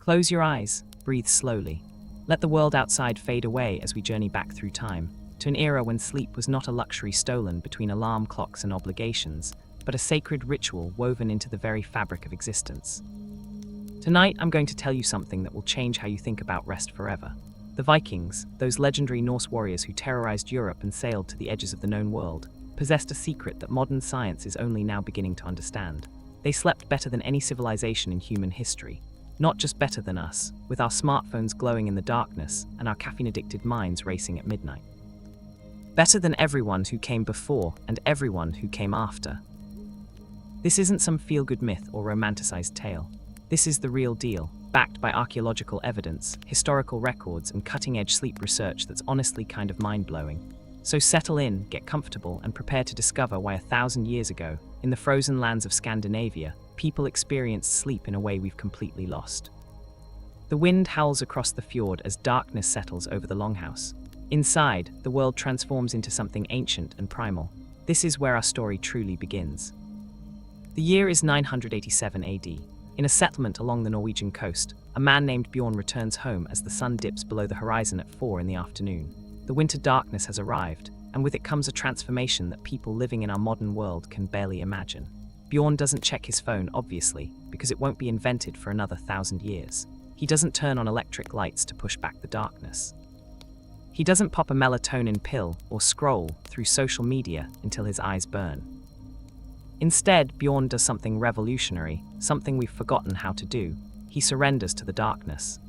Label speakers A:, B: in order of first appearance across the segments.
A: Close your eyes, breathe slowly. Let the world outside fade away as we journey back through time, to an era when sleep was not a luxury stolen between alarm clocks and obligations, but a sacred ritual woven into the very fabric of existence. Tonight, I'm going to tell you something that will change how you think about rest forever. The Vikings, those legendary Norse warriors who terrorized Europe and sailed to the edges of the known world, possessed a secret that modern science is only now beginning to understand. They slept better than any civilization in human history. Not just better than us, with our smartphones glowing in the darkness and our caffeine-addicted minds racing at midnight. Better than everyone who came before and everyone who came after. This isn't some feel-good myth or romanticized tale. This is the real deal, backed by archaeological evidence, historical records, and cutting-edge sleep research that's honestly kind of mind-blowing. So settle in, get comfortable, and prepare to discover why 1,000 years ago, in the frozen lands of Scandinavia, people experienced sleep in a way we've completely lost. The wind howls across the fjord as darkness settles over the longhouse. Inside, the world transforms into something ancient and primal. This is where our story truly begins. The year is 987 AD. In a settlement along the Norwegian coast, a man named Bjorn returns home as the sun dips below the horizon at 4 in the afternoon. The winter darkness has arrived, and with it comes a transformation that people living in our modern world can barely imagine. Bjorn doesn't check his phone, obviously, because it won't be invented for another 1,000 years. He doesn't turn on electric lights to push back the darkness. He doesn't pop a melatonin pill or scroll through social media until his eyes burn. Instead, Bjorn does something revolutionary, something we've forgotten how to do. He surrenders to the darkness.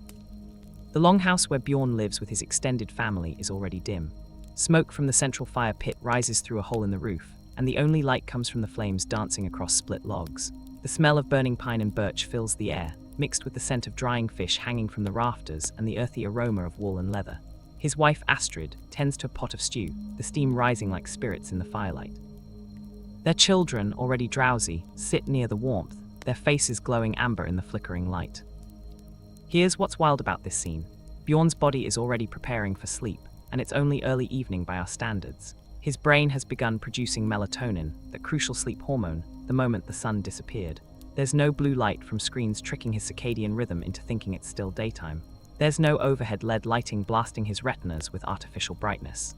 A: The longhouse where Bjorn lives with his extended family is already dim. Smoke from the central fire pit rises through a hole in the roof, and the only light comes from the flames dancing across split logs. The smell of burning pine and birch fills the air, mixed with the scent of drying fish hanging from the rafters and the earthy aroma of wool and leather. His wife Astrid tends to a pot of stew, the steam rising like spirits in the firelight. Their children, already drowsy, sit near the warmth, their faces glowing amber in the flickering light. Here's what's wild about this scene. Bjorn's body is already preparing for sleep, and it's only early evening by our standards. His brain has begun producing melatonin, that crucial sleep hormone, the moment the sun disappeared. There's no blue light from screens tricking his circadian rhythm into thinking it's still daytime. There's no overhead LED lighting blasting his retinas with artificial brightness.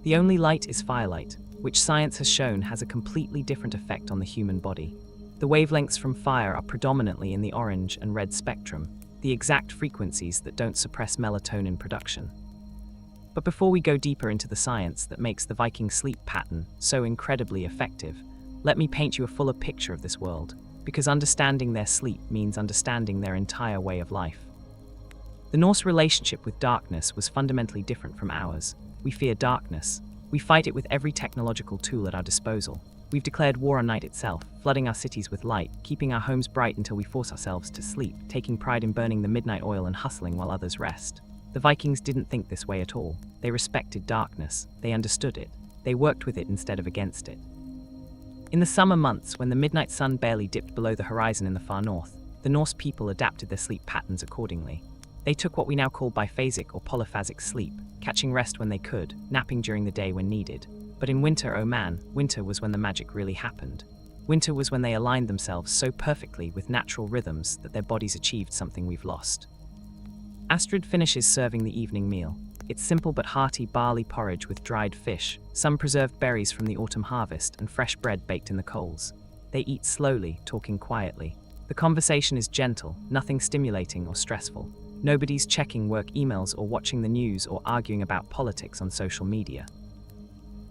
A: The only light is firelight, which science has shown has a completely different effect on the human body. The wavelengths from fire are predominantly in the orange and red spectrum, the exact frequencies that don't suppress melatonin production. But before we go deeper into the science that makes the Viking sleep pattern so incredibly effective, let me paint you a fuller picture of this world, because understanding their sleep means understanding their entire way of life. The Norse relationship with darkness was fundamentally different from ours. We fear darkness. We fight it with every technological tool at our disposal. We've declared war on night itself, flooding our cities with light, keeping our homes bright until we force ourselves to sleep, taking pride in burning the midnight oil and hustling while others rest. The Vikings didn't think this way at all. They respected darkness. They understood it. They worked with it instead of against it. In the summer months, when the midnight sun barely dipped below the horizon in the far north, the Norse people adapted their sleep patterns accordingly. They took what we now call biphasic or polyphasic sleep, catching rest when they could, napping during the day when needed. But in winter, oh man, winter was when the magic really happened. Winter was when they aligned themselves so perfectly with natural rhythms that their bodies achieved something we've lost. Astrid finishes serving the evening meal. It's simple but hearty barley porridge with dried fish, some preserved berries from the autumn harvest, and fresh bread baked in the coals. They eat slowly, talking quietly. The conversation is gentle, nothing stimulating or stressful. Nobody's checking work emails or watching the news or arguing about politics on social media.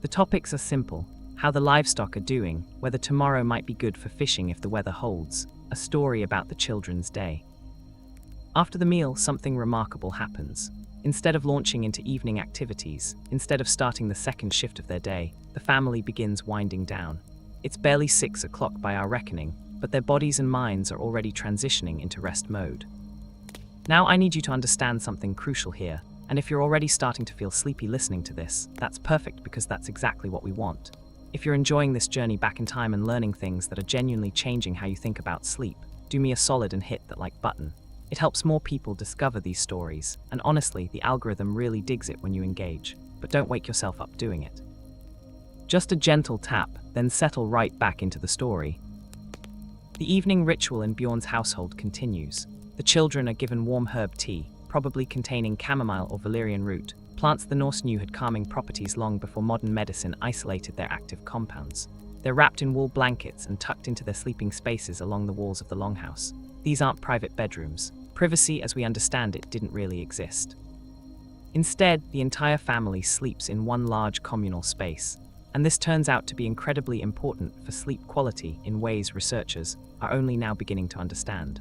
A: The topics are simple: how the livestock are doing, whether tomorrow might be good for fishing if the weather holds, a story about the children's day. After the meal, something remarkable happens. Instead of launching into evening activities, instead of starting the second shift of their day, the family begins winding down. It's barely 6 o'clock by our reckoning, but their bodies and minds are already transitioning into rest mode. Now I need you to understand something crucial here, and if you're already starting to feel sleepy listening to this, that's perfect because that's exactly what we want. If you're enjoying this journey back in time and learning things that are genuinely changing how you think about sleep, do me a solid and hit that like button. It helps more people discover these stories, and honestly, the algorithm really digs it when you engage, but don't wake yourself up doing it. Just a gentle tap, then settle right back into the story. The evening ritual in Bjorn's household continues. The children are given warm herb tea, probably containing chamomile or valerian root, plants the Norse knew had calming properties long before modern medicine isolated their active compounds. They're wrapped in wool blankets and tucked into their sleeping spaces along the walls of the longhouse. These aren't private bedrooms. Privacy, as we understand it, didn't really exist. Instead, the entire family sleeps in one large communal space, and this turns out to be incredibly important for sleep quality in ways researchers are only now beginning to understand.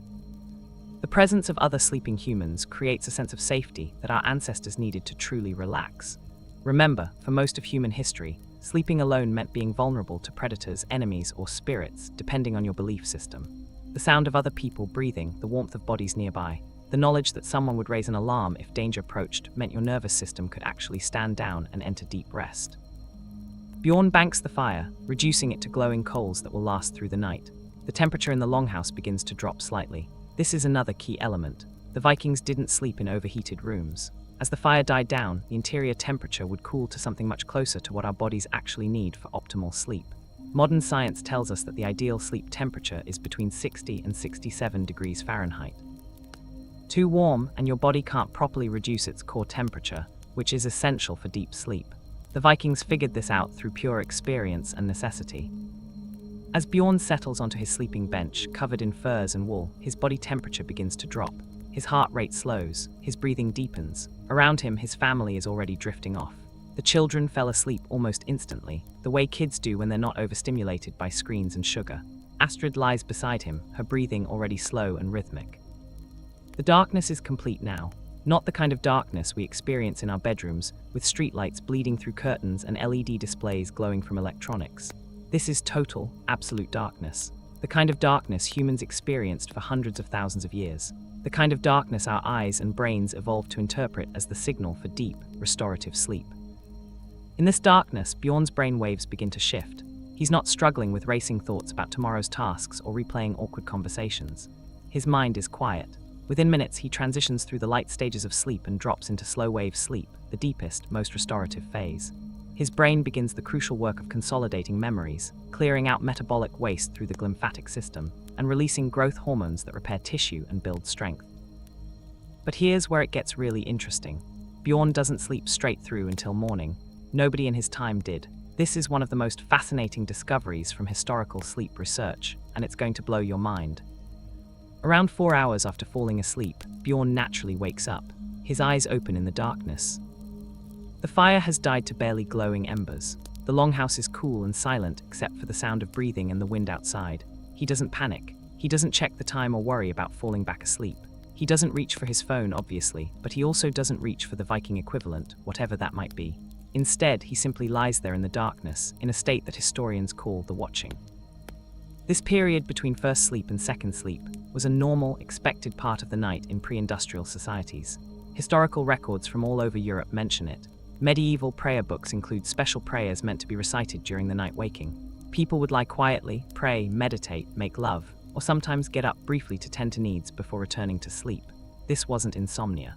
A: The presence of other sleeping humans creates a sense of safety that our ancestors needed to truly relax. Remember, for most of human history, sleeping alone meant being vulnerable to predators, enemies, or spirits, depending on your belief system. The sound of other people breathing, the warmth of bodies nearby, the knowledge that someone would raise an alarm if danger approached meant your nervous system could actually stand down and enter deep rest. Bjorn banks the fire, reducing it to glowing coals that will last through the night. The temperature in the longhouse begins to drop slightly. This is another key element. The Vikings didn't sleep in overheated rooms. As the fire died down, the interior temperature would cool to something much closer to what our bodies actually need for optimal sleep. Modern science tells us that the ideal sleep temperature is between 60 and 67 degrees Fahrenheit. Too warm, and your body can't properly reduce its core temperature, which is essential for deep sleep. The Vikings figured this out through pure experience and necessity. As Bjorn settles onto his sleeping bench, covered in furs and wool, his body temperature begins to drop. His heart rate slows, his breathing deepens. Around him, his family is already drifting off. The children fell asleep almost instantly, the way kids do when they're not overstimulated by screens and sugar. Astrid lies beside him, her breathing already slow and rhythmic. The darkness is complete now, not the kind of darkness we experience in our bedrooms, with streetlights bleeding through curtains and LED displays glowing from electronics. This is total, absolute darkness. The kind of darkness humans experienced for hundreds of thousands of years. The kind of darkness our eyes and brains evolved to interpret as the signal for deep, restorative sleep. In this darkness, Bjorn's brain waves begin to shift. He's not struggling with racing thoughts about tomorrow's tasks or replaying awkward conversations. His mind is quiet. Within minutes, he transitions through the light stages of sleep and drops into slow-wave sleep, the deepest, most restorative phase. His brain begins the crucial work of consolidating memories, clearing out metabolic waste through the glymphatic system, and releasing growth hormones that repair tissue and build strength. But here's where it gets really interesting. Bjorn doesn't sleep straight through until morning. Nobody in his time did. This is one of the most fascinating discoveries from historical sleep research, and it's going to blow your mind. Around 4 hours after falling asleep, Bjorn naturally wakes up, his eyes open in the darkness. The fire has died to barely glowing embers. The longhouse is cool and silent except for the sound of breathing and the wind outside. He doesn't panic. He doesn't check the time or worry about falling back asleep. He doesn't reach for his phone, obviously, but he also doesn't reach for the Viking equivalent, whatever that might be. Instead, he simply lies there in the darkness, in a state that historians call the watching. This period between first sleep and second sleep was a normal, expected part of the night in pre-industrial societies. Historical records from all over Europe mention it. Medieval prayer books include special prayers meant to be recited during the night waking. People would lie quietly, pray, meditate, make love, or sometimes get up briefly to tend to needs before returning to sleep. This wasn't insomnia.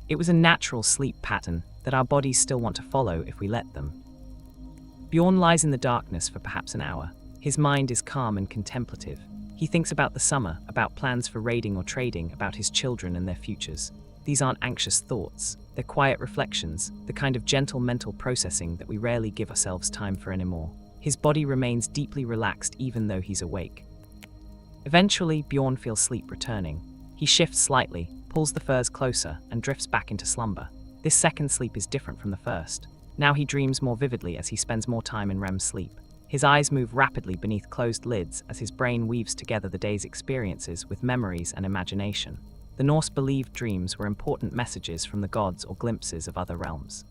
A: It was a natural sleep pattern that our bodies still want to follow if we let them. Bjorn lies in the darkness for perhaps an hour. His mind is calm and contemplative. He thinks about the summer, about plans for raiding or trading, about his children and their futures. These aren't anxious thoughts. They're quiet reflections, the kind of gentle mental processing that we rarely give ourselves time for anymore. His body remains deeply relaxed even though he's awake. Eventually, Bjorn feels sleep returning. He shifts slightly, pulls the furs closer, and drifts back into slumber. This second sleep is different from the first. Now he dreams more vividly as he spends more time in REM sleep. His eyes move rapidly beneath closed lids as his brain weaves together the day's experiences with memories and imagination. The Norse believed dreams were important messages from the gods or glimpses of other realms.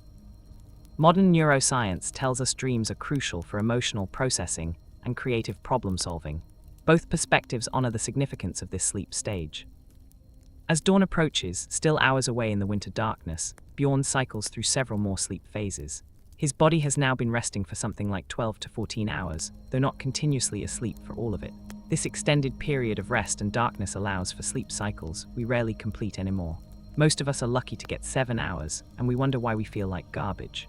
A: Modern neuroscience tells us dreams are crucial for emotional processing and creative problem-solving. Both perspectives honor the significance of this sleep stage. As dawn approaches, still hours away in the winter darkness, Bjorn cycles through several more sleep phases. His body has now been resting for something like 12 to 14 hours, though not continuously asleep for all of it. This extended period of rest and darkness allows for sleep cycles we rarely complete anymore. Most of us are lucky to get 7 hours, and we wonder why we feel like garbage.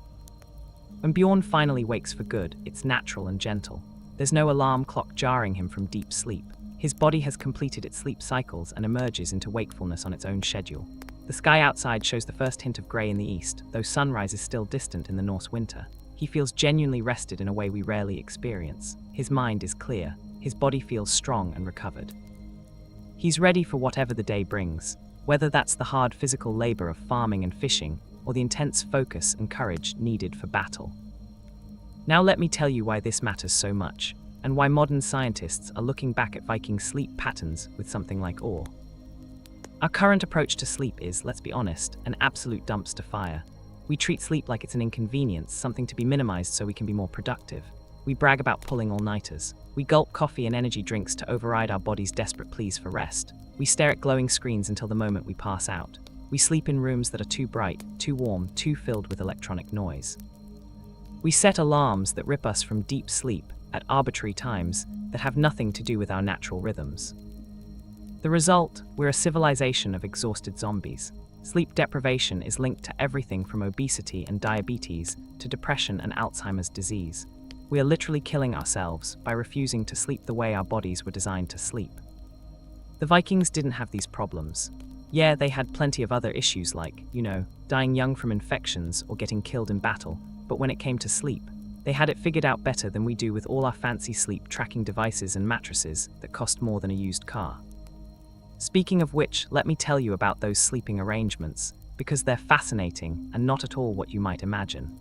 A: When Bjorn finally wakes for good, it's natural and gentle. There's no alarm clock jarring him from deep sleep. His body has completed its sleep cycles and emerges into wakefulness on its own schedule. The sky outside shows the first hint of grey in the east, though sunrise is still distant in the Norse winter. He feels genuinely rested in a way we rarely experience. His mind is clear. His body feels strong and recovered. He's ready for whatever the day brings, whether that's the hard physical labor of farming and fishing, or the intense focus and courage needed for battle. Now let me tell you why this matters so much, and why modern scientists are looking back at Viking sleep patterns with something like awe. Our current approach to sleep is, let's be honest, an absolute dumpster fire. We treat sleep like it's an inconvenience, something to be minimized so we can be more productive. We brag about pulling all-nighters. We gulp coffee and energy drinks to override our body's desperate pleas for rest. We stare at glowing screens until the moment we pass out. We sleep in rooms that are too bright, too warm, too filled with electronic noise. We set alarms that rip us from deep sleep at arbitrary times that have nothing to do with our natural rhythms. The result, we're a civilization of exhausted zombies. Sleep deprivation is linked to everything from obesity and diabetes to depression and Alzheimer's disease. We are literally killing ourselves by refusing to sleep the way our bodies were designed to sleep. The Vikings didn't have these problems. Yeah, they had plenty of other issues like, dying young from infections or getting killed in battle, but when it came to sleep, they had it figured out better than we do with all our fancy sleep tracking devices and mattresses that cost more than a used car. Speaking of which, let me tell you about those sleeping arrangements, because they're fascinating and not at all what you might imagine.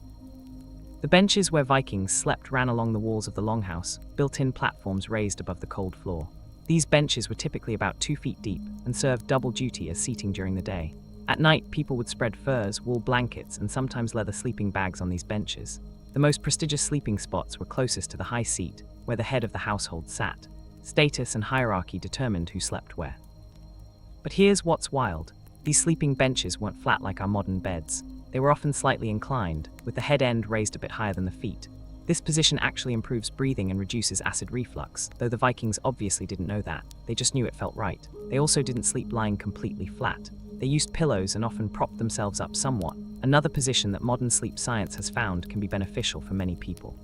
A: The benches where Vikings slept ran along the walls of the longhouse, built-in platforms raised above the cold floor. These benches were typically about 2 feet deep and served double duty as seating during the day. At night, people would spread furs, wool blankets, and sometimes leather sleeping bags on these benches. The most prestigious sleeping spots were closest to the high seat, where the head of the household sat. Status and hierarchy determined who slept where. But here's what's wild. These sleeping benches weren't flat like our modern beds. They were often slightly inclined, with the head end raised a bit higher than the feet. This position actually improves breathing and reduces acid reflux, though the Vikings obviously didn't know that. They just knew it felt right. They also didn't sleep lying completely flat. They used pillows and often propped themselves up somewhat, another position that modern sleep science has found can be beneficial for many people.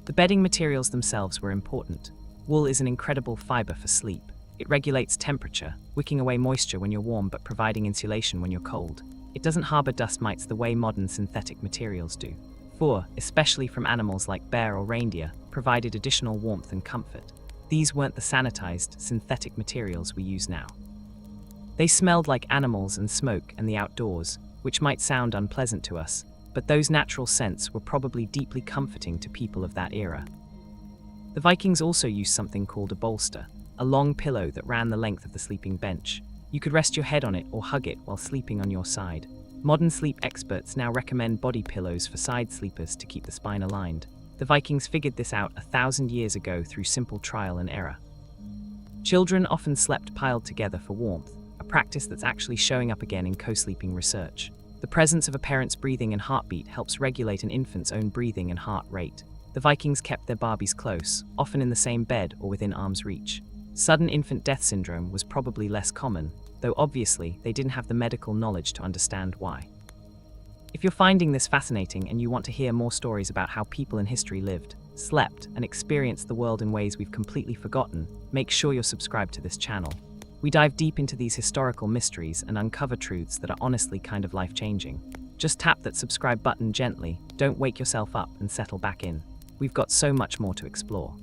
A: The bedding materials themselves were important. Wool is an incredible fiber for sleep. It regulates temperature, wicking away moisture when you're warm but providing insulation when you're cold. It doesn't harbor dust mites the way modern synthetic materials do. Fur, especially from animals like bear or reindeer, provided additional warmth and comfort. These weren't the sanitized, synthetic materials we use now. They smelled like animals and smoke and the outdoors, which might sound unpleasant to us, but those natural scents were probably deeply comforting to people of that era. The Vikings also used something called a bolster, a long pillow that ran the length of the sleeping bench. You could rest your head on it or hug it while sleeping on your side. Modern sleep experts now recommend body pillows for side sleepers to keep the spine aligned. The Vikings figured this out 1,000 years ago through simple trial and error. Children often slept piled together for warmth, a practice that's actually showing up again in co-sleeping research. The presence of a parent's breathing and heartbeat helps regulate an infant's own breathing and heart rate. The Vikings kept their Barbies close, often in the same bed or within arm's reach. Sudden infant death syndrome was probably less common, though obviously they didn't have the medical knowledge to understand why. If you're finding this fascinating and you want to hear more stories about how people in history lived, slept, and experienced the world in ways we've completely forgotten, make sure you're subscribed to this channel. We dive deep into these historical mysteries and uncover truths that are honestly kind of life-changing. Just tap that subscribe button gently, don't wake yourself up, and settle back in. We've got so much more to explore.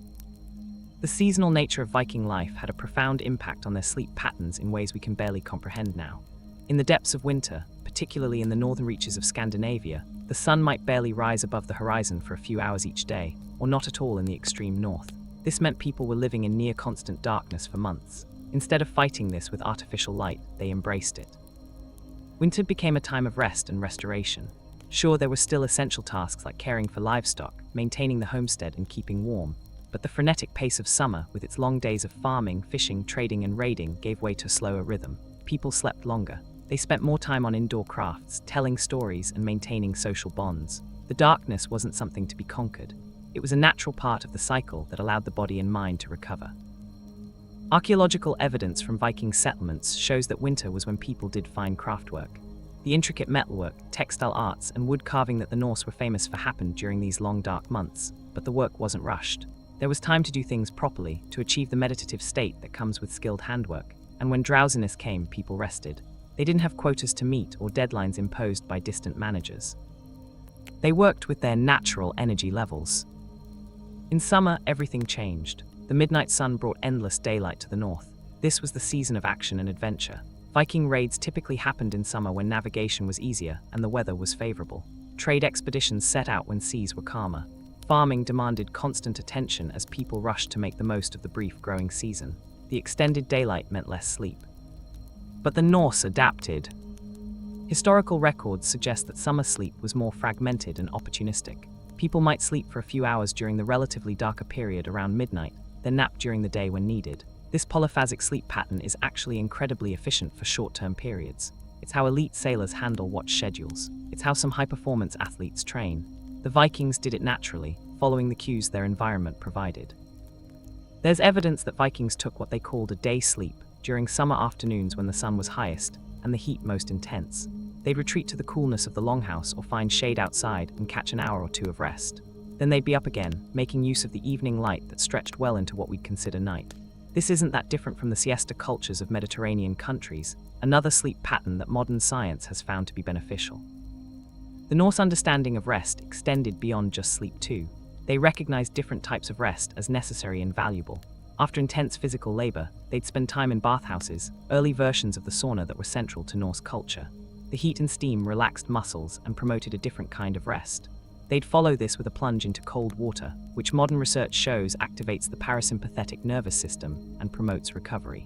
A: The seasonal nature of Viking life had a profound impact on their sleep patterns in ways we can barely comprehend now. In the depths of winter, particularly in the northern reaches of Scandinavia, the sun might barely rise above the horizon for a few hours each day, or not at all in the extreme north. This meant people were living in near-constant darkness for months. Instead of fighting this with artificial light, they embraced it. Winter became a time of rest and restoration. Sure, there were still essential tasks like caring for livestock, maintaining the homestead, and keeping warm. But the frenetic pace of summer, with its long days of farming, fishing, trading, and raiding, gave way to a slower rhythm. People slept longer. They spent more time on indoor crafts, telling stories, and maintaining social bonds. The darkness wasn't something to be conquered. It was a natural part of the cycle that allowed the body and mind to recover. Archaeological evidence from Viking settlements shows that winter was when people did fine craftwork. The intricate metalwork, textile arts, and wood carving that the Norse were famous for happened during these long dark months, but the work wasn't rushed. There was time to do things properly, to achieve the meditative state that comes with skilled handwork, and when drowsiness came, people rested. They didn't have quotas to meet or deadlines imposed by distant managers. They worked with their natural energy levels. In summer, everything changed. The midnight sun brought endless daylight to the north. This was the season of action and adventure. Viking raids typically happened in summer when navigation was easier and the weather was favorable. Trade expeditions set out when seas were calmer. Farming demanded constant attention as people rushed to make the most of the brief growing season. The extended daylight meant less sleep. But the Norse adapted. Historical records suggest that summer sleep was more fragmented and opportunistic. People might sleep for a few hours during the relatively darker period around midnight, then nap during the day when needed. This polyphasic sleep pattern is actually incredibly efficient for short-term periods. It's how elite sailors handle watch schedules. It's how some high-performance athletes train. The Vikings did it naturally, following the cues their environment provided. There's evidence that Vikings took what they called a day sleep during summer afternoons when the sun was highest and the heat most intense. They'd retreat to the coolness of the longhouse or find shade outside and catch an hour or two of rest. Then they'd be up again, making use of the evening light that stretched well into what we'd consider night. This isn't that different from the siesta cultures of Mediterranean countries, another sleep pattern that modern science has found to be beneficial. The Norse understanding of rest extended beyond just sleep too. They recognized different types of rest as necessary and valuable. After intense physical labor, they'd spend time in bathhouses, early versions of the sauna that were central to Norse culture. The heat and steam relaxed muscles and promoted a different kind of rest. They'd follow this with a plunge into cold water, which modern research shows activates the parasympathetic nervous system and promotes recovery.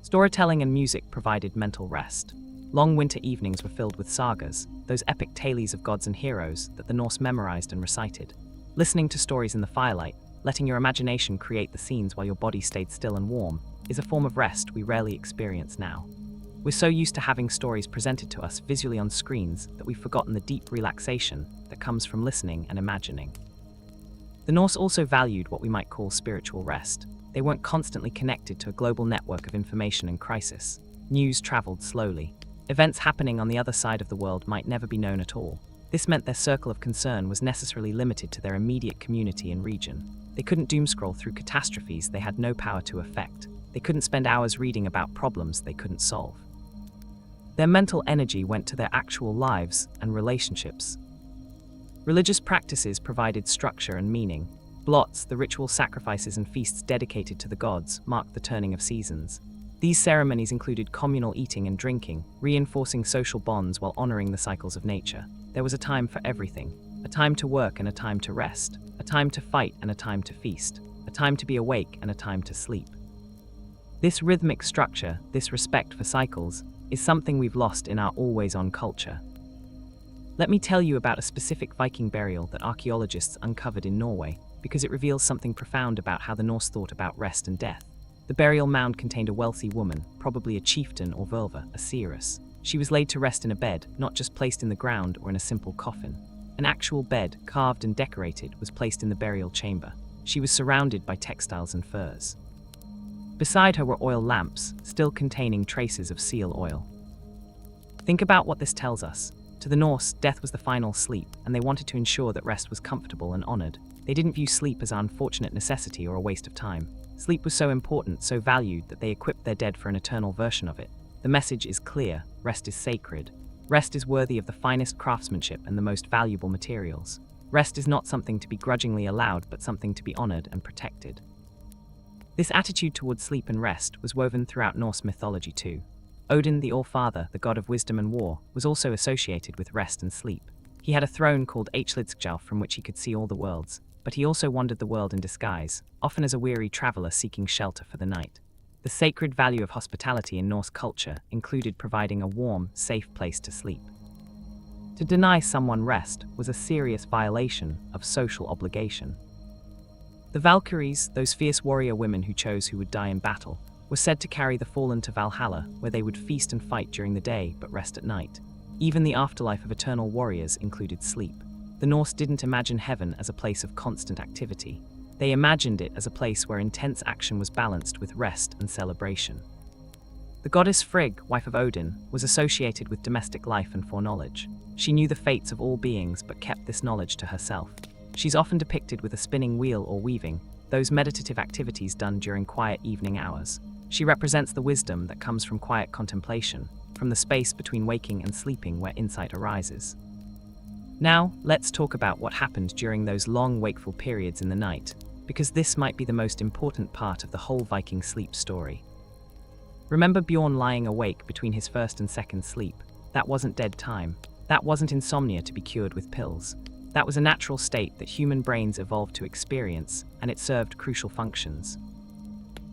A: Storytelling and music provided mental rest. Long winter evenings were filled with sagas, those epic tales of gods and heroes that the Norse memorized and recited. Listening to stories in the firelight, letting your imagination create the scenes while your body stayed still and warm, is a form of rest we rarely experience now. We're so used to having stories presented to us visually on screens that we've forgotten the deep relaxation that comes from listening and imagining. The Norse also valued what we might call spiritual rest. They weren't constantly connected to a global network of information and crisis. News traveled slowly. Events happening on the other side of the world might never be known at all. This meant their circle of concern was necessarily limited to their immediate community and region. They couldn't doomscroll through catastrophes they had no power to affect. They couldn't spend hours reading about problems they couldn't solve. Their mental energy went to their actual lives and relationships. Religious practices provided structure and meaning. Blots, the ritual sacrifices and feasts dedicated to the gods, marked the turning of seasons. These ceremonies included communal eating and drinking, reinforcing social bonds while honoring the cycles of nature. There was a time for everything, a time to work and a time to rest, a time to fight and a time to feast, a time to be awake and a time to sleep. This rhythmic structure, this respect for cycles, is something we've lost in our always-on culture. Let me tell you about a specific Viking burial that archaeologists uncovered in Norway, because it reveals something profound about how the Norse thought about rest and death. The burial mound contained a wealthy woman, probably a chieftain or völva, a seeress. She was laid to rest in a bed, not just placed in the ground or in a simple coffin. An actual bed, carved and decorated, was placed in the burial chamber. She was surrounded by textiles and furs. Beside her were oil lamps, still containing traces of seal oil. Think about what this tells us. To the Norse, death was the final sleep, and they wanted to ensure that rest was comfortable and honored. They didn't view sleep as an unfortunate necessity or a waste of time. Sleep was so important, so valued, that they equipped their dead for an eternal version of it. The message is clear: rest is sacred. Rest is worthy of the finest craftsmanship and the most valuable materials. Rest is not something to be grudgingly allowed, but something to be honored and protected. This attitude towards sleep and rest was woven throughout Norse mythology too. Odin, the All-Father, the god of wisdom and war, was also associated with rest and sleep. He had a throne called Eichlidskjalf from which he could see all the worlds, but he also wandered the world in disguise, often as a weary traveler seeking shelter for the night. The sacred value of hospitality in Norse culture included providing a warm, safe place to sleep. To deny someone rest was a serious violation of social obligation. The Valkyries, those fierce warrior women who chose who would die in battle, were said to carry the fallen to Valhalla, where they would feast and fight during the day but rest at night. Even the afterlife of eternal warriors included sleep. The Norse didn't imagine heaven as a place of constant activity. They imagined it as a place where intense action was balanced with rest and celebration. The goddess Frigg, wife of Odin, was associated with domestic life and foreknowledge. She knew the fates of all beings but kept this knowledge to herself. She's often depicted with a spinning wheel or weaving, those meditative activities done during quiet evening hours. She represents the wisdom that comes from quiet contemplation, from the space between waking and sleeping where insight arises. Now, let's talk about what happened during those long wakeful periods in the night, because this might be the most important part of the whole Viking sleep story. Remember Bjorn lying awake between his first and second sleep? That wasn't dead time. That wasn't insomnia to be cured with pills. That was a natural state that human brains evolved to experience, and it served crucial functions.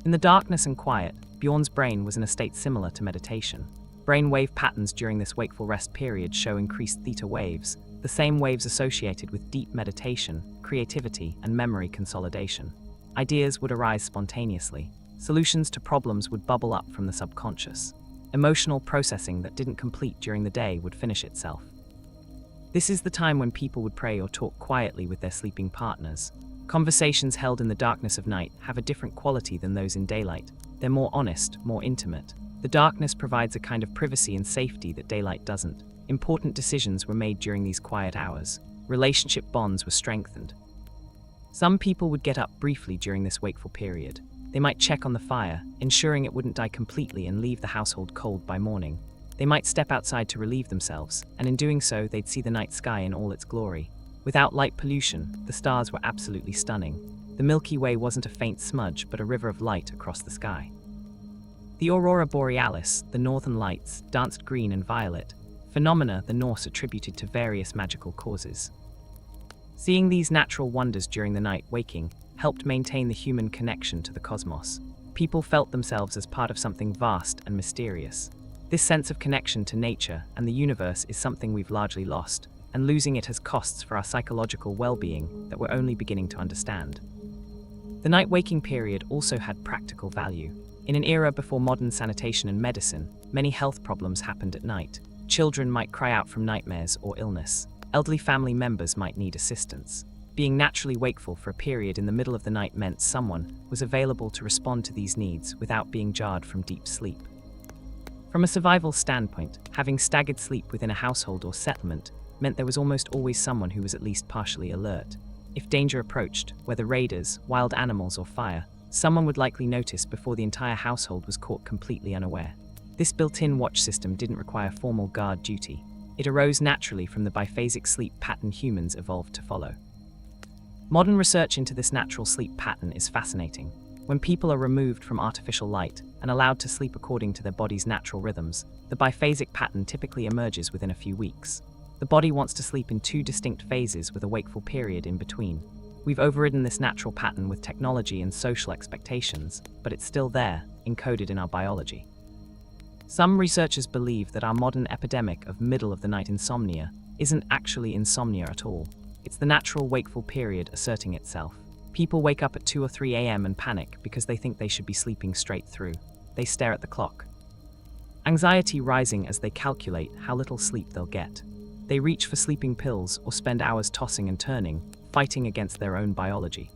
A: In the darkness and quiet, Bjorn's brain was in a state similar to meditation. Brain wave patterns during this wakeful rest period show increased theta waves, the same waves associated with deep meditation, creativity, and memory consolidation. Ideas would arise spontaneously. Solutions to problems would bubble up from the subconscious. Emotional processing that didn't complete during the day would finish itself. This is the time when people would pray or talk quietly with their sleeping partners. Conversations held in the darkness of night have a different quality than those in daylight. They're more honest, more intimate. The darkness provides a kind of privacy and safety that daylight doesn't. Important decisions were made during these quiet hours. Relationship bonds were strengthened. Some people would get up briefly during this wakeful period. They might check on the fire, ensuring it wouldn't die completely and leave the household cold by morning. They might step outside to relieve themselves, and in doing so, they'd see the night sky in all its glory. Without light pollution, the stars were absolutely stunning. The Milky Way wasn't a faint smudge, but a river of light across the sky. The aurora borealis, the northern lights, danced green and violet, phenomena the Norse attributed to various magical causes. Seeing these natural wonders during the night waking helped maintain the human connection to the cosmos. People felt themselves as part of something vast and mysterious. This sense of connection to nature and the universe is something we've largely lost, and losing it has costs for our psychological well-being that we're only beginning to understand. The night waking period also had practical value. In an era before modern sanitation and medicine, many health problems happened at night. Children might cry out from nightmares or illness. Elderly family members might need assistance. Being naturally wakeful for a period in the middle of the night meant someone was available to respond to these needs without being jarred from deep sleep. From a survival standpoint, having staggered sleep within a household or settlement meant there was almost always someone who was at least partially alert. If danger approached, whether raiders, wild animals, or fire, someone would likely notice before the entire household was caught completely unaware. This built-in watch system didn't require formal guard duty. It arose naturally from the biphasic sleep pattern humans evolved to follow. Modern research into this natural sleep pattern is fascinating. When people are removed from artificial light and allowed to sleep according to their body's natural rhythms, the biphasic pattern typically emerges within a few weeks. The body wants to sleep in two distinct phases with a wakeful period in between. We've overridden this natural pattern with technology and social expectations, but it's still there, encoded in our biology. Some researchers believe that our modern epidemic of middle-of-the-night insomnia isn't actually insomnia at all. It's the natural wakeful period asserting itself. People wake up at 2 or 3 a.m. and panic because they think they should be sleeping straight through. They stare at the clock. Anxiety rising as they calculate how little sleep they'll get. They reach for sleeping pills or spend hours tossing and turning, fighting against their own biology.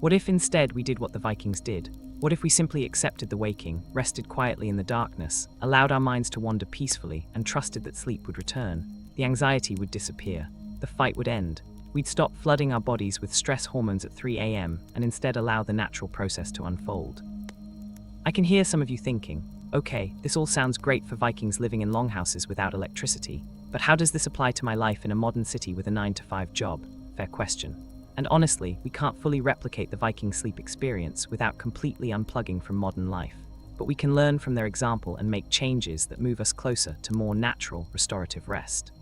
A: What if instead we did what the Vikings did? What if we simply accepted the waking, rested quietly in the darkness, allowed our minds to wander peacefully, and trusted that sleep would return? The anxiety would disappear. The fight would end. We'd stop flooding our bodies with stress hormones at 3 a.m. and instead allow the natural process to unfold. I can hear some of you thinking, okay, this all sounds great for Vikings living in longhouses without electricity, but how does this apply to my life in a modern city with a 9-to-5 job? Fair question. And honestly, we can't fully replicate the Viking sleep experience without completely unplugging from modern life. But we can learn from their example and make changes that move us closer to more natural, restorative rest.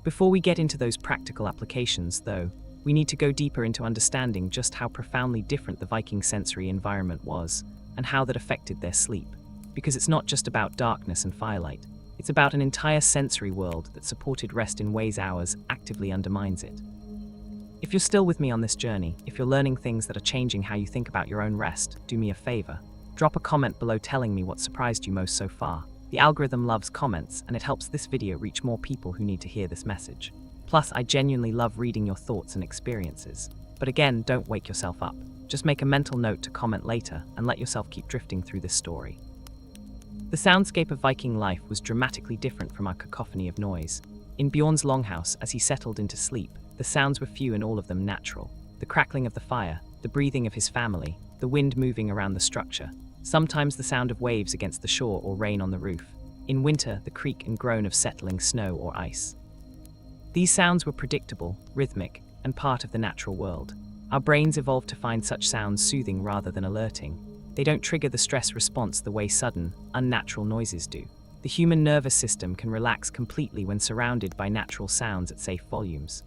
A: Before we get into those practical applications, though, we need to go deeper into understanding just how profoundly different the Viking sensory environment was and how that affected their sleep. Because it's not just about darkness and firelight. It's about an entire sensory world that supported rest in ways ours actively undermines it. If you're still with me on this journey, if you're learning things that are changing how you think about your own rest, do me a favor. Drop a comment below telling me what surprised you most so far. The algorithm loves comments, and it helps this video reach more people who need to hear this message. Plus, I genuinely love reading your thoughts and experiences. But again, don't wake yourself up. Just make a mental note to comment later and let yourself keep drifting through this story. The soundscape of Viking life was dramatically different from our cacophony of noise. In Bjorn's longhouse, as he settled into sleep, The sounds were few and all of them natural. The crackling of the fire, the breathing of his family, the wind moving around the structure. Sometimes the sound of waves against the shore or rain on the roof. In winter, the creak and groan of settling snow or ice. These sounds were predictable, rhythmic, and part of the natural world. Our brains evolved to find such sounds soothing rather than alerting. They don't trigger the stress response the way sudden, unnatural noises do. The human nervous system can relax completely when surrounded by natural sounds at safe volumes.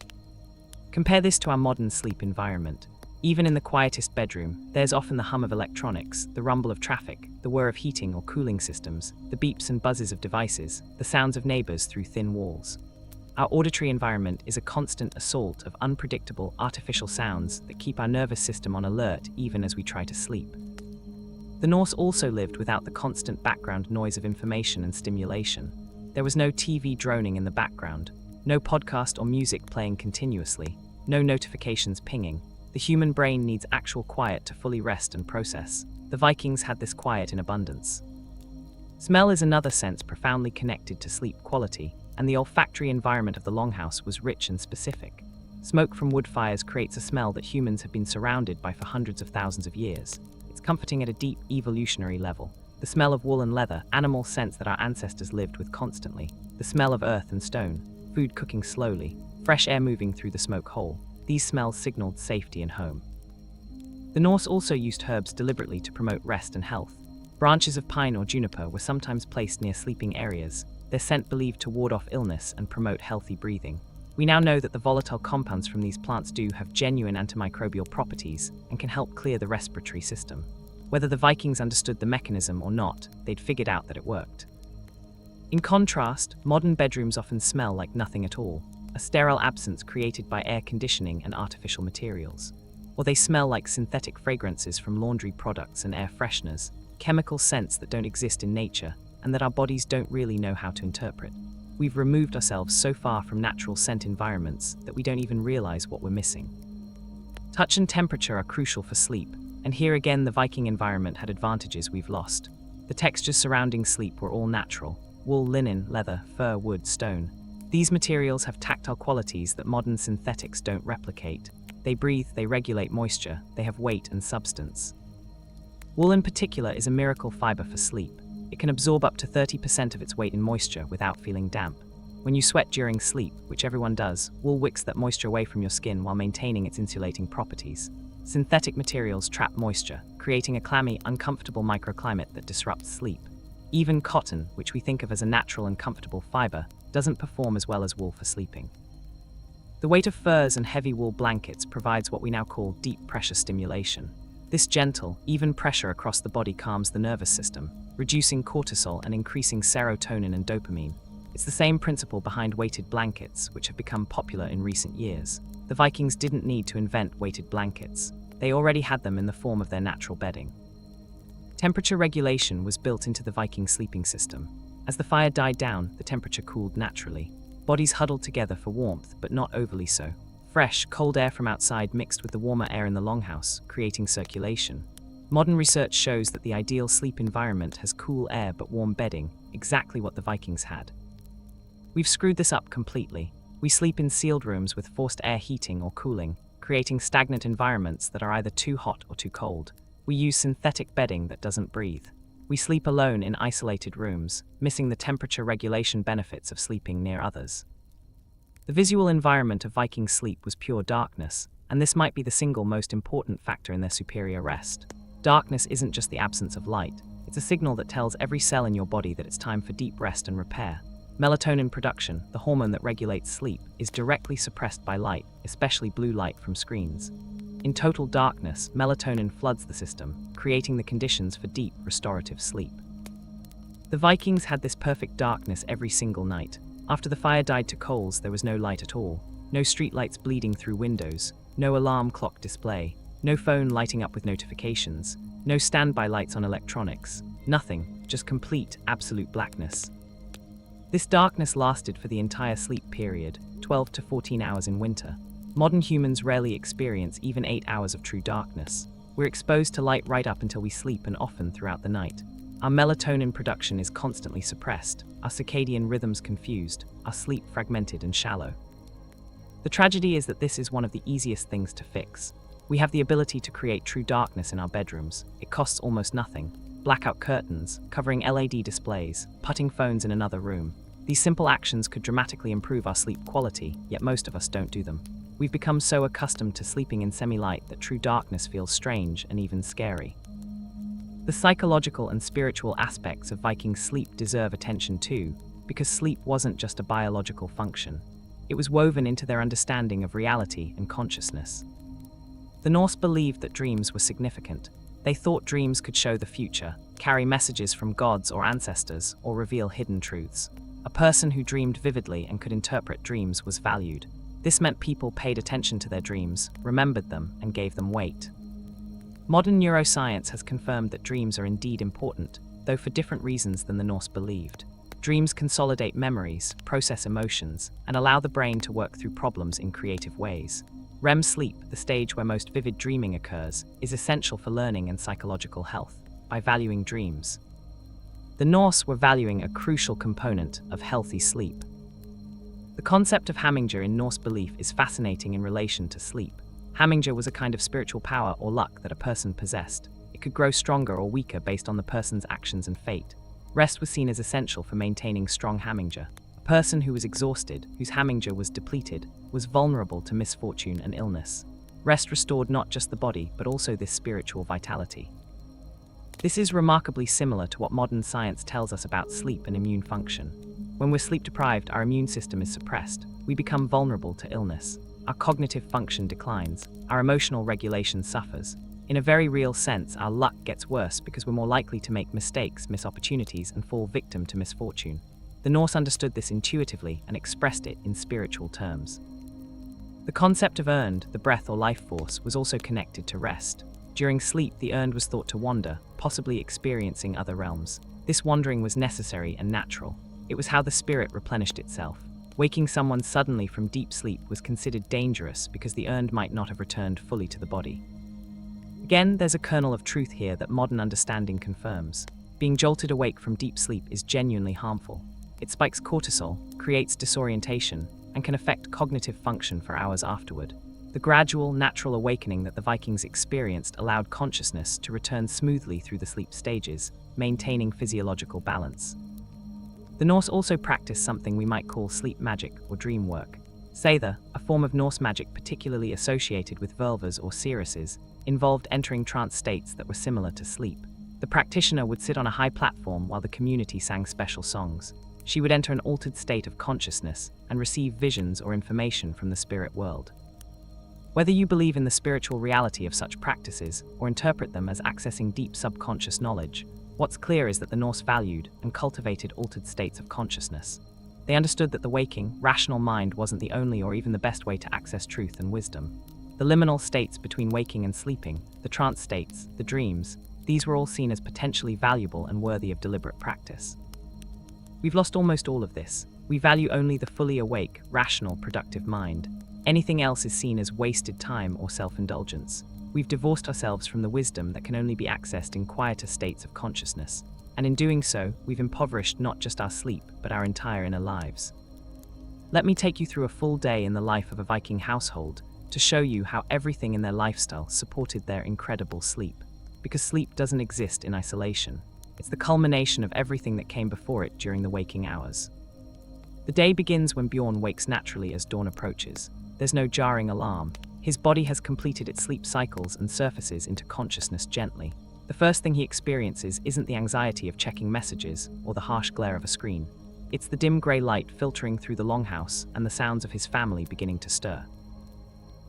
A: Compare this to our modern sleep environment. Even in the quietest bedroom, there's often the hum of electronics, the rumble of traffic, the whir of heating or cooling systems, the beeps and buzzes of devices, the sounds of neighbors through thin walls. Our auditory environment is a constant assault of unpredictable, artificial sounds that keep our nervous system on alert even as we try to sleep. The Norse also lived without the constant background noise of information and stimulation. There was no TV droning in the background, no podcast or music playing continuously, no notifications pinging. The human brain needs actual quiet to fully rest and process. The Vikings had this quiet in abundance. Smell is another sense profoundly connected to sleep quality, and the olfactory environment of the longhouse was rich and specific. Smoke from wood fires creates a smell that humans have been surrounded by for hundreds of thousands of years. It's comforting at a deep evolutionary level. The smell of wool and leather, animal scents that our ancestors lived with constantly. The smell of earth and stone, food cooking slowly, fresh air moving through the smoke hole. These smells signaled safety and home. The Norse also used herbs deliberately to promote rest and health. Branches of pine or juniper were sometimes placed near sleeping areas, their scent believed to ward off illness and promote healthy breathing. We now know that the volatile compounds from these plants do have genuine antimicrobial properties and can help clear the respiratory system. Whether the Vikings understood the mechanism or not, they'd figured out that it worked. In contrast, modern bedrooms often smell like nothing at all, a sterile absence created by air conditioning and artificial materials. Or they smell like synthetic fragrances from laundry products and air fresheners, chemical scents that don't exist in nature and that our bodies don't really know how to interpret. We've removed ourselves so far from natural scent environments that we don't even realize what we're missing. Touch and temperature are crucial for sleep, and here again the Viking environment had advantages we've lost. The textures surrounding sleep were all natural: wool, linen, leather, fur, wood, stone. These materials have tactile qualities that modern synthetics don't replicate. They breathe, they regulate moisture, they have weight and substance. Wool in particular is a miracle fiber for sleep. It can absorb up to 30% of its weight in moisture without feeling damp. When you sweat during sleep, which everyone does, wool wicks that moisture away from your skin while maintaining its insulating properties. Synthetic materials trap moisture, creating a clammy, uncomfortable microclimate that disrupts sleep. Even cotton, which we think of as a natural and comfortable fiber, doesn't perform as well as wool for sleeping. The weight of furs and heavy wool blankets provides what we now call deep pressure stimulation. This gentle, even pressure across the body calms the nervous system, reducing cortisol and increasing serotonin and dopamine. It's the same principle behind weighted blankets, which have become popular in recent years. The Vikings didn't need to invent weighted blankets. They already had them in the form of their natural bedding. Temperature regulation was built into the Viking sleeping system. As the fire died down, the temperature cooled naturally. Bodies huddled together for warmth, but not overly so. Fresh, cold air from outside mixed with the warmer air in the longhouse, creating circulation. Modern research shows that the ideal sleep environment has cool air but warm bedding, exactly what the Vikings had. We've screwed this up completely. We sleep in sealed rooms with forced air heating or cooling, creating stagnant environments that are either too hot or too cold. We use synthetic bedding that doesn't breathe. We sleep alone in isolated rooms, missing the temperature regulation benefits of sleeping near others. The visual environment of Viking sleep was pure darkness, and this might be the single most important factor in their superior rest. Darkness isn't just the absence of light, it's a signal that tells every cell in your body that it's time for deep rest and repair. Melatonin production, the hormone that regulates sleep, is directly suppressed by light, especially blue light from screens. In total darkness, melatonin floods the system, creating the conditions for deep, restorative sleep. The Vikings had this perfect darkness every single night. After the fire died to coals, there was no light at all. No streetlights bleeding through windows, no alarm clock display, no phone lighting up with notifications, no standby lights on electronics, nothing, just complete, absolute blackness. This darkness lasted for the entire sleep period, 12 to 14 hours in winter. Modern humans rarely experience even 8 hours of true darkness. We're exposed to light right up until we sleep and often throughout the night. Our melatonin production is constantly suppressed, our circadian rhythms confused, our sleep fragmented and shallow. The tragedy is that this is one of the easiest things to fix. We have the ability to create true darkness in our bedrooms. It costs almost nothing. Blackout curtains, covering LED displays, putting phones in another room. These simple actions could dramatically improve our sleep quality, yet most of us don't do them. We've become so accustomed to sleeping in semi-light that true darkness feels strange and even scary. The psychological and spiritual aspects of Viking sleep deserve attention too, because sleep wasn't just a biological function. It was woven into their understanding of reality and consciousness. The Norse believed that dreams were significant. They thought dreams could show the future, carry messages from gods or ancestors, or reveal hidden truths. A person who dreamed vividly and could interpret dreams was valued. This meant people paid attention to their dreams, remembered them, and gave them weight. Modern neuroscience has confirmed that dreams are indeed important, though for different reasons than the Norse believed. Dreams consolidate memories, process emotions, and allow the brain to work through problems in creative ways. REM sleep, the stage where most vivid dreaming occurs, is essential for learning and psychological health. By valuing dreams, the Norse were valuing a crucial component of healthy sleep. The concept of hamingja in Norse belief is fascinating in relation to sleep. Hamingja was a kind of spiritual power or luck that a person possessed. It could grow stronger or weaker based on the person's actions and fate. Rest was seen as essential for maintaining strong hamingja. A person who was exhausted, whose hamingja was depleted, was vulnerable to misfortune and illness. Rest restored not just the body, but also this spiritual vitality. This is remarkably similar to what modern science tells us about sleep and immune function. When we're sleep deprived, our immune system is suppressed. We become vulnerable to illness. Our cognitive function declines. Our emotional regulation suffers. In a very real sense, our luck gets worse because we're more likely to make mistakes, miss opportunities, and fall victim to misfortune. The Norse understood this intuitively and expressed it in spiritual terms. The concept of Ernd, the breath or life force, was also connected to rest. During sleep, the Ernd was thought to wander, possibly experiencing other realms. This wandering was necessary and natural. It was how the spirit replenished itself. Waking someone suddenly from deep sleep was considered dangerous because the Ernd might not have returned fully to the body. Again, there's a kernel of truth here that modern understanding confirms. Being jolted awake from deep sleep is genuinely harmful. It spikes cortisol, creates disorientation, and can affect cognitive function for hours afterward. The gradual, natural awakening that the Vikings experienced allowed consciousness to return smoothly through the sleep stages, maintaining physiological balance. The Norse also practiced something we might call sleep magic or dream work. Seither, a form of Norse magic particularly associated with Völvas or seeresses, involved entering trance states that were similar to sleep. The practitioner would sit on a high platform while the community sang special songs. She would enter an altered state of consciousness and receive visions or information from the spirit world. Whether you believe in the spiritual reality of such practices or interpret them as accessing deep subconscious knowledge, what's clear is that the Norse valued and cultivated altered states of consciousness. They understood that the waking, rational mind wasn't the only or even the best way to access truth and wisdom. The liminal states between waking and sleeping, the trance states, the dreams, these were all seen as potentially valuable and worthy of deliberate practice. We've lost almost all of this. We value only the fully awake, rational, productive mind. Anything else is seen as wasted time or self-indulgence. We've divorced ourselves from the wisdom that can only be accessed in quieter states of consciousness. And in doing so, we've impoverished not just our sleep, but our entire inner lives. Let me take you through a full day in the life of a Viking household to show you how everything in their lifestyle supported their incredible sleep. Because sleep doesn't exist in isolation. It's the culmination of everything that came before it during the waking hours. The day begins when Bjorn wakes naturally as dawn approaches. There's no jarring alarm. His body has completed its sleep cycles and surfaces into consciousness gently. The first thing he experiences isn't the anxiety of checking messages or the harsh glare of a screen. It's the dim grey light filtering through the longhouse and the sounds of his family beginning to stir.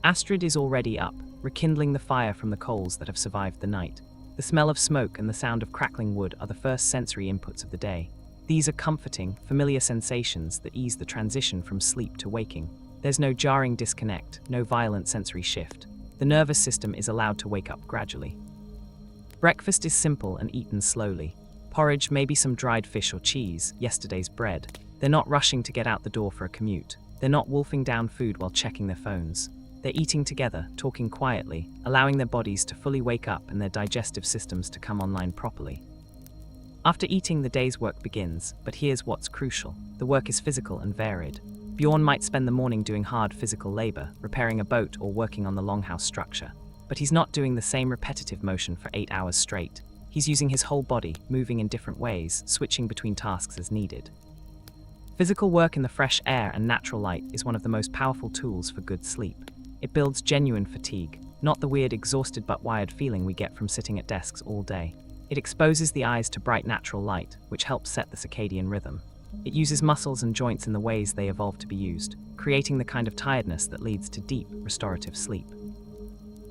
A: Astrid is already up, rekindling the fire from the coals that have survived the night. The smell of smoke and the sound of crackling wood are the first sensory inputs of the day. These are comforting, familiar sensations that ease the transition from sleep to waking. There's no jarring disconnect, no violent sensory shift. The nervous system is allowed to wake up gradually. Breakfast is simple and eaten slowly. Porridge, maybe some dried fish or cheese, yesterday's bread. They're not rushing to get out the door for a commute. They're not wolfing down food while checking their phones. They're eating together, talking quietly, allowing their bodies to fully wake up and their digestive systems to come online properly. After eating, the day's work begins, but here's what's crucial. The work is physical and varied. Bjorn might spend the morning doing hard physical labor, repairing a boat or working on the longhouse structure. But he's not doing the same repetitive motion for 8 hours straight. He's using his whole body, moving in different ways, switching between tasks as needed. Physical work in the fresh air and natural light is one of the most powerful tools for good sleep. It builds genuine fatigue, not the weird exhausted but wired feeling we get from sitting at desks all day. It exposes the eyes to bright natural light, which helps set the circadian rhythm. It uses muscles and joints in the ways they evolved to be used, creating the kind of tiredness that leads to deep, restorative sleep.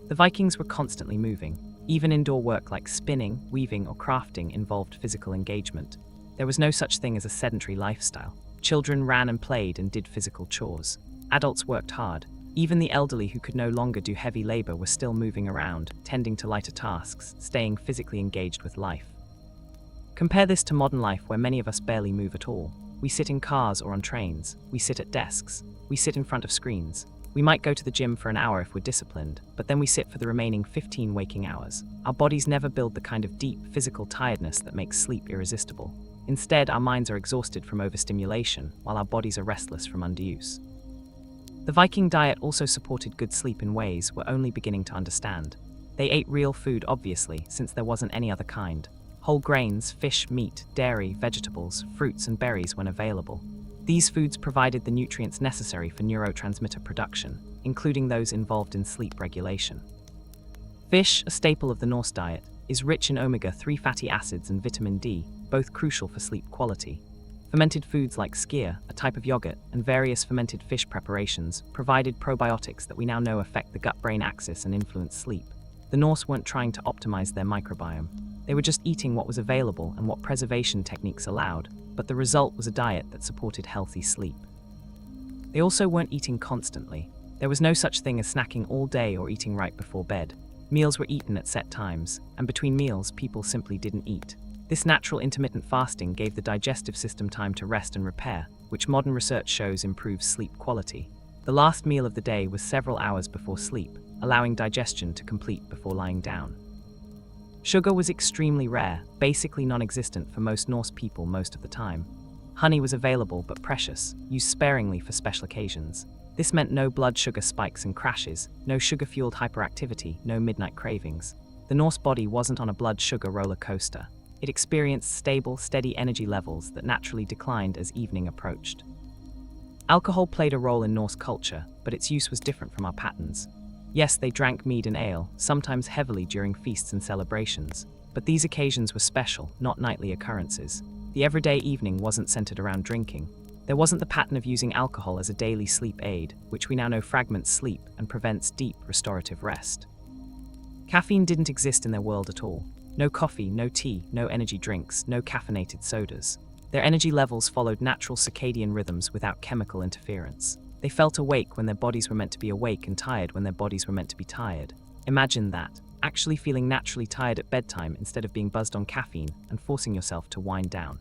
A: The Vikings were constantly moving. Even indoor work like spinning, weaving, or crafting involved physical engagement. There was no such thing as a sedentary lifestyle. Children ran and played and did physical chores. Adults worked hard. Even the elderly who could no longer do heavy labor were still moving around, tending to lighter tasks, staying physically engaged with life. Compare this to modern life where many of us barely move at all. We sit in cars or on trains. We sit at desks. We sit in front of screens. We might go to the gym for an hour if we're disciplined, but then we sit for the remaining 15 waking hours. Our bodies never build the kind of deep, physical tiredness that makes sleep irresistible. Instead, our minds are exhausted from overstimulation, while our bodies are restless from underuse. The Viking diet also supported good sleep in ways we're only beginning to understand. They ate real food, obviously, since there wasn't any other kind. Whole grains, fish, meat, dairy, vegetables, fruits, and berries when available. These foods provided the nutrients necessary for neurotransmitter production, including those involved in sleep regulation. Fish, a staple of the Norse diet, is rich in omega-3 fatty acids and vitamin D, both crucial for sleep quality. Fermented foods like skyr, a type of yogurt, and various fermented fish preparations provided probiotics that we now know affect the gut-brain axis and influence sleep. The Norse weren't trying to optimize their microbiome. They were just eating what was available and what preservation techniques allowed, but the result was a diet that supported healthy sleep. They also weren't eating constantly. There was no such thing as snacking all day or eating right before bed. Meals were eaten at set times, and between meals, people simply didn't eat. This natural intermittent fasting gave the digestive system time to rest and repair, which modern research shows improves sleep quality. The last meal of the day was several hours before sleep, allowing digestion to complete before lying down. Sugar was extremely rare, basically non-existent for most Norse people most of the time. Honey was available but precious, used sparingly for special occasions. This meant no blood sugar spikes and crashes, no sugar-fueled hyperactivity, no midnight cravings. The Norse body wasn't on a blood sugar roller coaster. It experienced stable, steady energy levels that naturally declined as evening approached. Alcohol played a role in Norse culture, but its use was different from our patterns. Yes, they drank mead and ale, sometimes heavily during feasts and celebrations, but these occasions were special, not nightly occurrences. The everyday evening wasn't centered around drinking. There wasn't the pattern of using alcohol as a daily sleep aid, which we now know fragments sleep and prevents deep, restorative rest. Caffeine didn't exist in their world at all. No coffee, no tea, no energy drinks, no caffeinated sodas. Their energy levels followed natural circadian rhythms without chemical interference. They felt awake when their bodies were meant to be awake and tired when their bodies were meant to be tired. Imagine that, actually feeling naturally tired at bedtime instead of being buzzed on caffeine and forcing yourself to wind down.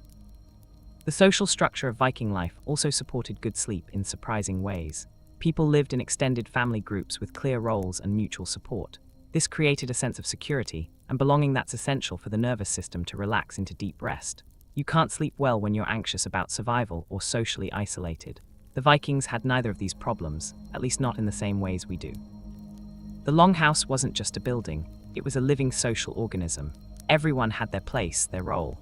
A: The social structure of Viking life also supported good sleep in surprising ways. People lived in extended family groups with clear roles and mutual support. This created a sense of security and belonging that's essential for the nervous system to relax into deep rest. You can't sleep well when you're anxious about survival or socially isolated. The Vikings had neither of these problems, at least not in the same ways we do. The Longhouse wasn't just a building, it was a living social organism. Everyone had their place, their role,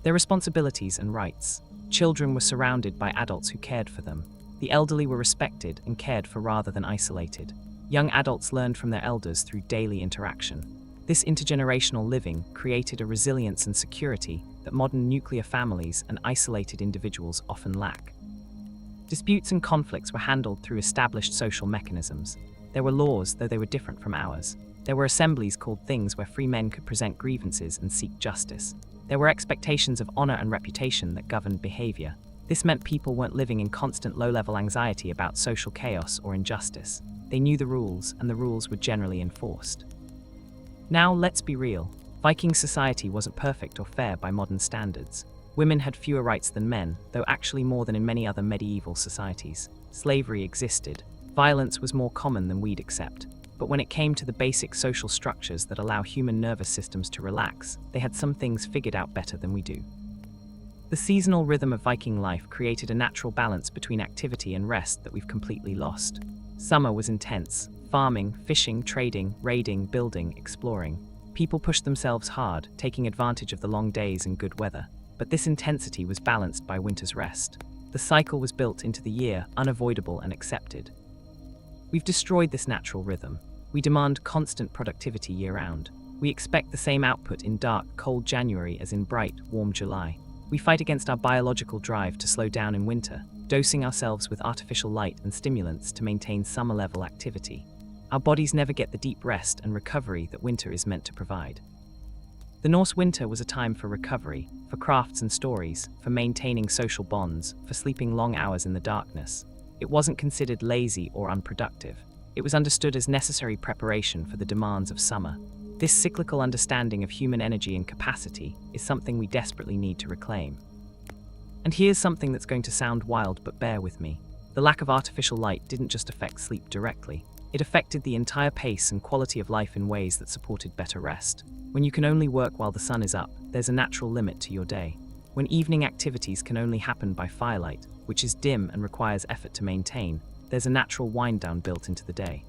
A: their responsibilities and rights. Children were surrounded by adults who cared for them. The elderly were respected and cared for rather than isolated. Young adults learned from their elders through daily interaction. This intergenerational living created a resilience and security that modern nuclear families and isolated individuals often lack. Disputes and conflicts were handled through established social mechanisms. There were laws, though they were different from ours. There were assemblies called things where free men could present grievances and seek justice. There were expectations of honor and reputation that governed behavior. This meant people weren't living in constant low-level anxiety about social chaos or injustice. They knew the rules, and the rules were generally enforced. Now, let's be real. Viking society wasn't perfect or fair by modern standards. Women had fewer rights than men, though actually more than in many other medieval societies. Slavery existed. Violence was more common than we'd accept. But when it came to the basic social structures that allow human nervous systems to relax, they had some things figured out better than we do. The seasonal rhythm of Viking life created a natural balance between activity and rest that we've completely lost. Summer was intense: farming, fishing, trading, raiding, building, exploring. People pushed themselves hard, taking advantage of the long days and good weather. But this intensity was balanced by winter's rest. The cycle was built into the year, unavoidable and accepted. We've destroyed this natural rhythm. We demand constant productivity year-round. We expect the same output in dark, cold January as in bright, warm July. We fight against our biological drive to slow down in winter, dosing ourselves with artificial light and stimulants to maintain summer-level activity. Our bodies never get the deep rest and recovery that winter is meant to provide. The Norse winter was a time for recovery, for crafts and stories, for maintaining social bonds, for sleeping long hours in the darkness. It wasn't considered lazy or unproductive. It was understood as necessary preparation for the demands of summer. This cyclical understanding of human energy and capacity is something we desperately need to reclaim. And here's something that's going to sound wild, but bear with me. The lack of artificial light didn't just affect sleep directly. It affected the entire pace and quality of life in ways that supported better rest. When you can only work while the sun is up, there's a natural limit to your day. When evening activities can only happen by firelight, which is dim and requires effort to maintain, there's a natural wind-down built into the day.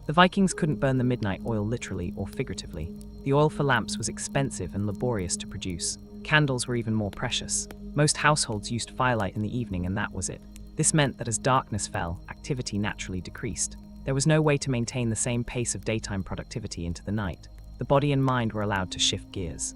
A: The Vikings couldn't burn the midnight oil literally or figuratively. The oil for lamps was expensive and laborious to produce. Candles were even more precious. Most households used firelight in the evening, and that was it. This meant that as darkness fell, activity naturally decreased. There was no way to maintain the same pace of daytime productivity into the night. The body and mind were allowed to shift gears.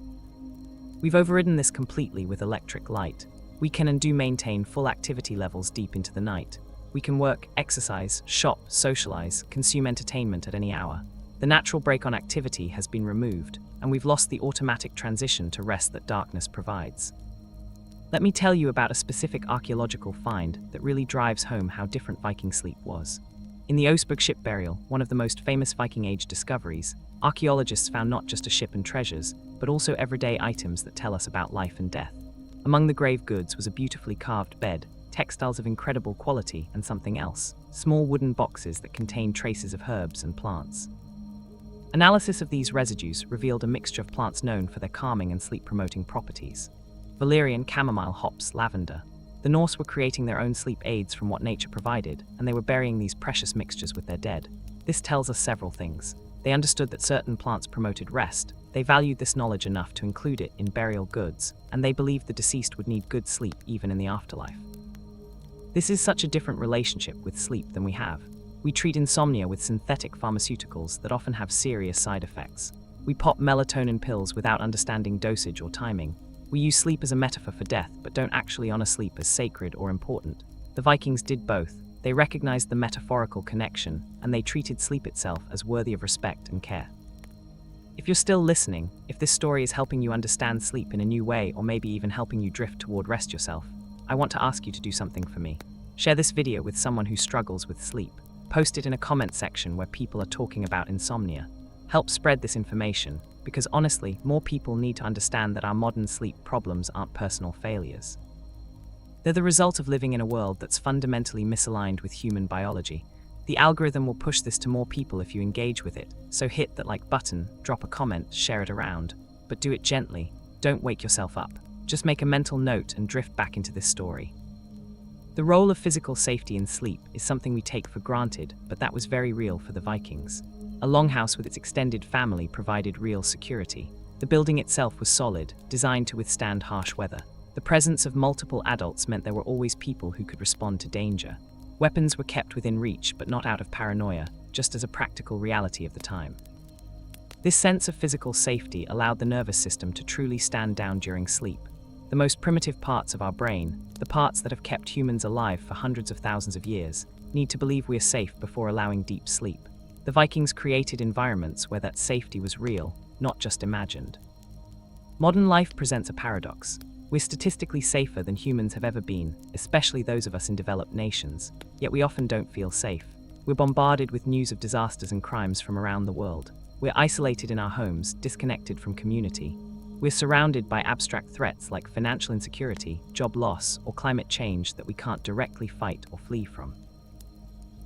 A: We've overridden this completely with electric light. We can and do maintain full activity levels deep into the night. We can work, exercise, shop, socialize, consume entertainment at any hour. The natural break on activity has been removed, and we've lost the automatic transition to rest that darkness provides. Let me tell you about a specific archaeological find that really drives home how different Viking sleep was. In the Oseberg ship burial, one of the most famous Viking Age discoveries, archaeologists found not just a ship and treasures, but also everyday items that tell us about life and death. Among the grave goods was a beautifully carved bed, textiles of incredible quality, and something else: small wooden boxes that contained traces of herbs and plants. Analysis of these residues revealed a mixture of plants known for their calming and sleep-promoting properties: valerian, chamomile, hops, lavender. The Norse were creating their own sleep aids from what nature provided, and they were burying these precious mixtures with their dead. This tells us several things. They understood that certain plants promoted rest, they valued this knowledge enough to include it in burial goods, and they believed the deceased would need good sleep even in the afterlife. This is such a different relationship with sleep than we have. We treat insomnia with synthetic pharmaceuticals that often have serious side effects. We pop melatonin pills without understanding dosage or timing. We use sleep as a metaphor for death, but don't actually honor sleep as sacred or important. The Vikings did both. They recognized the metaphorical connection, and they treated sleep itself as worthy of respect and care. If you're still listening, if this story is helping you understand sleep in a new way, or maybe even helping you drift toward rest yourself, I want to ask you to do something for me. Share this video with someone who struggles with sleep. Post it in a comment section where people are talking about insomnia. Help spread this information, because honestly, more people need to understand that our modern sleep problems aren't personal failures. They're the result of living in a world that's fundamentally misaligned with human biology. The algorithm will push this to more people if you engage with it, so hit that like button, drop a comment, share it around. But do it gently. Don't wake yourself up. Just make a mental note and drift back into this story. The role of physical safety in sleep is something we take for granted, but that was very real for the Vikings. A longhouse with its extended family provided real security. The building itself was solid, designed to withstand harsh weather. The presence of multiple adults meant there were always people who could respond to danger. Weapons were kept within reach, but not out of paranoia, just as a practical reality of the time. This sense of physical safety allowed the nervous system to truly stand down during sleep. The most primitive parts of our brain, the parts that have kept humans alive for hundreds of thousands of years, need to believe we are safe before allowing deep sleep. The Vikings created environments where that safety was real, not just imagined. Modern life presents a paradox. We're statistically safer than humans have ever been, especially those of us in developed nations, yet we often don't feel safe. We're bombarded with news of disasters and crimes from around the world. We're isolated in our homes, disconnected from community. We're surrounded by abstract threats like financial insecurity, job loss, or climate change that we can't directly fight or flee from.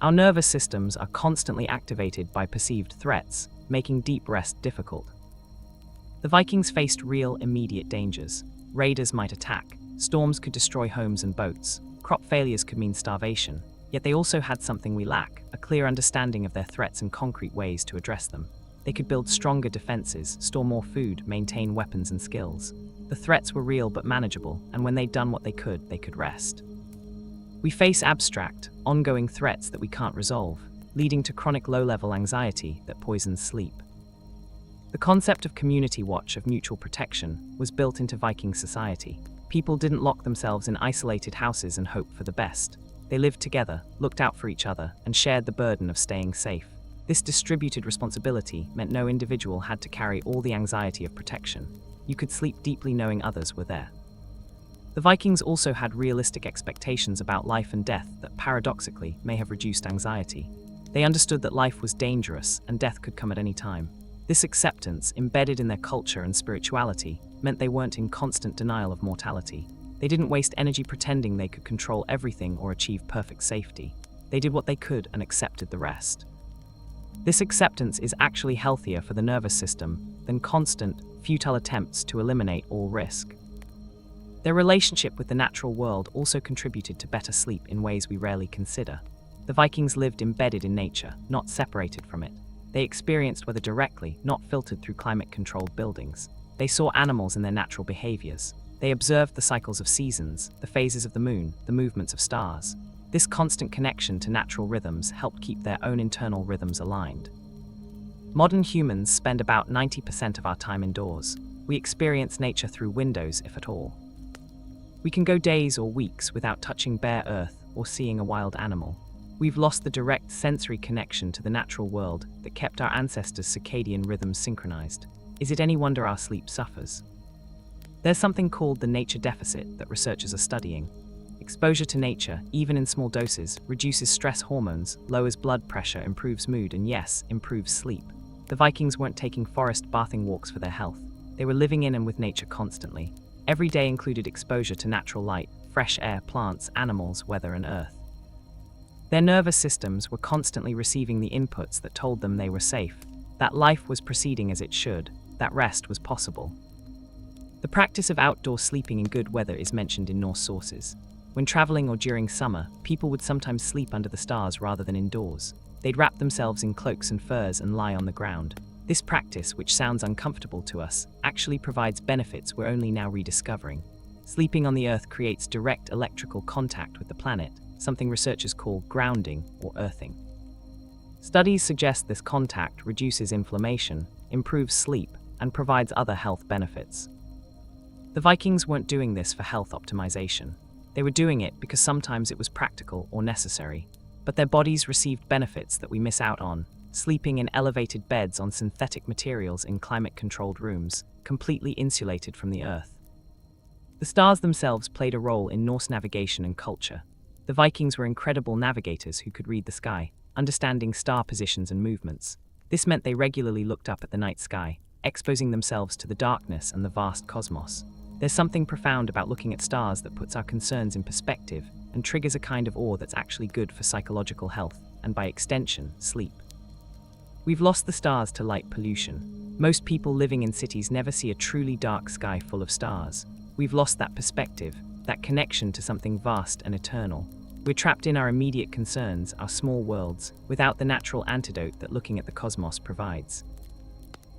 A: Our nervous systems are constantly activated by perceived threats, making deep rest difficult. The Vikings faced real, immediate dangers. Raiders might attack. Storms could destroy homes and boats. Crop failures could mean starvation. Yet they also had something we lack, a clear understanding of their threats and concrete ways to address them. They could build stronger defenses, store more food, maintain weapons and skills. The threats were real but manageable, and when they'd done what they could rest. We face abstract, ongoing threats that we can't resolve, leading to chronic low-level anxiety that poisons sleep. The concept of community watch, of mutual protection, was built into Viking society. People didn't lock themselves in isolated houses and hope for the best. They lived together, looked out for each other, and shared the burden of staying safe. This distributed responsibility meant no individual had to carry all the anxiety of protection. You could sleep deeply knowing others were there. The Vikings also had realistic expectations about life and death that paradoxically may have reduced anxiety. They understood that life was dangerous and death could come at any time. This acceptance, embedded in their culture and spirituality, meant they weren't in constant denial of mortality. They didn't waste energy pretending they could control everything or achieve perfect safety. They did what they could and accepted the rest. This acceptance is actually healthier for the nervous system than constant, futile attempts to eliminate all risk. Their relationship with the natural world also contributed to better sleep in ways we rarely consider. The Vikings lived embedded in nature, not separated from it. They experienced weather directly, not filtered through climate-controlled buildings. They saw animals in their natural behaviors. They observed the cycles of seasons, the phases of the moon, the movements of stars. This constant connection to natural rhythms helped keep their own internal rhythms aligned. Modern humans spend about 90% of our time indoors. We experience nature through windows, if at all. We can go days or weeks without touching bare earth or seeing a wild animal. We've lost the direct sensory connection to the natural world that kept our ancestors' circadian rhythms synchronized. Is it any wonder our sleep suffers? There's something called the nature deficit that researchers are studying. Exposure to nature, even in small doses, reduces stress hormones, lowers blood pressure, improves mood, and yes, improves sleep. The Vikings weren't taking forest bathing walks for their health. They were living in and with nature constantly. Every day included exposure to natural light, fresh air, plants, animals, weather, and earth. Their nervous systems were constantly receiving the inputs that told them they were safe, that life was proceeding as it should, that rest was possible. The practice of outdoor sleeping in good weather is mentioned in Norse sources. When traveling or during summer, people would sometimes sleep under the stars rather than indoors. They'd wrap themselves in cloaks and furs and lie on the ground. This practice, which sounds uncomfortable to us, actually provides benefits we're only now rediscovering. Sleeping on the Earth creates direct electrical contact with the planet, something researchers call grounding or earthing. Studies suggest this contact reduces inflammation, improves sleep, and provides other health benefits. The Vikings weren't doing this for health optimization. They were doing it because sometimes it was practical or necessary. But their bodies received benefits that we miss out on, sleeping in elevated beds on synthetic materials in climate-controlled rooms, completely insulated from the Earth. The stars themselves played a role in Norse navigation and culture. The Vikings were incredible navigators who could read the sky, understanding star positions and movements. This meant they regularly looked up at the night sky, exposing themselves to the darkness and the vast cosmos. There's something profound about looking at stars that puts our concerns in perspective and triggers a kind of awe that's actually good for psychological health, and by extension, sleep. We've lost the stars to light pollution. Most people living in cities never see a truly dark sky full of stars. We've lost that perspective, that connection to something vast and eternal. We're trapped in our immediate concerns, our small worlds, without the natural antidote that looking at the cosmos provides.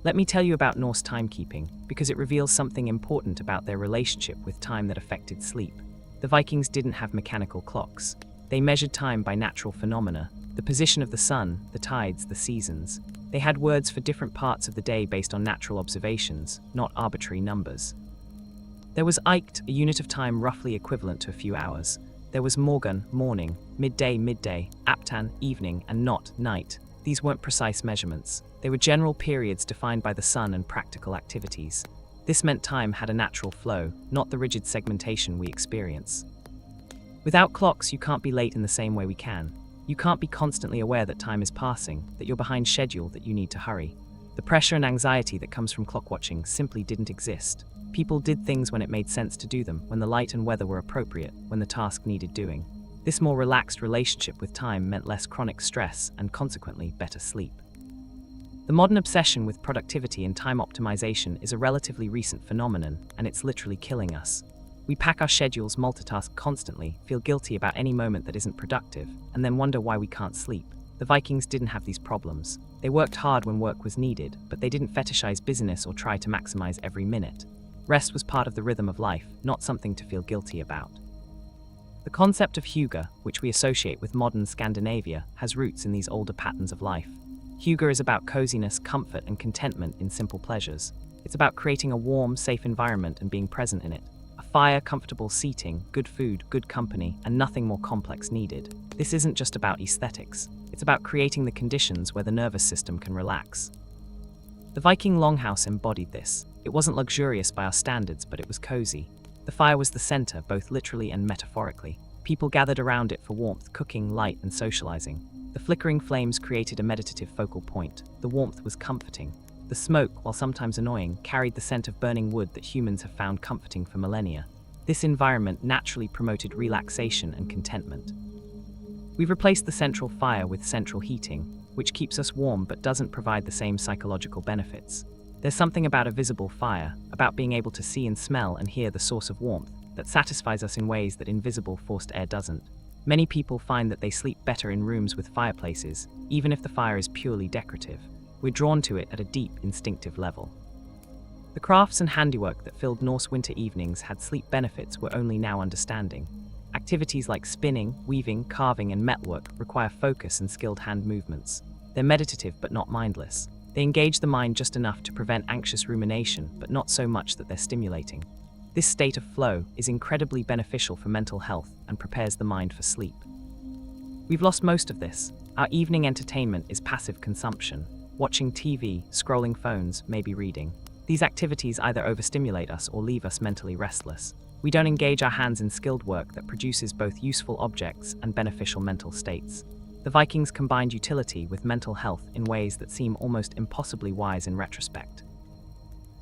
A: Let me tell you about Norse timekeeping, because it reveals something important about their relationship with time that affected sleep. The Vikings didn't have mechanical clocks. They measured time by natural phenomena, the position of the sun, the tides, the seasons. They had words for different parts of the day based on natural observations, not arbitrary numbers. There was Eikt, a unit of time roughly equivalent to a few hours. There was Morgun, morning, midday, Aptan, evening, and Not, night. These weren't precise measurements. They were general periods defined by the sun and practical activities. This meant time had a natural flow, not the rigid segmentation we experience. Without clocks, you can't be late in the same way we can. You can't be constantly aware that time is passing, that you're behind schedule, that you need to hurry. The pressure and anxiety that comes from clock watching simply didn't exist. People did things when it made sense to do them, when the light and weather were appropriate, when the task needed doing. This more relaxed relationship with time meant less chronic stress and consequently better sleep. The modern obsession with productivity and time optimization is a relatively recent phenomenon, and it's literally killing us. We pack our schedules, multitask constantly, feel guilty about any moment that isn't productive, and then wonder why we can't sleep. The Vikings didn't have these problems. They worked hard when work was needed, but they didn't fetishize busyness or try to maximize every minute. Rest was part of the rhythm of life, not something to feel guilty about. The concept of hygge, which we associate with modern Scandinavia, has roots in these older patterns of life. Hygge is about coziness, comfort, and contentment in simple pleasures. It's about creating a warm, safe environment and being present in it. A fire, comfortable seating, good food, good company, and nothing more complex needed. This isn't just about aesthetics. It's about creating the conditions where the nervous system can relax. The Viking longhouse embodied this. It wasn't luxurious by our standards, but it was cozy. The fire was the center, both literally and metaphorically. People gathered around it for warmth, cooking, light, and socializing. The flickering flames created a meditative focal point. The warmth was comforting. The smoke, while sometimes annoying, carried the scent of burning wood that humans have found comforting for millennia. This environment naturally promoted relaxation and contentment. We've replaced the central fire with central heating, which keeps us warm but doesn't provide the same psychological benefits. There's something about a visible fire, about being able to see and smell and hear the source of warmth, that satisfies us in ways that invisible forced air doesn't. Many people find that they sleep better in rooms with fireplaces, even if the fire is purely decorative. We're drawn to it at a deep, instinctive level. The crafts and handiwork that filled Norse winter evenings had sleep benefits we're only now understanding. Activities like spinning, weaving, carving, and metalwork require focus and skilled hand movements. They're meditative but not mindless. They engage the mind just enough to prevent anxious rumination, but not so much that they're stimulating. This state of flow is incredibly beneficial for mental health and prepares the mind for sleep. We've lost most of this. Our evening entertainment is passive consumption. Watching TV, scrolling phones, maybe reading. These activities either overstimulate us or leave us mentally restless. We don't engage our hands in skilled work that produces both useful objects and beneficial mental states. The Vikings combined utility with mental health in ways that seem almost impossibly wise in retrospect.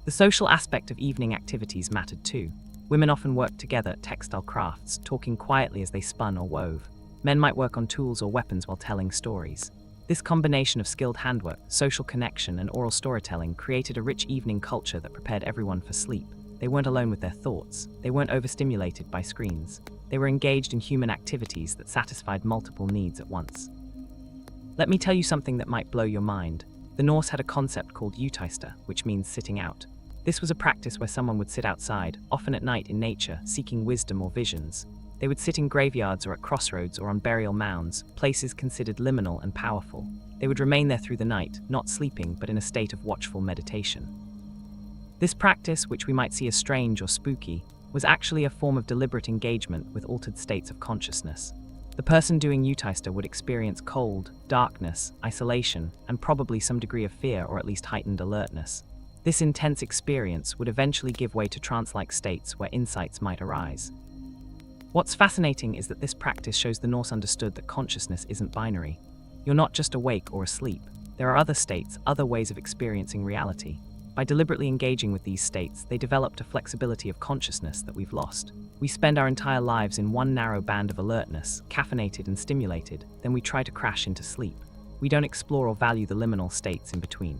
A: The social aspect of evening activities mattered too. Women often worked together at textile crafts, talking quietly as they spun or wove. Men might work on tools or weapons while telling stories. This combination of skilled handwork, social connection, and oral storytelling created a rich evening culture that prepared everyone for sleep. They weren't alone with their thoughts. They weren't overstimulated by screens. They were engaged in human activities that satisfied multiple needs at once. Let me tell you something that might blow your mind. The Norse had a concept called utista, which means sitting out. This was a practice where someone would sit outside, often at night in nature, seeking wisdom or visions. They would sit in graveyards or at crossroads or on burial mounds, places considered liminal and powerful. They would remain there through the night, not sleeping but in a state of watchful meditation. This practice, which we might see as strange or spooky, was actually a form of deliberate engagement with altered states of consciousness. The person doing utista would experience cold, darkness, isolation, and probably some degree of fear or at least heightened alertness. This intense experience would eventually give way to trance-like states where insights might arise. What's fascinating is that this practice shows the Norse understood that consciousness isn't binary. You're not just awake or asleep. There are other states, other ways of experiencing reality. By deliberately engaging with these states, they developed a flexibility of consciousness that we've lost. We spend our entire lives in one narrow band of alertness, caffeinated and stimulated, then we try to crash into sleep. We don't explore or value the liminal states in between.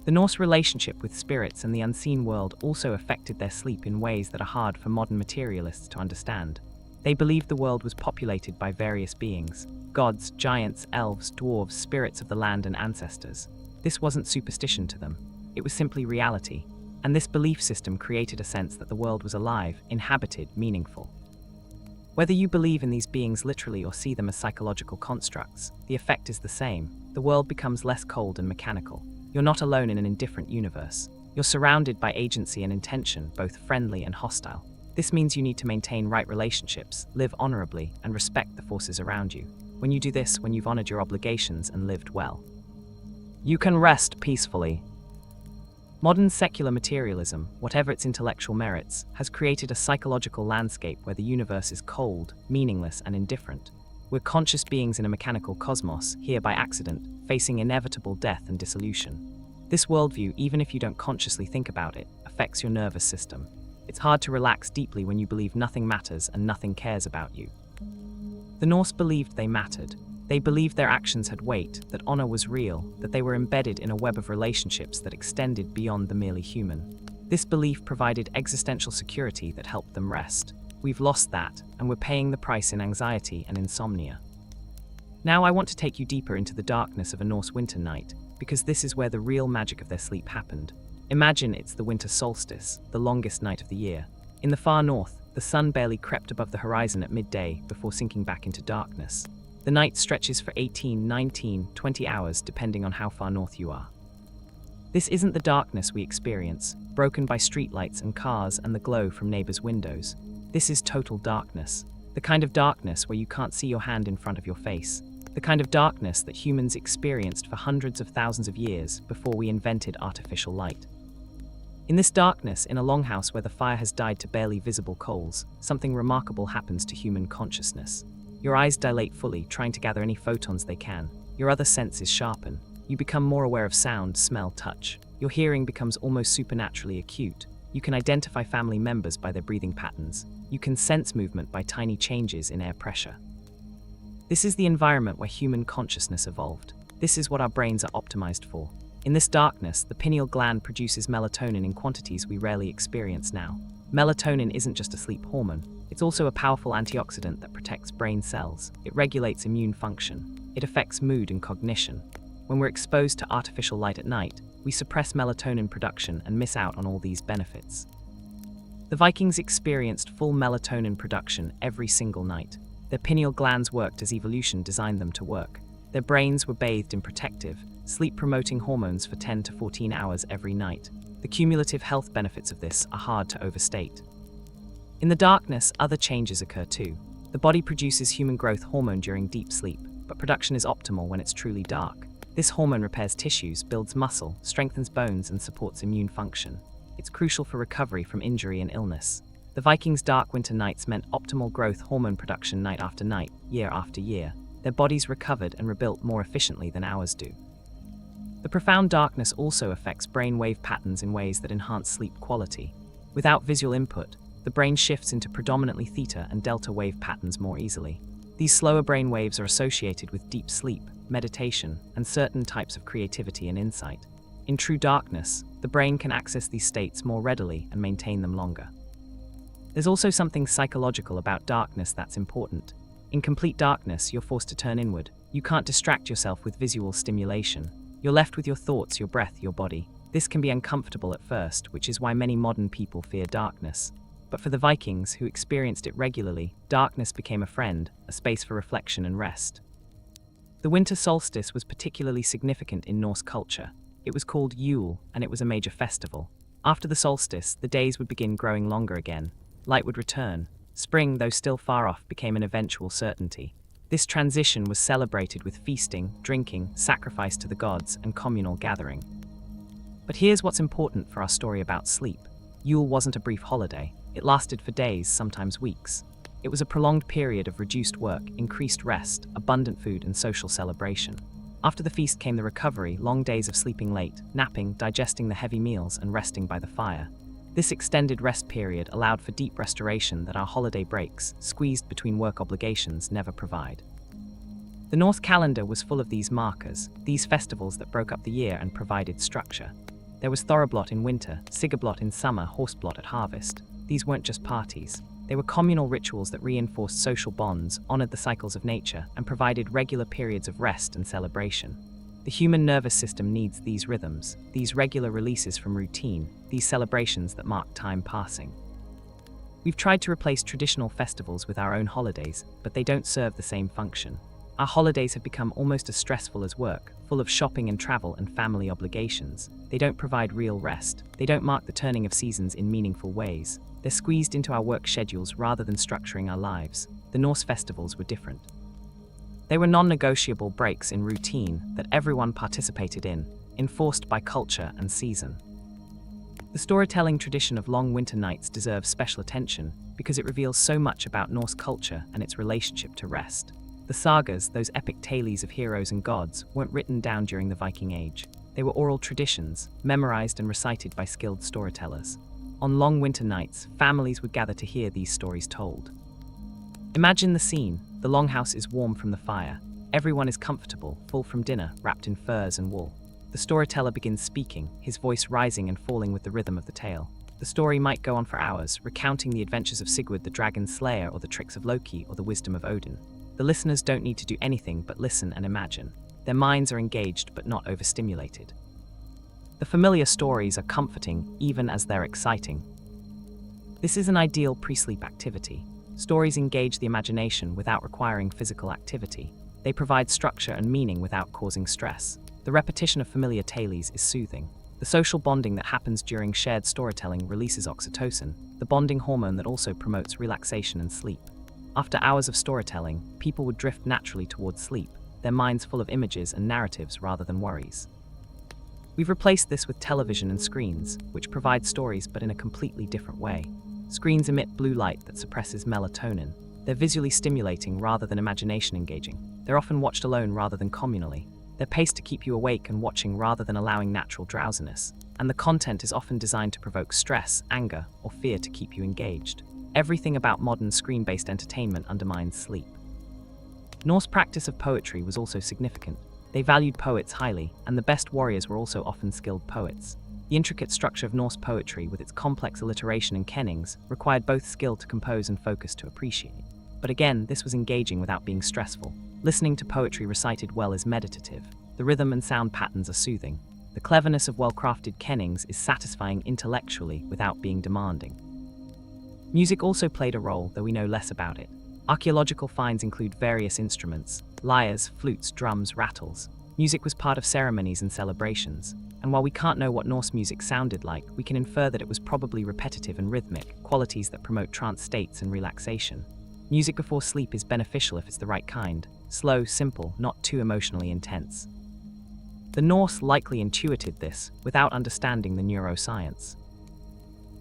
A: The Norse relationship with spirits and the unseen world also affected their sleep in ways that are hard for modern materialists to understand. They believed the world was populated by various beings: gods, giants, elves, dwarves, spirits of the land, and ancestors. This wasn't superstition to them. It was simply reality, and this belief system created a sense that the world was alive, inhabited, meaningful. Whether you believe in these beings literally or see them as psychological constructs, the effect is the same. The world becomes less cold and mechanical. You're not alone in an indifferent universe. You're surrounded by agency and intention, both friendly and hostile. This means you need to maintain right relationships, live honorably, and respect the forces around you. When you do this, when you've honored your obligations and lived well, you can rest peacefully. Modern secular materialism, whatever its intellectual merits, has created a psychological landscape where the universe is cold, meaningless, and indifferent. We're conscious beings in a mechanical cosmos, here by accident, facing inevitable death and dissolution. This worldview, even if you don't consciously think about it, affects your nervous system. It's hard to relax deeply when you believe nothing matters and nothing cares about you. The Norse believed they mattered. They believed their actions had weight, that honor was real, that they were embedded in a web of relationships that extended beyond the merely human. This belief provided existential security that helped them rest. We've lost that, and we're paying the price in anxiety and insomnia. Now I want to take you deeper into the darkness of a Norse winter night, because this is where the real magic of their sleep happened. Imagine it's the winter solstice, the longest night of the year. In the far north, the sun barely crept above the horizon at midday before sinking back into darkness. The night stretches for 18, 19, 20 hours depending on how far north you are. This isn't the darkness we experience, broken by streetlights and cars and the glow from neighbors' windows. This is total darkness, the kind of darkness where you can't see your hand in front of your face, the kind of darkness that humans experienced for hundreds of thousands of years before we invented artificial light. In this darkness, in a longhouse where the fire has died to barely visible coals, something remarkable happens to human consciousness. Your eyes dilate fully, trying to gather any photons they can. Your other senses sharpen. You become more aware of sound, smell, touch. Your hearing becomes almost supernaturally acute. You can identify family members by their breathing patterns. You can sense movement by tiny changes in air pressure. This is the environment where human consciousness evolved. This is what our brains are optimized for. In this darkness, the pineal gland produces melatonin in quantities we rarely experience now. Melatonin isn't just a sleep hormone. It's also a powerful antioxidant that protects brain cells. It regulates immune function. It affects mood and cognition. When we're exposed to artificial light at night, we suppress melatonin production and miss out on all these benefits. The Vikings experienced full melatonin production every single night. Their pineal glands worked as evolution designed them to work. Their brains were bathed in protective, sleep-promoting hormones for 10 to 14 hours every night. The cumulative health benefits of this are hard to overstate. In the darkness, other changes occur too. The body produces human growth hormone during deep sleep, but production is optimal when it's truly dark. This hormone repairs tissues, builds muscle, strengthens bones, and supports immune function. It's crucial for recovery from injury and illness. The Vikings' dark winter nights meant optimal growth hormone production night after night, year after year. Their bodies recovered and rebuilt more efficiently than ours do. The profound darkness also affects brain wave patterns in ways that enhance sleep quality. Without visual input, the brain shifts into predominantly theta and delta wave patterns more easily. These slower brain waves are associated with deep sleep, meditation, and certain types of creativity and insight. In true darkness, the brain can access these states more readily and maintain them longer. There's also something psychological about darkness that's important. In complete darkness, you're forced to turn inward. You can't distract yourself with visual stimulation. You're left with your thoughts, your breath, your body. This can be uncomfortable at first, which is why many modern people fear darkness. But for the Vikings, who experienced it regularly, darkness became a friend, a space for reflection and rest. The winter solstice was particularly significant in Norse culture. It was called Yule, and it was a major festival. After the solstice, the days would begin growing longer again. Light would return. Spring, though still far off, became an eventual certainty. This transition was celebrated with feasting, drinking, sacrifice to the gods, and communal gathering. But here's what's important for our story about sleep. Yule wasn't a brief holiday. It lasted for days, sometimes weeks. It was a prolonged period of reduced work, increased rest, abundant food, and social celebration. After the feast came the recovery, long days of sleeping late, napping, digesting the heavy meals, and resting by the fire. This extended rest period allowed for deep restoration that our holiday breaks, squeezed between work obligations, never provide. The Norse calendar was full of these markers, these festivals that broke up the year and provided structure. There was Thorrablot in winter, Sigurblot in summer, Horseblot at harvest. These weren't just parties. They were communal rituals that reinforced social bonds, honored the cycles of nature, and provided regular periods of rest and celebration. The human nervous system needs these rhythms, these regular releases from routine, these celebrations that mark time passing. We've tried to replace traditional festivals with our own holidays, but they don't serve the same function. Our holidays have become almost as stressful as work, full of shopping and travel and family obligations. They don't provide real rest. They don't mark the turning of seasons in meaningful ways. They're squeezed into our work schedules rather than structuring our lives. The Norse festivals were different. They were non-negotiable breaks in routine that everyone participated in, enforced by culture and season. The storytelling tradition of long winter nights deserves special attention because it reveals so much about Norse culture and its relationship to rest. The sagas, those epic tales of heroes and gods, weren't written down during the Viking Age. They were oral traditions, memorized and recited by skilled storytellers. On long winter nights, families would gather to hear these stories told. Imagine the scene. The longhouse is warm from the fire. Everyone is comfortable, full from dinner, wrapped in furs and wool. The storyteller begins speaking, his voice rising and falling with the rhythm of the tale. The story might go on for hours, recounting the adventures of Sigurd the Dragon Slayer, or the tricks of Loki, or the wisdom of Odin. The listeners don't need to do anything but listen and imagine. Their minds are engaged but not overstimulated. The familiar stories are comforting even as they're exciting. This is an ideal pre-sleep activity. Stories engage the imagination without requiring physical activity. They provide structure and meaning without causing stress. The repetition of familiar tales is soothing. The social bonding that happens during shared storytelling releases oxytocin, the bonding hormone that also promotes relaxation and sleep. After hours of storytelling, people would drift naturally towards sleep, their minds full of images and narratives rather than worries. We've replaced this with television and screens, which provide stories but in a completely different way. Screens emit blue light that suppresses melatonin. They're visually stimulating rather than imagination engaging. They're often watched alone rather than communally. They're paced to keep you awake and watching rather than allowing natural drowsiness. And the content is often designed to provoke stress, anger, or fear to keep you engaged. Everything about modern screen-based entertainment undermines sleep. Norse practice of poetry was also significant. They valued poets highly, and the best warriors were also often skilled poets. The intricate structure of Norse poetry, with its complex alliteration and kennings, required both skill to compose and focus to appreciate. But again, this was engaging without being stressful. Listening to poetry recited well is meditative. The rhythm and sound patterns are soothing. The cleverness of well-crafted kennings is satisfying intellectually without being demanding. Music also played a role, though we know less about it. Archaeological finds include various instruments: lyres, flutes, drums, rattles. Music was part of ceremonies and celebrations. And while we can't know what Norse music sounded like, we can infer that it was probably repetitive and rhythmic, qualities that promote trance states and relaxation. Music before sleep is beneficial if it's the right kind. Slow, simple, not too emotionally intense. The Norse likely intuited this without understanding the neuroscience.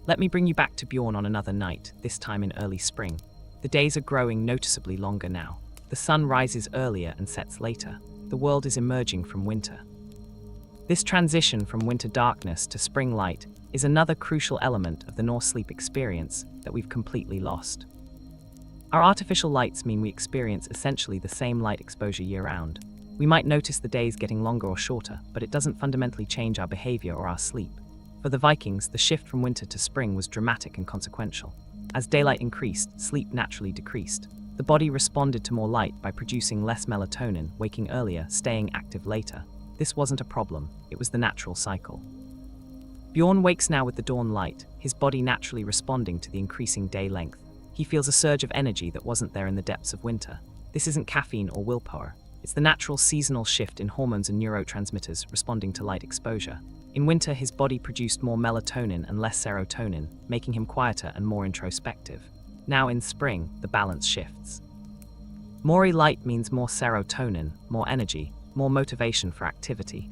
A: Let me bring you back to Bjorn on another night, this time in early spring. The days are growing noticeably longer now. The sun rises earlier and sets later. The world is emerging from winter. This transition from winter darkness to spring light is another crucial element of the Norse sleep experience that we've completely lost. Our artificial lights mean we experience essentially the same light exposure year-round. We might notice the days getting longer or shorter, but it doesn't fundamentally change our behavior or our sleep. For the Vikings, the shift from winter to spring was dramatic and consequential. As daylight increased, sleep naturally decreased. The body responded to more light by producing less melatonin, waking earlier, staying active later. This wasn't a problem, it was the natural cycle. Bjorn wakes now with the dawn light, his body naturally responding to the increasing day length. He feels a surge of energy that wasn't there in the depths of winter. This isn't caffeine or willpower. It's the natural seasonal shift in hormones and neurotransmitters responding to light exposure. In winter, his body produced more melatonin and less serotonin, making him quieter and more introspective. Now in spring, the balance shifts. More light means more serotonin, more energy, more motivation for activity.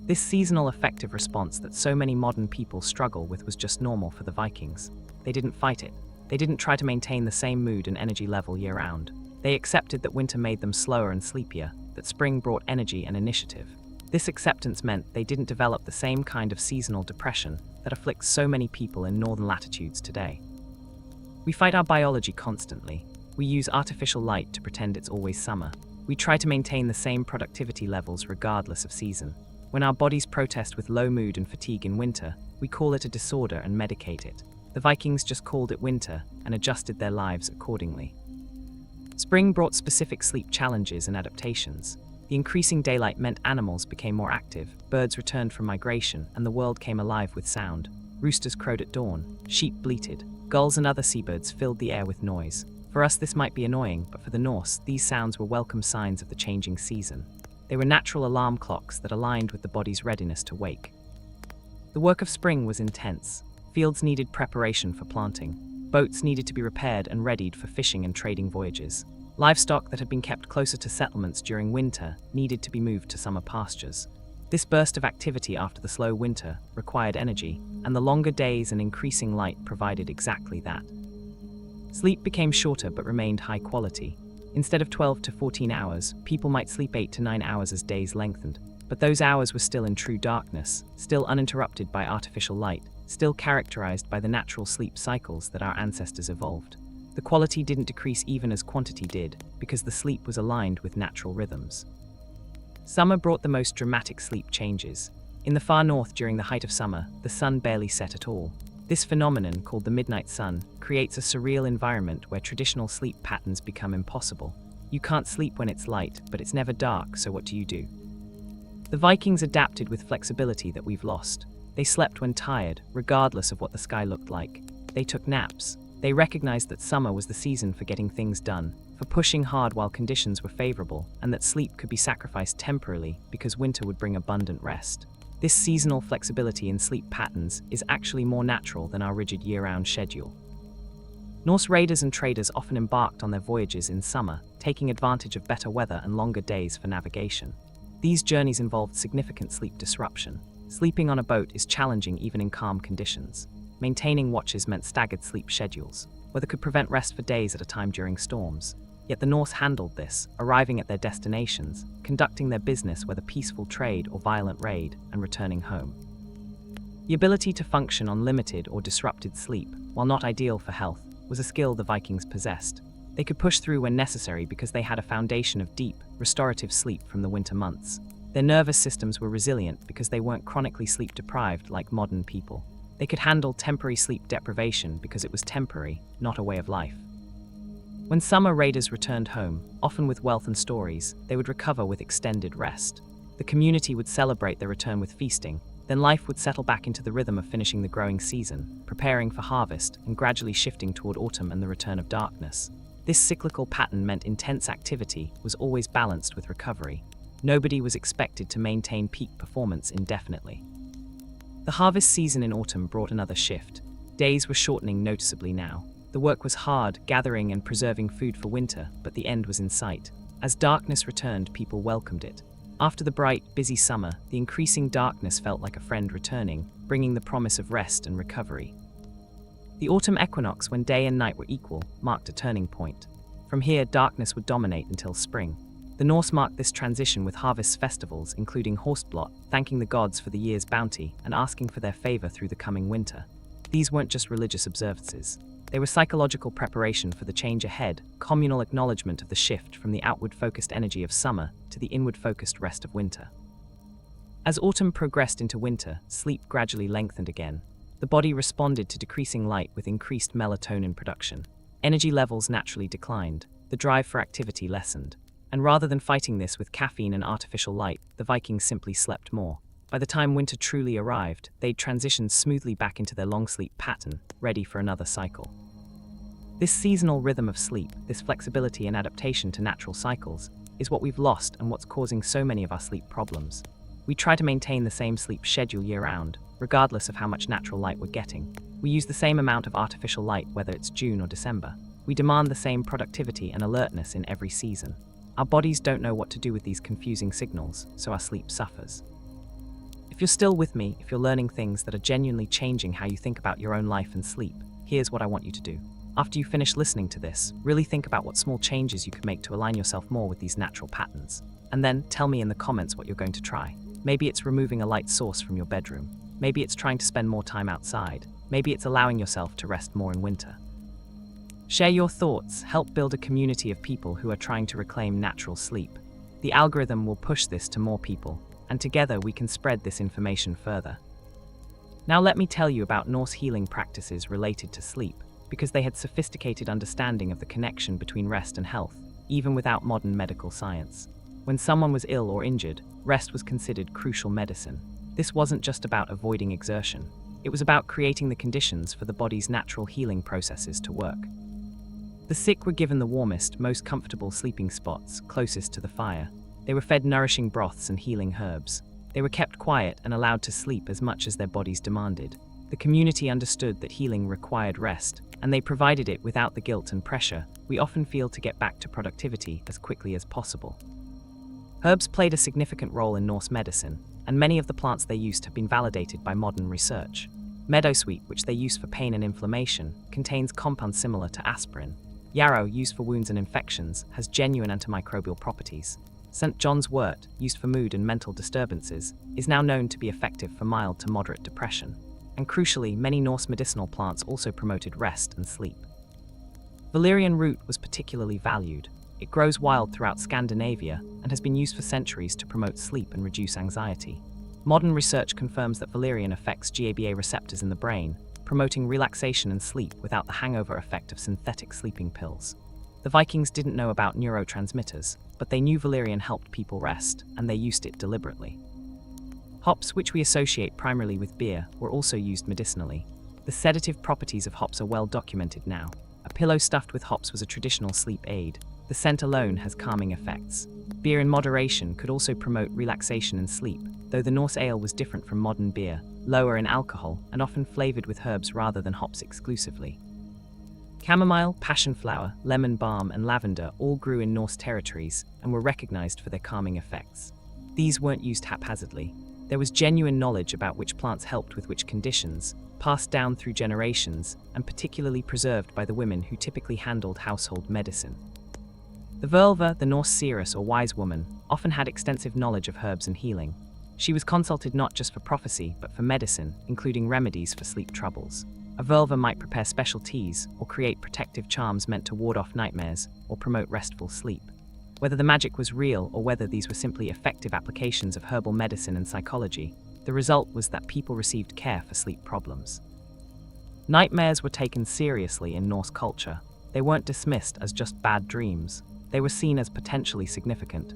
A: This seasonal affective response that so many modern people struggle with was just normal for the Vikings. They didn't fight it. They didn't try to maintain the same mood and energy level year-round. They accepted that winter made them slower and sleepier, that spring brought energy and initiative. This acceptance meant they didn't develop the same kind of seasonal depression that afflicts so many people in northern latitudes today. We fight our biology constantly. We use artificial light to pretend it's always summer. We try to maintain the same productivity levels regardless of season. When our bodies protest with low mood and fatigue in winter, we call it a disorder and medicate it. The Vikings just called it winter and adjusted their lives accordingly. Spring brought specific sleep challenges and adaptations. The increasing daylight meant animals became more active, birds returned from migration, and the world came alive with sound. Roosters crowed at dawn, sheep bleated, gulls and other seabirds filled the air with noise. For us this might be annoying, but for the Norse, these sounds were welcome signs of the changing season. They were natural alarm clocks that aligned with the body's readiness to wake. The work of spring was intense. Fields needed preparation for planting. Boats needed to be repaired and readied for fishing and trading voyages. Livestock that had been kept closer to settlements during winter needed to be moved to summer pastures. This burst of activity after the slow winter required energy, and the longer days and increasing light provided exactly that. Sleep became shorter but remained high quality. Instead of 12 to 14 hours, people might sleep 8 to 9 hours as days lengthened. But those hours were still in true darkness, still uninterrupted by artificial light, still characterized by the natural sleep cycles that our ancestors evolved. The quality didn't decrease even as quantity did, because the sleep was aligned with natural rhythms. Summer brought the most dramatic sleep changes. In the far north during the height of summer, the sun barely set at all. This phenomenon, called the midnight sun, creates a surreal environment where traditional sleep patterns become impossible. You can't sleep when it's light, but it's never dark, so what do? The Vikings adapted with flexibility that we've lost. They slept when tired, regardless of what the sky looked like. They took naps. They recognized that summer was the season for getting things done, for pushing hard while conditions were favorable, and that sleep could be sacrificed temporarily because winter would bring abundant rest. This seasonal flexibility in sleep patterns is actually more natural than our rigid year-round schedule. Norse raiders and traders often embarked on their voyages in summer, taking advantage of better weather and longer days for navigation. These journeys involved significant sleep disruption. Sleeping on a boat is challenging even in calm conditions. Maintaining watches meant staggered sleep schedules, where they could prevent rest for days at a time during storms. Yet the Norse handled this, arriving at their destinations, conducting their business whether peaceful trade or violent raid, and returning home. The ability to function on limited or disrupted sleep, while not ideal for health, was a skill the Vikings possessed. They could push through when necessary because they had a foundation of deep, restorative sleep from the winter months. Their nervous systems were resilient because they weren't chronically sleep-deprived like modern people. They could handle temporary sleep deprivation because it was temporary, not a way of life. When summer raiders returned home, often with wealth and stories, they would recover with extended rest. The community would celebrate their return with feasting, then life would settle back into the rhythm of finishing the growing season, preparing for harvest, and gradually shifting toward autumn and the return of darkness. This cyclical pattern meant intense activity was always balanced with recovery. Nobody was expected to maintain peak performance indefinitely. The harvest season in autumn brought another shift. Days were shortening noticeably now. The work was hard, gathering and preserving food for winter, but the end was in sight. As darkness returned, people welcomed it. After the bright, busy summer, the increasing darkness felt like a friend returning, bringing the promise of rest and recovery. The autumn equinox, when day and night were equal, marked a turning point. From here, darkness would dominate until spring. The Norse marked this transition with harvest festivals, including Horstblot, thanking the gods for the year's bounty and asking for their favor through the coming winter. These weren't just religious observances. They were psychological preparation for the change ahead, communal acknowledgement of the shift from the outward-focused energy of summer to the inward-focused rest of winter. As autumn progressed into winter, sleep gradually lengthened again. The body responded to decreasing light with increased melatonin production. Energy levels naturally declined, the drive for activity lessened. And rather than fighting this with caffeine and artificial light, the Vikings simply slept more. By the time winter truly arrived, they'd transitioned smoothly back into their long sleep pattern, ready for another cycle. This seasonal rhythm of sleep, this flexibility and adaptation to natural cycles, is what we've lost and what's causing so many of our sleep problems. We try to maintain the same sleep schedule year-round, regardless of how much natural light we're getting. We use the same amount of artificial light whether it's June or December. We demand the same productivity and alertness in every season. Our bodies don't know what to do with these confusing signals, so our sleep suffers. If you're still with me, if you're learning things that are genuinely changing how you think about your own life and sleep, here's what I want you to do. After you finish listening to this, really think about what small changes you could make to align yourself more with these natural patterns. And then tell me in the comments what you're going to try. Maybe it's removing a light source from your bedroom. Maybe it's trying to spend more time outside. Maybe it's allowing yourself to rest more in winter. Share your thoughts, help build a community of people who are trying to reclaim natural sleep. The algorithm will push this to more people, and together we can spread this information further. Now let me tell you about Norse healing practices related to sleep, because they had sophisticated understanding of the connection between rest and health, even without modern medical science. When someone was ill or injured, rest was considered crucial medicine. This wasn't just about avoiding exertion. It was about creating the conditions for the body's natural healing processes to work. The sick were given the warmest, most comfortable sleeping spots, closest to the fire. They were fed nourishing broths and healing herbs. They were kept quiet and allowed to sleep as much as their bodies demanded. The community understood that healing required rest, and they provided it without the guilt and pressure we often feel to get back to productivity as quickly as possible. Herbs played a significant role in Norse medicine, and many of the plants they used have been validated by modern research. Meadowsweet, which they use for pain and inflammation, contains compounds similar to aspirin. Yarrow, used for wounds and infections, has genuine antimicrobial properties. St. John's wort, used for mood and mental disturbances, is now known to be effective for mild to moderate depression. And crucially, many Norse medicinal plants also promoted rest and sleep. Valerian root was particularly valued. It grows wild throughout Scandinavia and has been used for centuries to promote sleep and reduce anxiety. Modern research confirms that valerian affects GABA receptors in the brain, promoting relaxation and sleep without the hangover effect of synthetic sleeping pills. The Vikings didn't know about neurotransmitters, but they knew valerian helped people rest, and they used it deliberately. Hops, which we associate primarily with beer, were also used medicinally. The sedative properties of hops are well documented now. A pillow stuffed with hops was a traditional sleep aid. The scent alone has calming effects. Beer in moderation could also promote relaxation and sleep, though the Norse ale was different from modern beer, lower in alcohol and often flavored with herbs rather than hops exclusively. Chamomile, passion flower, lemon balm, and lavender all grew in Norse territories and were recognized for their calming effects. These weren't used haphazardly. There was genuine knowledge about which plants helped with which conditions, passed down through generations, and particularly preserved by the women who typically handled household medicine. The Völva, the Norse seeress or wise woman, often had extensive knowledge of herbs and healing. She was consulted not just for prophecy, but for medicine, including remedies for sleep troubles. A Völva might prepare special teas or create protective charms meant to ward off nightmares or promote restful sleep. Whether the magic was real or whether these were simply effective applications of herbal medicine and psychology, the result was that people received care for sleep problems. Nightmares were taken seriously in Norse culture. They weren't dismissed as just bad dreams. They were seen as potentially significant.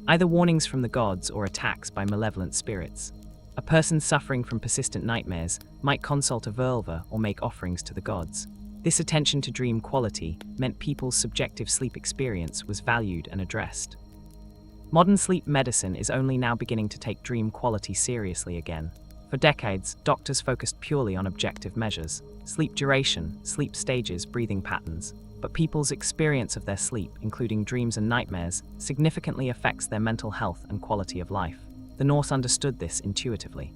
A: Either warnings from the gods or attacks by malevolent spirits. A person suffering from persistent nightmares might consult a Völva or make offerings to the gods. This attention to dream quality meant people's subjective sleep experience was valued and addressed. Modern sleep medicine is only now beginning to take dream quality seriously again. For decades, doctors focused purely on objective measures: sleep duration, sleep stages, breathing patterns. But people's experience of their sleep, including dreams and nightmares, significantly affects their mental health and quality of life. The Norse understood this intuitively.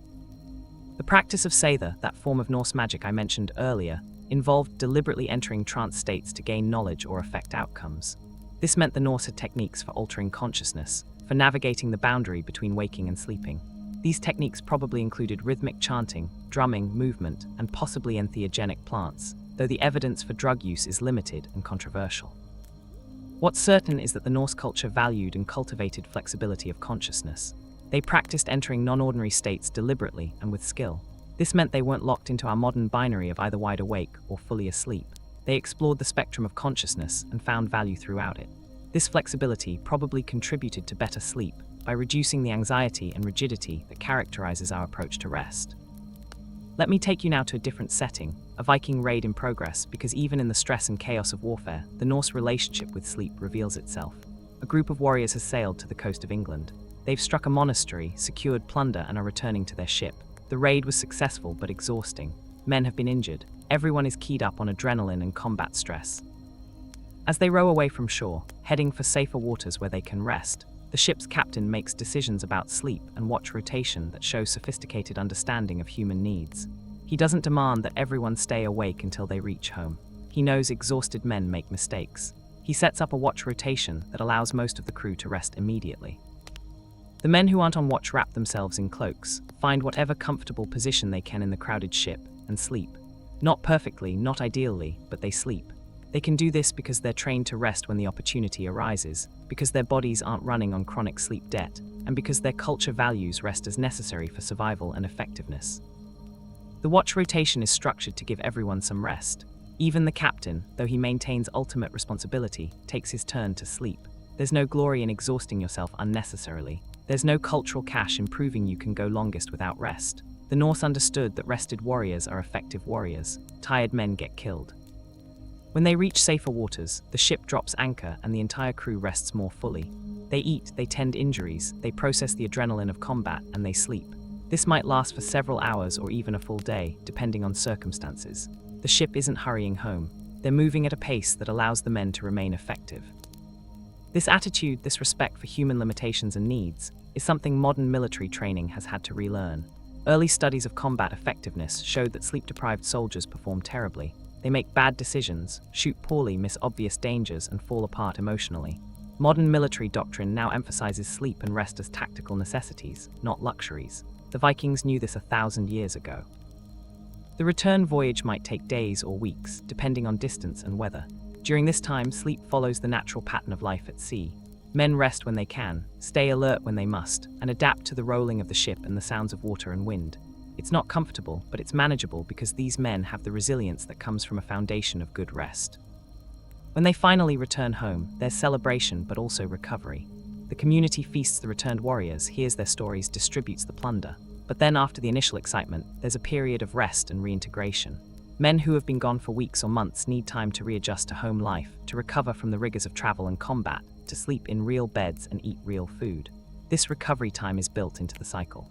A: The practice of Seidr, that form of Norse magic I mentioned earlier, involved deliberately entering trance states to gain knowledge or affect outcomes. This meant the Norse had techniques for altering consciousness, for navigating the boundary between waking and sleeping. These techniques probably included rhythmic chanting, drumming, movement, and possibly entheogenic plants, though the evidence for drug use is limited and controversial. What's certain is that the Norse culture valued and cultivated flexibility of consciousness. They practiced entering non-ordinary states deliberately and with skill. This meant they weren't locked into our modern binary of either wide awake or fully asleep. They explored the spectrum of consciousness and found value throughout it. This flexibility probably contributed to better sleep by reducing the anxiety and rigidity that characterizes our approach to rest. Let me take you now to a different setting, a Viking raid in progress, because even in the stress and chaos of warfare, the Norse relationship with sleep reveals itself. A group of warriors has sailed to the coast of England. They've struck a monastery, secured plunder, and are returning to their ship. The raid was successful but exhausting. Men have been injured. Everyone is keyed up on adrenaline and combat stress. As they row away from shore, heading for safer waters where they can rest, the ship's captain makes decisions about sleep and watch rotation that show sophisticated understanding of human needs. He doesn't demand that everyone stay awake until they reach home. He knows exhausted men make mistakes. He sets up a watch rotation that allows most of the crew to rest immediately. The men who aren't on watch wrap themselves in cloaks, find whatever comfortable position they can in the crowded ship, and sleep. Not perfectly, not ideally, but they sleep. They can do this because they're trained to rest when the opportunity arises, because their bodies aren't running on chronic sleep debt, and because their culture values rest as necessary for survival and effectiveness. The watch rotation is structured to give everyone some rest. Even the captain, though he maintains ultimate responsibility, takes his turn to sleep. There's no glory in exhausting yourself unnecessarily. There's no cultural cash in proving you can go longest without rest. The Norse understood that rested warriors are effective warriors. Tired men get killed. When they reach safer waters, the ship drops anchor and the entire crew rests more fully. They eat, they tend injuries, they process the adrenaline of combat, and they sleep. This might last for several hours or even a full day, depending on circumstances. The ship isn't hurrying home. They're moving at a pace that allows the men to remain effective. This attitude, this respect for human limitations and needs, is something modern military training has had to relearn. Early studies of combat effectiveness showed that sleep-deprived soldiers perform terribly. They make bad decisions, shoot poorly, miss obvious dangers, and fall apart emotionally. Modern military doctrine now emphasizes sleep and rest as tactical necessities, not luxuries. The Vikings knew this 1,000 years ago. The return voyage might take days or weeks, depending on distance and weather. During this time, sleep follows the natural pattern of life at sea. Men rest when they can, stay alert when they must, and adapt to the rolling of the ship and the sounds of water and wind. It's not comfortable, but it's manageable because these men have the resilience that comes from a foundation of good rest. When they finally return home, there's celebration but also recovery. The community feasts the returned warriors, hears their stories, distributes the plunder. But then after the initial excitement, there's a period of rest and reintegration. Men who have been gone for weeks or months need time to readjust to home life, to recover from the rigors of travel and combat, to sleep in real beds and eat real food. This recovery time is built into the cycle.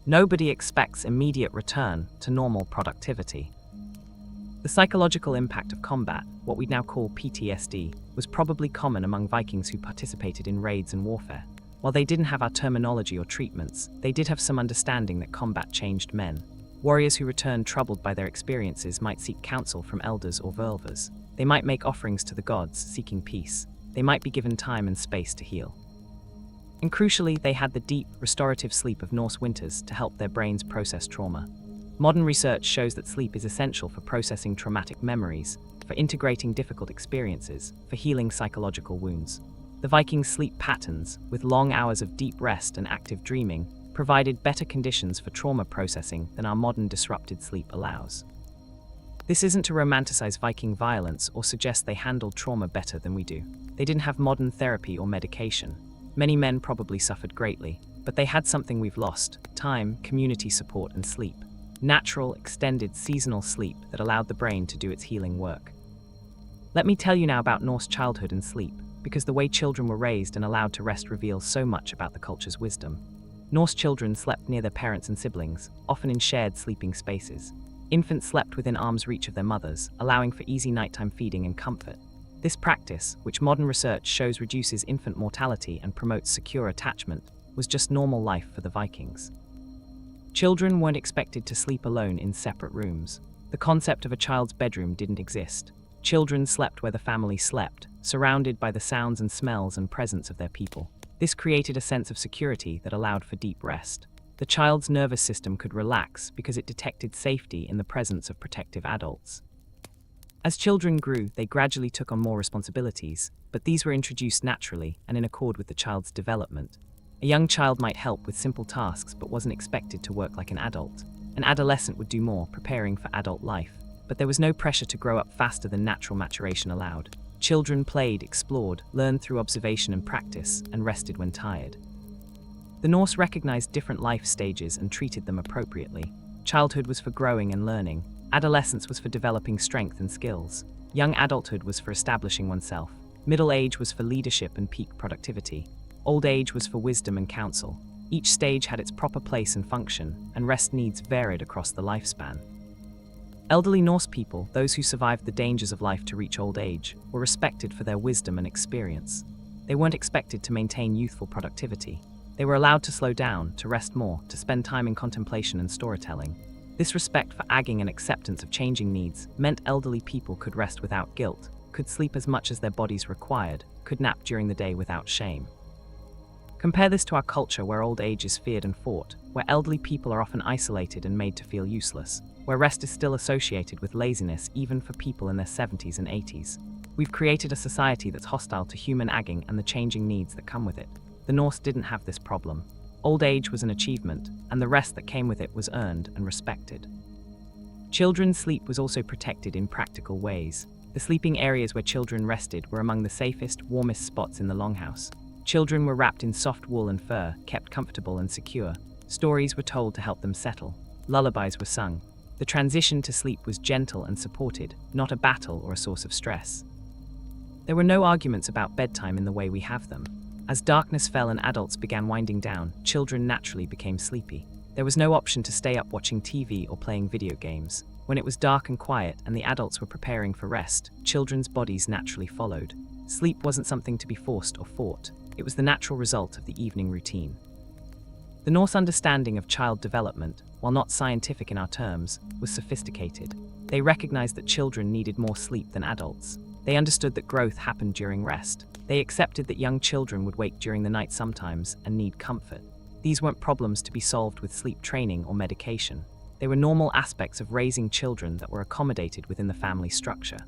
A: Nobody expects immediate return to normal productivity. The psychological impact of combat, what we now call PTSD, was probably common among Vikings who participated in raids and warfare. While they didn't have our terminology or treatments, they did have some understanding that combat changed men. Warriors who returned troubled by their experiences might seek counsel from elders or völvers. They might make offerings to the gods, seeking peace. They might be given time and space to heal. And crucially, they had the deep, restorative sleep of Norse winters to help their brains process trauma. Modern research shows that sleep is essential for processing traumatic memories, for integrating difficult experiences, for healing psychological wounds. The Vikings' sleep patterns, with long hours of deep rest and active dreaming, provided better conditions for trauma processing than our modern disrupted sleep allows. This isn't to romanticize Viking violence or suggest they handled trauma better than we do. They didn't have modern therapy or medication. Many men probably suffered greatly, but they had something we've lost: time, community support, and sleep. Natural, extended, seasonal sleep that allowed the brain to do its healing work. Let me tell you now about Norse childhood and sleep, because the way children were raised and allowed to rest reveals so much about the culture's wisdom. Norse children slept near their parents and siblings, often in shared sleeping spaces. Infants slept within arm's reach of their mothers, allowing for easy nighttime feeding and comfort. This practice, which modern research shows reduces infant mortality and promotes secure attachment, was just normal life for the Vikings. Children weren't expected to sleep alone in separate rooms. The concept of a child's bedroom didn't exist. Children slept where the family slept, surrounded by the sounds and smells and presence of their people. This created a sense of security that allowed for deep rest. The child's nervous system could relax because it detected safety in the presence of protective adults. As children grew, they gradually took on more responsibilities, but these were introduced naturally and in accord with the child's development. A young child might help with simple tasks but wasn't expected to work like an adult. An adolescent would do more, preparing for adult life. But there was no pressure to grow up faster than natural maturation allowed. Children played, explored, learned through observation and practice, and rested when tired. The Norse recognized different life stages and treated them appropriately. Childhood was for growing and learning. Adolescence was for developing strength and skills. Young adulthood was for establishing oneself. Middle age was for leadership and peak productivity. Old age was for wisdom and counsel. Each stage had its proper place and function, and rest needs varied across the lifespan. Elderly Norse people, those who survived the dangers of life to reach old age, were respected for their wisdom and experience. They weren't expected to maintain youthful productivity. They were allowed to slow down, to rest more, to spend time in contemplation and storytelling. This respect for aging and acceptance of changing needs meant elderly people could rest without guilt, could sleep as much as their bodies required, could nap during the day without shame. Compare this to our culture where old age is feared and fought, where elderly people are often isolated and made to feel useless, where rest is still associated with laziness even for people in their 70s and 80s. We've created a society that's hostile to human aging and the changing needs that come with it. The Norse didn't have this problem. Old age was an achievement, and the rest that came with it was earned and respected. Children's sleep was also protected in practical ways. The sleeping areas where children rested were among the safest, warmest spots in the longhouse. Children were wrapped in soft wool and fur, kept comfortable and secure. Stories were told to help them settle. Lullabies were sung. The transition to sleep was gentle and supported, not a battle or a source of stress. There were no arguments about bedtime in the way we have them. As darkness fell and adults began winding down, children naturally became sleepy. There was no option to stay up watching TV or playing video games. When it was dark and quiet and the adults were preparing for rest, children's bodies naturally followed. Sleep wasn't something to be forced or fought. It was the natural result of the evening routine. The Norse understanding of child development, while not scientific in our terms, was sophisticated. They recognized that children needed more sleep than adults. They understood that growth happened during rest. They accepted that young children would wake during the night sometimes and need comfort. These weren't problems to be solved with sleep training or medication. They were normal aspects of raising children that were accommodated within the family structure.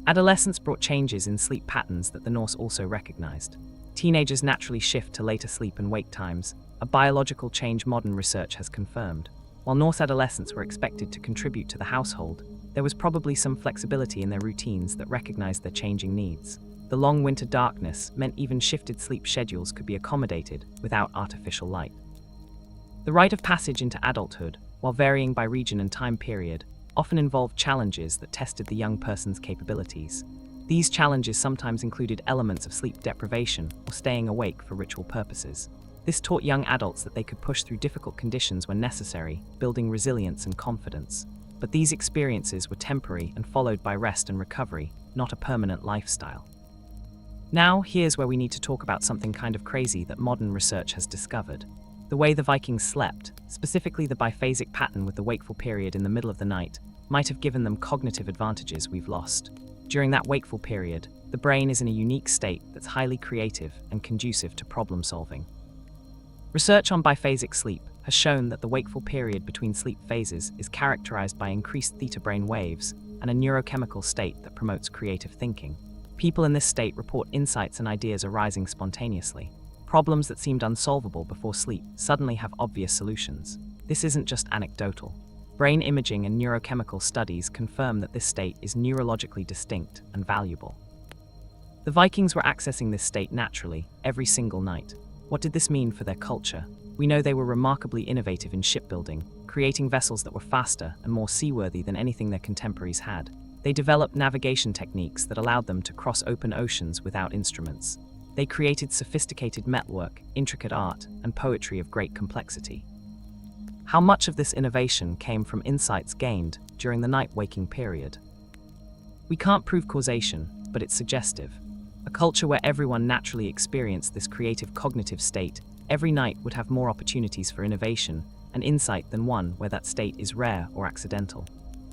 A: Adolescence brought changes in sleep patterns that the Norse also recognized. Teenagers naturally shift to later sleep and wake times, a biological change modern research has confirmed. While Norse adolescents were expected to contribute to the household, there was probably some flexibility in their routines that recognized their changing needs. The long winter darkness meant even shifted sleep schedules could be accommodated without artificial light. The rite of passage into adulthood, while varying by region and time period, often involved challenges that tested the young person's capabilities. These challenges sometimes included elements of sleep deprivation or staying awake for ritual purposes. This taught young adults that they could push through difficult conditions when necessary, building resilience and confidence. But these experiences were temporary and followed by rest and recovery, not a permanent lifestyle. Now, here's where we need to talk about something kind of crazy that modern research has discovered. The way the Vikings slept, specifically the biphasic pattern with the wakeful period in the middle of the night, might have given them cognitive advantages we've lost. During that wakeful period, the brain is in a unique state that's highly creative and conducive to problem solving. Research on biphasic sleep has shown that the wakeful period between sleep phases is characterized by increased theta brain waves and a neurochemical state that promotes creative thinking. People in this state report insights and ideas arising spontaneously. Problems that seemed unsolvable before sleep suddenly have obvious solutions. This isn't just anecdotal. Brain imaging and neurochemical studies confirm that this state is neurologically distinct and valuable. The Vikings were accessing this state naturally, every single night. What did this mean for their culture? We know they were remarkably innovative in shipbuilding, creating vessels that were faster and more seaworthy than anything their contemporaries had. They developed navigation techniques that allowed them to cross open oceans without instruments. They created sophisticated metalwork, intricate art, and poetry of great complexity. How much of this innovation came from insights gained during the night-waking period? We can't prove causation, but it's suggestive. A culture where everyone naturally experienced this creative cognitive state every night would have more opportunities for innovation and insight than one where that state is rare or accidental.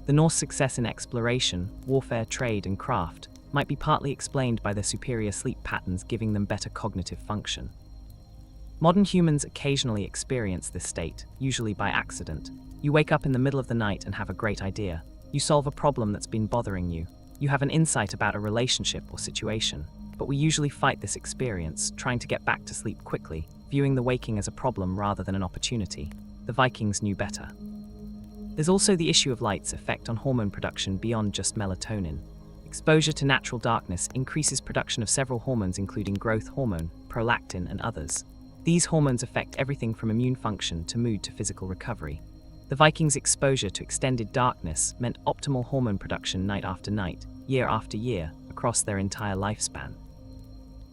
A: The Norse success in exploration, warfare, trade, and craft might be partly explained by their superior sleep patterns giving them better cognitive function. Modern humans occasionally experience this state, usually by accident. You wake up in the middle of the night and have a great idea. You solve a problem that's been bothering you. You have an insight about a relationship or situation. But we usually fight this experience, trying to get back to sleep quickly, viewing the waking as a problem rather than an opportunity. The Vikings knew better. There's also the issue of light's effect on hormone production beyond just melatonin. Exposure to natural darkness increases production of several hormones including growth hormone, prolactin, and others. These hormones affect everything from immune function to mood to physical recovery. The Vikings' exposure to extended darkness meant optimal hormone production night after night, year after year, across their entire lifespan.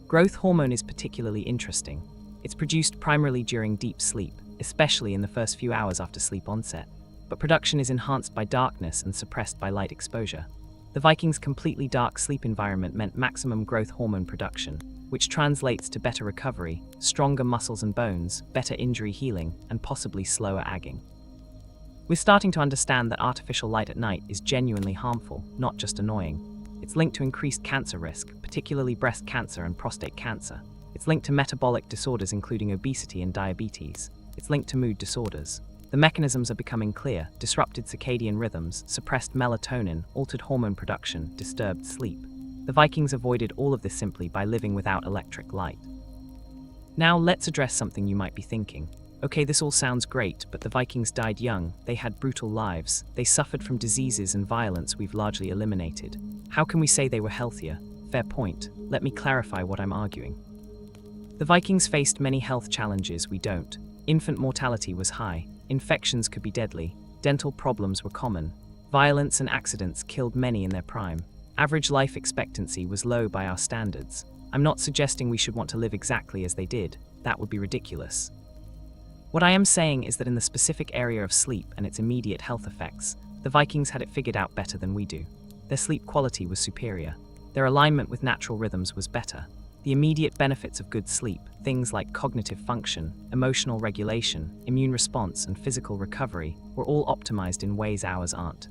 A: Growth hormone is particularly interesting. It's produced primarily during deep sleep, especially in the first few hours after sleep onset, but production is enhanced by darkness and suppressed by light exposure. The Vikings' completely dark sleep environment meant maximum growth hormone production, which translates to better recovery, stronger muscles and bones, better injury healing, and possibly slower aging. We're starting to understand that artificial light at night is genuinely harmful, not just annoying. It's linked to increased cancer risk, particularly breast cancer and prostate cancer. It's linked to metabolic disorders including obesity and diabetes. It's linked to mood disorders. The mechanisms are becoming clear: disrupted circadian rhythms, suppressed melatonin, altered hormone production, disturbed sleep. The Vikings avoided all of this simply by living without electric light. Now let's address something you might be thinking. Okay, this all sounds great, but the Vikings died young, they had brutal lives, they suffered from diseases and violence we've largely eliminated. How can we say they were healthier? Fair point. Let me clarify what I'm arguing. The Vikings faced many health challenges we don't. Infant mortality was high, infections could be deadly, dental problems were common, violence and accidents killed many in their prime. Average life expectancy was low by our standards. I'm not suggesting we should want to live exactly as they did. That would be ridiculous. What I am saying is that in the specific area of sleep and its immediate health effects, the Vikings had it figured out better than we do. Their sleep quality was superior. Their alignment with natural rhythms was better. The immediate benefits of good sleep, things like cognitive function, emotional regulation, immune response, and physical recovery, were all optimized in ways ours aren't.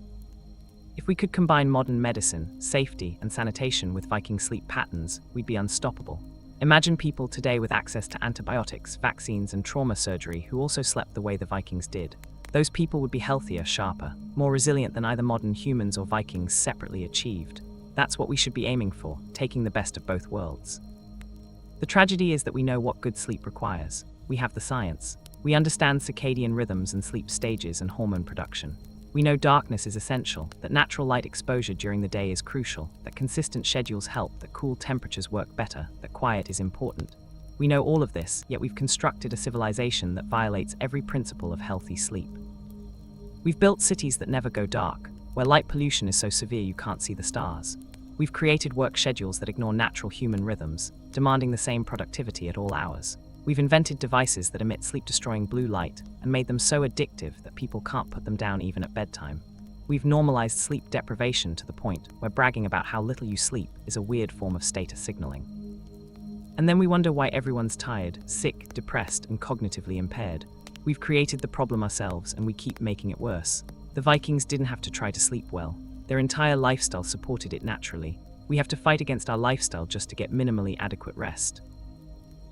A: If we could combine modern medicine, safety, and sanitation with Viking sleep patterns, we'd be unstoppable. Imagine people today with access to antibiotics, vaccines, and trauma surgery who also slept the way the Vikings did. those people would be healthier, sharper, more resilient than either modern humans or Vikings separately achieved. That's what we should be aiming for, taking the best of both worlds. The tragedy is that we know what good sleep requires. We have the science. We understand circadian rhythms and sleep stages and hormone production. We know darkness is essential, that natural light exposure during the day is crucial, that consistent schedules help, that cool temperatures work better, that quiet is important. We know all of this, yet we've constructed a civilization that violates every principle of healthy sleep. We've built cities that never go dark, where light pollution is so severe you can't see the stars. We've created work schedules that ignore natural human rhythms, demanding the same productivity at all hours. We've invented devices that emit sleep-destroying blue light and made them so addictive that people can't put them down even at bedtime. We've normalized sleep deprivation to the point where bragging about how little you sleep is a weird form of status signaling. And then we wonder why everyone's tired, sick, depressed, and cognitively impaired. We've created the problem ourselves and we keep making it worse. The Vikings didn't have to try to sleep well. Their entire lifestyle supported it naturally. We have to fight against our lifestyle just to get minimally adequate rest.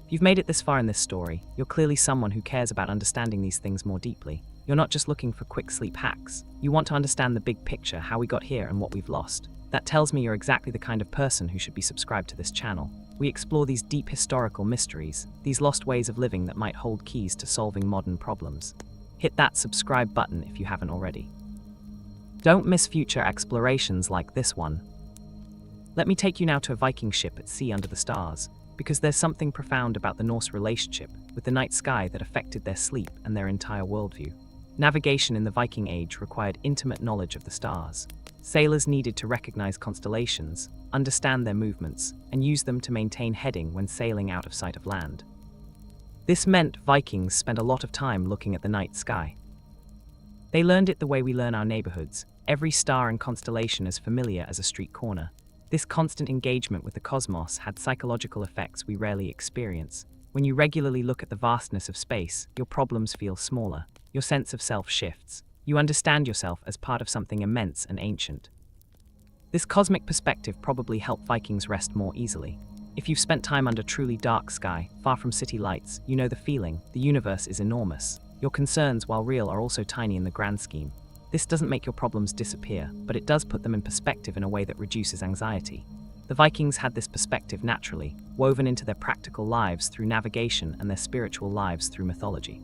A: If you've made it this far in this story, you're clearly someone who cares about understanding these things more deeply. You're not just looking for quick sleep hacks. You want to understand the big picture, how we got here and what we've lost. That tells me you're exactly the kind of person who should be subscribed to this channel. We explore these deep historical mysteries, these lost ways of living that might hold keys to solving modern problems. Hit that subscribe button if you haven't already. Don't miss future explorations like this one. Let me take you now to a Viking ship at sea under the stars, because there's something profound about the Norse relationship with the night sky that affected their sleep and their entire worldview. Navigation in the Viking Age required intimate knowledge of the stars. Sailors needed to recognize constellations, understand their movements, and use them to maintain heading when sailing out of sight of land. This meant Vikings spent a lot of time looking at the night sky. They learned it the way we learn our neighborhoods, every star and constellation as familiar as a street corner. This constant engagement with the cosmos had psychological effects we rarely experience. When you regularly look at the vastness of space, your problems feel smaller. Your sense of self shifts. You understand yourself as part of something immense and ancient. This cosmic perspective probably helped Vikings rest more easily. If you've spent time under truly dark sky, far from city lights, you know the feeling. The universe is enormous. Your concerns, while real, are also tiny in the grand scheme. This doesn't make your problems disappear, but it does put them in perspective in a way that reduces anxiety. The Vikings had this perspective naturally, woven into their practical lives through navigation and their spiritual lives through mythology.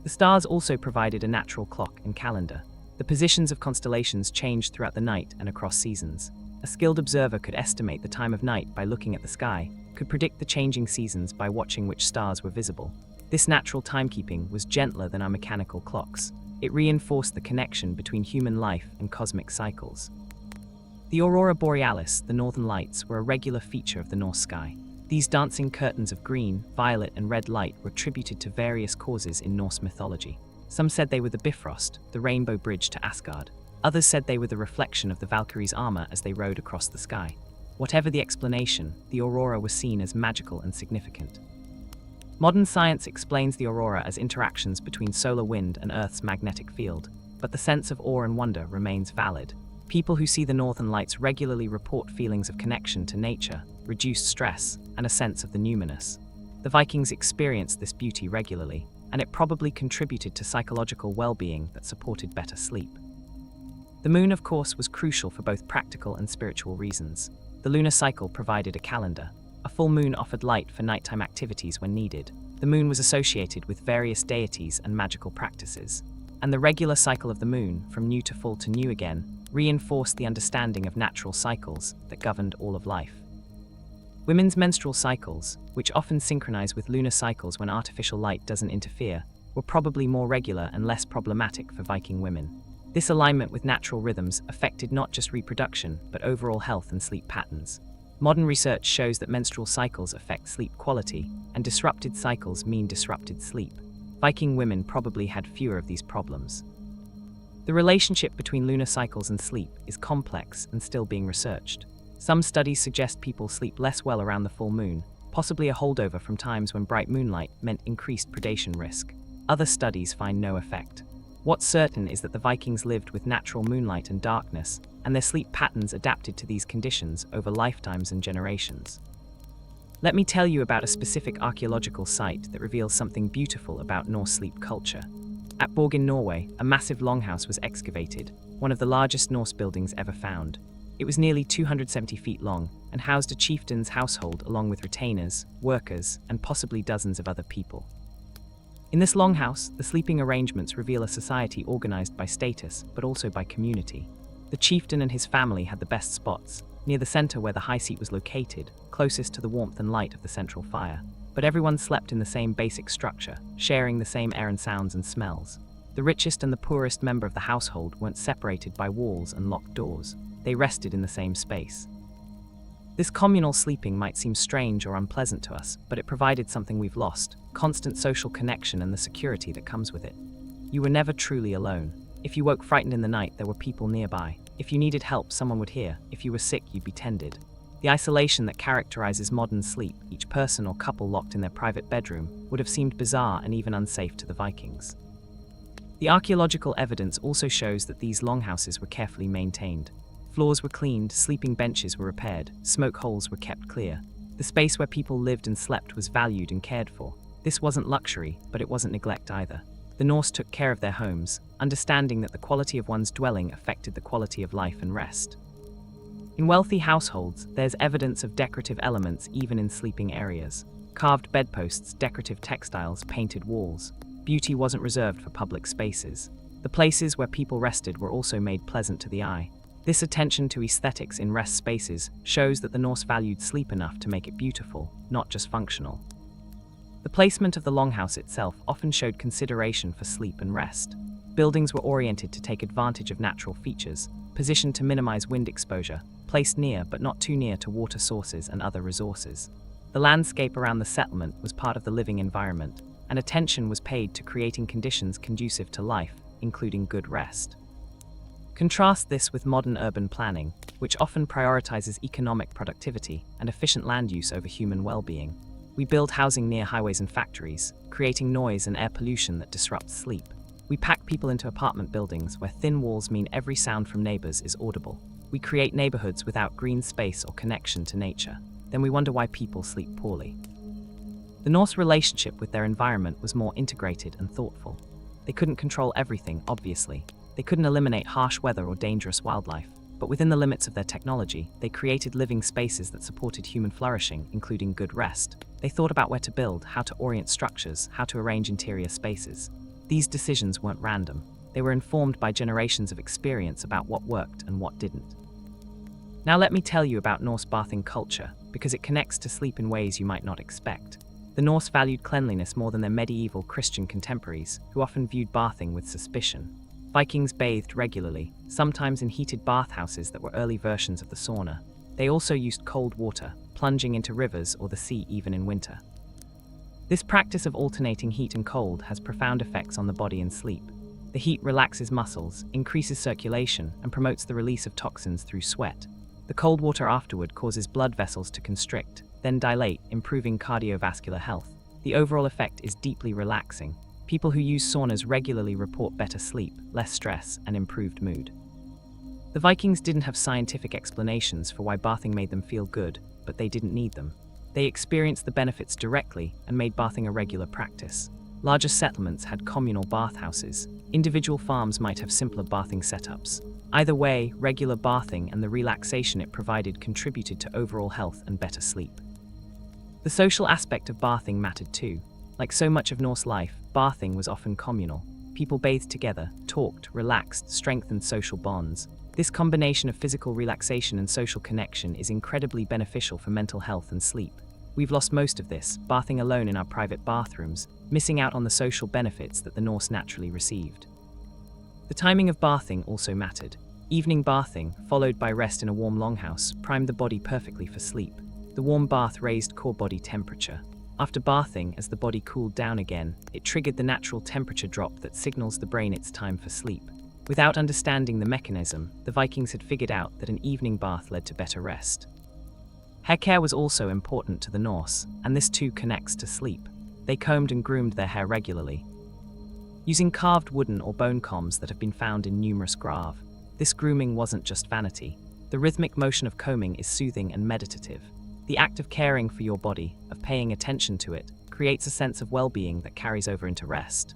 A: The stars also provided a natural clock and calendar. The positions of constellations changed throughout the night and across seasons. A skilled observer could estimate the time of night by looking at the sky, could predict the changing seasons by watching which stars were visible. This natural timekeeping was gentler than our mechanical clocks. It reinforced the connection between human life and cosmic cycles. The aurora borealis, the northern lights, were a regular feature of the Norse sky. These dancing curtains of green, violet, and red light were attributed to various causes in Norse mythology. Some said they were the Bifrost, the rainbow bridge to Asgard. Others said they were the reflection of the Valkyries' armor as they rode across the sky. Whatever the explanation, the aurora was seen as magical and significant. Modern science explains the aurora as interactions between solar wind and Earth's magnetic field, but the sense of awe and wonder remains valid. People who see the northern lights regularly report feelings of connection to nature, reduced stress, and a sense of the numinous. The Vikings experienced this beauty regularly, and it probably contributed to psychological well-being that supported better sleep. The moon, of course, was crucial for both practical and spiritual reasons. The lunar cycle provided a calendar. A full moon offered light for nighttime activities when needed. The moon was associated with various deities and magical practices. And the regular cycle of the moon, from new to full to new again, reinforced the understanding of natural cycles that governed all of life. Women's menstrual cycles, which often synchronize with lunar cycles when artificial light doesn't interfere, were probably more regular and less problematic for Viking women. This alignment with natural rhythms affected not just reproduction, but overall health and sleep patterns. Modern research shows that menstrual cycles affect sleep quality, and disrupted cycles mean disrupted sleep. Viking women probably had fewer of these problems. The relationship between lunar cycles and sleep is complex and still being researched. Some studies suggest people sleep less well around the full moon, possibly a holdover from times when bright moonlight meant increased predation risk. Other studies find no effect. What's certain is that the Vikings lived with natural moonlight and darkness, and their sleep patterns adapted to these conditions over lifetimes and generations. Let me tell you about a specific archaeological site that reveals something beautiful about Norse sleep culture. At Borg in Norway, a massive longhouse was excavated, one of the largest Norse buildings ever found. It was nearly 270 feet long and housed a chieftain's household along with retainers, workers, and possibly dozens of other people. In this longhouse, the sleeping arrangements reveal a society organized by status, but also by community. The chieftain and his family had the best spots, near the center where the high seat was located, closest to the warmth and light of the central fire. But everyone slept in the same basic structure, sharing the same air and sounds and smells. The richest and the poorest member of the household weren't separated by walls and locked doors. They rested in the same space. This communal sleeping might seem strange or unpleasant to us, but it provided something we've lost: constant social connection and the security that comes with it. You were never truly alone. If you woke frightened in the night, there were people nearby. If you needed help, someone would hear. If you were sick, you'd be tended. The isolation that characterizes modern sleep, each person or couple locked in their private bedroom, would have seemed bizarre and even unsafe to the Vikings. The archaeological evidence also shows that these longhouses were carefully maintained. Floors were cleaned, sleeping benches were repaired, smoke holes were kept clear. The space where people lived and slept was valued and cared for. This wasn't luxury, but it wasn't neglect either. The Norse took care of their homes, understanding that the quality of one's dwelling affected the quality of life and rest. In wealthy households, there's evidence of decorative elements even in sleeping areas. Carved bedposts, decorative textiles, painted walls. Beauty wasn't reserved for public spaces. The places where people rested were also made pleasant to the eye. This attention to aesthetics in rest spaces shows that the Norse valued sleep enough to make it beautiful, not just functional. The placement of the longhouse itself often showed consideration for sleep and rest. Buildings were oriented to take advantage of natural features, positioned to minimize wind exposure, placed near but not too near to water sources and other resources. The landscape around the settlement was part of the living environment, and attention was paid to creating conditions conducive to life, including good rest. Contrast this with modern urban planning, which often prioritizes economic productivity and efficient land use over human well-being. We build housing near highways and factories, creating noise and air pollution that disrupts sleep. We pack people into apartment buildings where thin walls mean every sound from neighbors is audible. We create neighborhoods without green space or connection to nature. Then we wonder why people sleep poorly. The Norse relationship with their environment was more integrated and thoughtful. They couldn't control everything, obviously. They couldn't eliminate harsh weather or dangerous wildlife. But within the limits of their technology, they created living spaces that supported human flourishing, including good rest. They thought about where to build, how to orient structures, how to arrange interior spaces. These decisions weren't random. They were informed by generations of experience about what worked and what didn't. Now let me tell you about Norse bathing culture, because it connects to sleep in ways you might not expect. The Norse valued cleanliness more than their medieval Christian contemporaries, who often viewed bathing with suspicion. Vikings bathed regularly, sometimes in heated bathhouses that were early versions of the sauna. They also used cold water, plunging into rivers or the sea even in winter. This practice of alternating heat and cold has profound effects on the body and sleep. The heat relaxes muscles, increases circulation, and promotes the release of toxins through sweat. The cold water afterward causes blood vessels to constrict, then dilate, improving cardiovascular health. The overall effect is deeply relaxing. People who use saunas regularly report better sleep, less stress, and improved mood. The Vikings didn't have scientific explanations for why bathing made them feel good, but they didn't need them. They experienced the benefits directly and made bathing a regular practice. Larger settlements had communal bathhouses. Individual farms might have simpler bathing setups. Either way, regular bathing and the relaxation it provided contributed to overall health and better sleep. The social aspect of bathing mattered too. Like so much of Norse life, bathing was often communal. People bathed together, talked, relaxed, strengthened social bonds. This combination of physical relaxation and social connection is incredibly beneficial for mental health and sleep. We've lost most of this, bathing alone in our private bathrooms, missing out on the social benefits that the Norse naturally received. The timing of bathing also mattered. Evening bathing, followed by rest in a warm longhouse, primed the body perfectly for sleep. The warm bath raised core body temperature. After bathing, as the body cooled down again, it triggered the natural temperature drop that signals the brain it's time for sleep. Without understanding the mechanism, the Vikings had figured out that an evening bath led to better rest. Hair care was also important to the Norse, and this too connects to sleep. They combed and groomed their hair regularly, using carved wooden or bone combs that have been found in numerous graves. This grooming wasn't just vanity. The rhythmic motion of combing is soothing and meditative. The act of caring for your body, of paying attention to it, creates a sense of well-being that carries over into rest.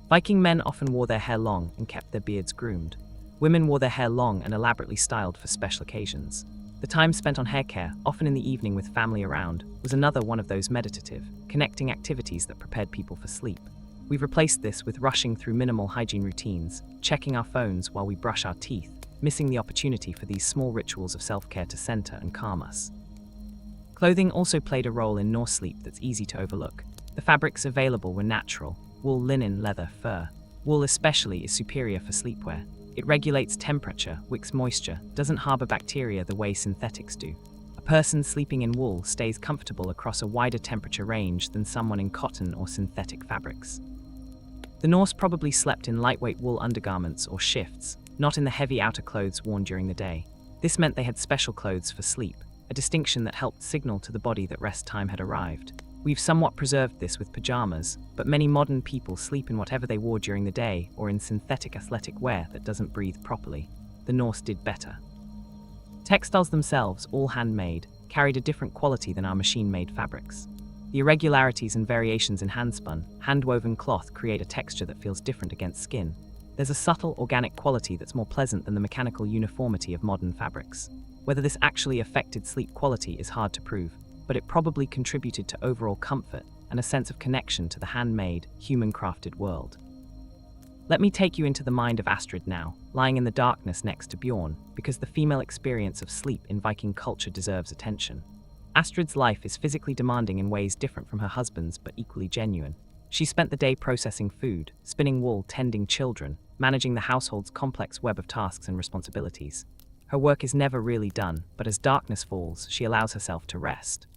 A: Viking men often wore their hair long and kept their beards groomed. Women wore their hair long and elaborately styled for special occasions. The time spent on hair care, often in the evening with family around, was another one of those meditative, connecting activities that prepared people for sleep. We've replaced this with rushing through minimal hygiene routines, checking our phones while we brush our teeth, missing the opportunity for these small rituals of self-care to center and calm us. Clothing also played a role in Norse sleep that's easy to overlook. The fabrics available were natural: wool, linen, leather, fur. Wool especially is superior for sleepwear. It regulates temperature, wicks moisture, doesn't harbor bacteria the way synthetics do. A person sleeping in wool stays comfortable across a wider temperature range than someone in cotton or synthetic fabrics. The Norse probably slept in lightweight wool undergarments or shifts, not in the heavy outer clothes worn during the day. This meant they had special clothes for sleep, a distinction that helped signal to the body that rest time had arrived. We've somewhat preserved this with pajamas, but many modern people sleep in whatever they wore during the day or in synthetic athletic wear that doesn't breathe properly. The Norse did better. Textiles themselves, all handmade, carried a different quality than our machine-made fabrics. The irregularities and variations in handspun, hand-woven cloth create a texture that feels different against skin. There's a subtle, organic quality that's more pleasant than the mechanical uniformity of modern fabrics. Whether this actually affected sleep quality is hard to prove, but it probably contributed to overall comfort and a sense of connection to the handmade, human-crafted world. Let me take you into the mind of Astrid now, lying in the darkness next to Bjorn, because the female experience of sleep in Viking culture deserves attention. Astrid's life is physically demanding in ways different from her husband's, but equally genuine. She spent the day processing food, spinning wool, tending children, managing the household's complex web of tasks and responsibilities. Her work is never really done, but as darkness falls, she allows herself to rest.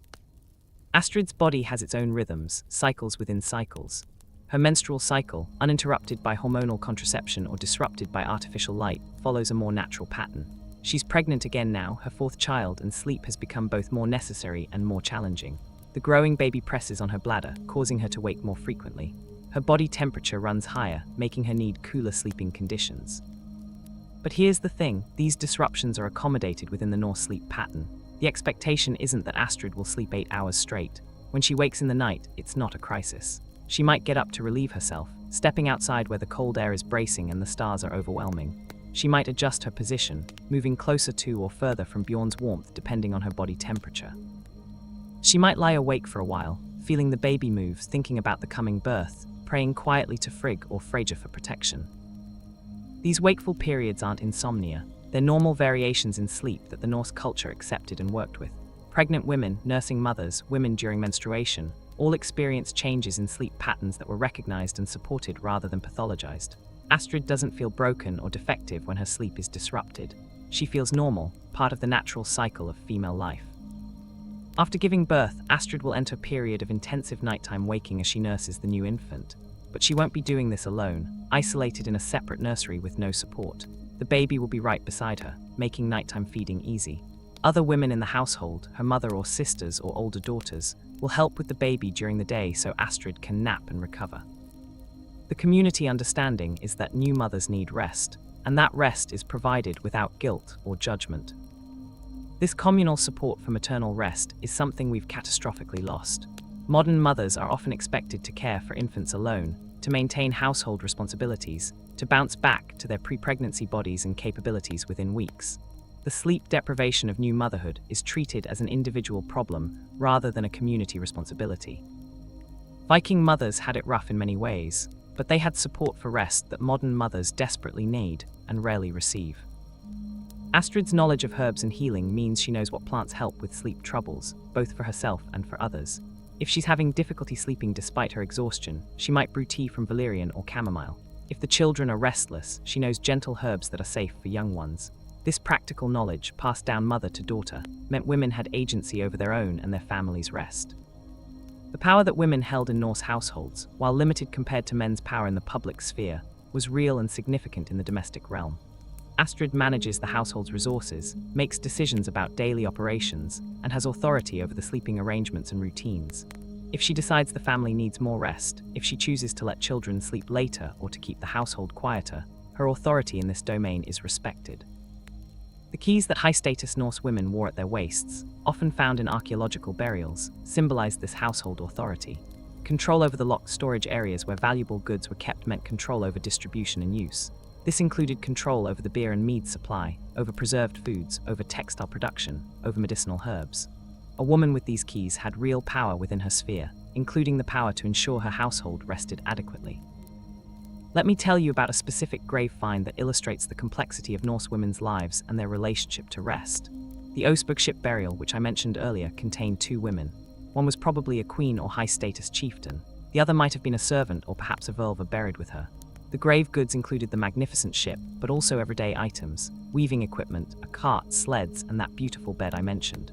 A: Astrid's body has its own rhythms, cycles within cycles. Her menstrual cycle, uninterrupted by hormonal contraception or disrupted by artificial light, follows a more natural pattern. She's pregnant again now, her fourth child, and sleep has become both more necessary and more challenging. The growing baby presses on her bladder, causing her to wake more frequently. Her body temperature runs higher, making her need cooler sleeping conditions. But here's the thing, these disruptions are accommodated within the Norse sleep pattern. The expectation isn't that Astrid will sleep 8 hours straight. When she wakes in the night, it's not a crisis. She might get up to relieve herself, stepping outside where the cold air is bracing and the stars are overwhelming. She might adjust her position, moving closer to or further from Bjorn's warmth depending on her body temperature. She might lie awake for a while, feeling the baby moves, thinking about the coming birth, praying quietly to Frigg or Freyja for protection. These wakeful periods aren't insomnia. They're normal variations in sleep that the Norse culture accepted and worked with. Pregnant women, nursing mothers, women during menstruation, all experience changes in sleep patterns that were recognized and supported rather than pathologized. Astrid doesn't feel broken or defective when her sleep is disrupted. She feels normal, part of the natural cycle of female life. After giving birth, Astrid will enter a period of intensive nighttime waking as she nurses the new infant. But she won't be doing this alone, isolated in a separate nursery with no support. The baby will be right beside her, making nighttime feeding easy. Other women in the household, her mother or sisters or older daughters, will help with the baby during the day so Astrid can nap and recover. The community understanding is that new mothers need rest, and that rest is provided without guilt or judgment. This communal support for maternal rest is something we've catastrophically lost. Modern mothers are often expected to care for infants alone, to maintain household responsibilities, to bounce back to their pre-pregnancy bodies and capabilities within weeks. The sleep deprivation of new motherhood is treated as an individual problem rather than a community responsibility. Viking mothers had it rough in many ways, but they had support for rest that modern mothers desperately need and rarely receive. Astrid's knowledge of herbs and healing means she knows what plants help with sleep troubles, both for herself and for others. If she's having difficulty sleeping despite her exhaustion, she might brew tea from valerian or chamomile. If the children are restless, she knows gentle herbs that are safe for young ones. This practical knowledge, passed down mother to daughter, meant women had agency over their own and their family's rest. The power that women held in Norse households, while limited compared to men's power in the public sphere, was real and significant in the domestic realm. Astrid manages the household's resources, makes decisions about daily operations, and has authority over the sleeping arrangements and routines. If she decides the family needs more rest, if she chooses to let children sleep later or to keep the household quieter, her authority in this domain is respected. The keys that high-status Norse women wore at their waists, often found in archaeological burials, symbolized this household authority. Control over the locked storage areas where valuable goods were kept meant control over distribution and use. This included control over the beer and mead supply, over preserved foods, over textile production, over medicinal herbs. A woman with these keys had real power within her sphere, including the power to ensure her household rested adequately. Let me tell you about a specific grave find that illustrates the complexity of Norse women's lives and their relationship to rest. The Oseberg ship burial, which I mentioned earlier, contained two women. One was probably a queen or high-status chieftain. The other might have been a servant or perhaps a völva buried with her. The grave goods included the magnificent ship, but also everyday items, weaving equipment, a cart, sleds, and that beautiful bed I mentioned.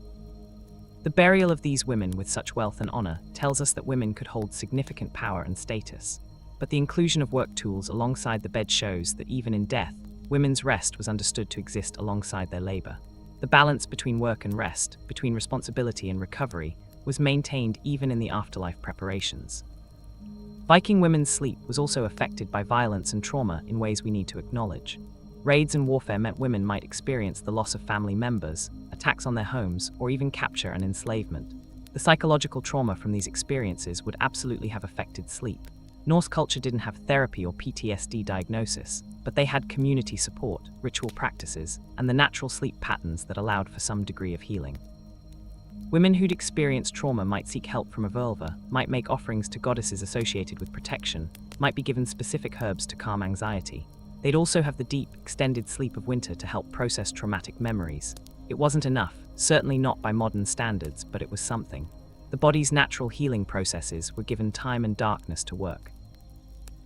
A: The burial of these women with such wealth and honor tells us that women could hold significant power and status. But the inclusion of work tools alongside the bed shows that even in death, women's rest was understood to exist alongside their labor. The balance between work and rest, between responsibility and recovery, was maintained even in the afterlife preparations. Viking women's sleep was also affected by violence and trauma in ways we need to acknowledge. Raids and warfare meant women might experience the loss of family members, attacks on their homes, or even capture and enslavement. The psychological trauma from these experiences would absolutely have affected sleep. Norse culture didn't have therapy or PTSD diagnosis, but they had community support, ritual practices, and the natural sleep patterns that allowed for some degree of healing. Women who'd experienced trauma might seek help from a völva, might make offerings to goddesses associated with protection, might be given specific herbs to calm anxiety. They'd also have the deep, extended sleep of winter to help process traumatic memories. It wasn't enough, certainly not by modern standards, but it was something. The body's natural healing processes were given time and darkness to work.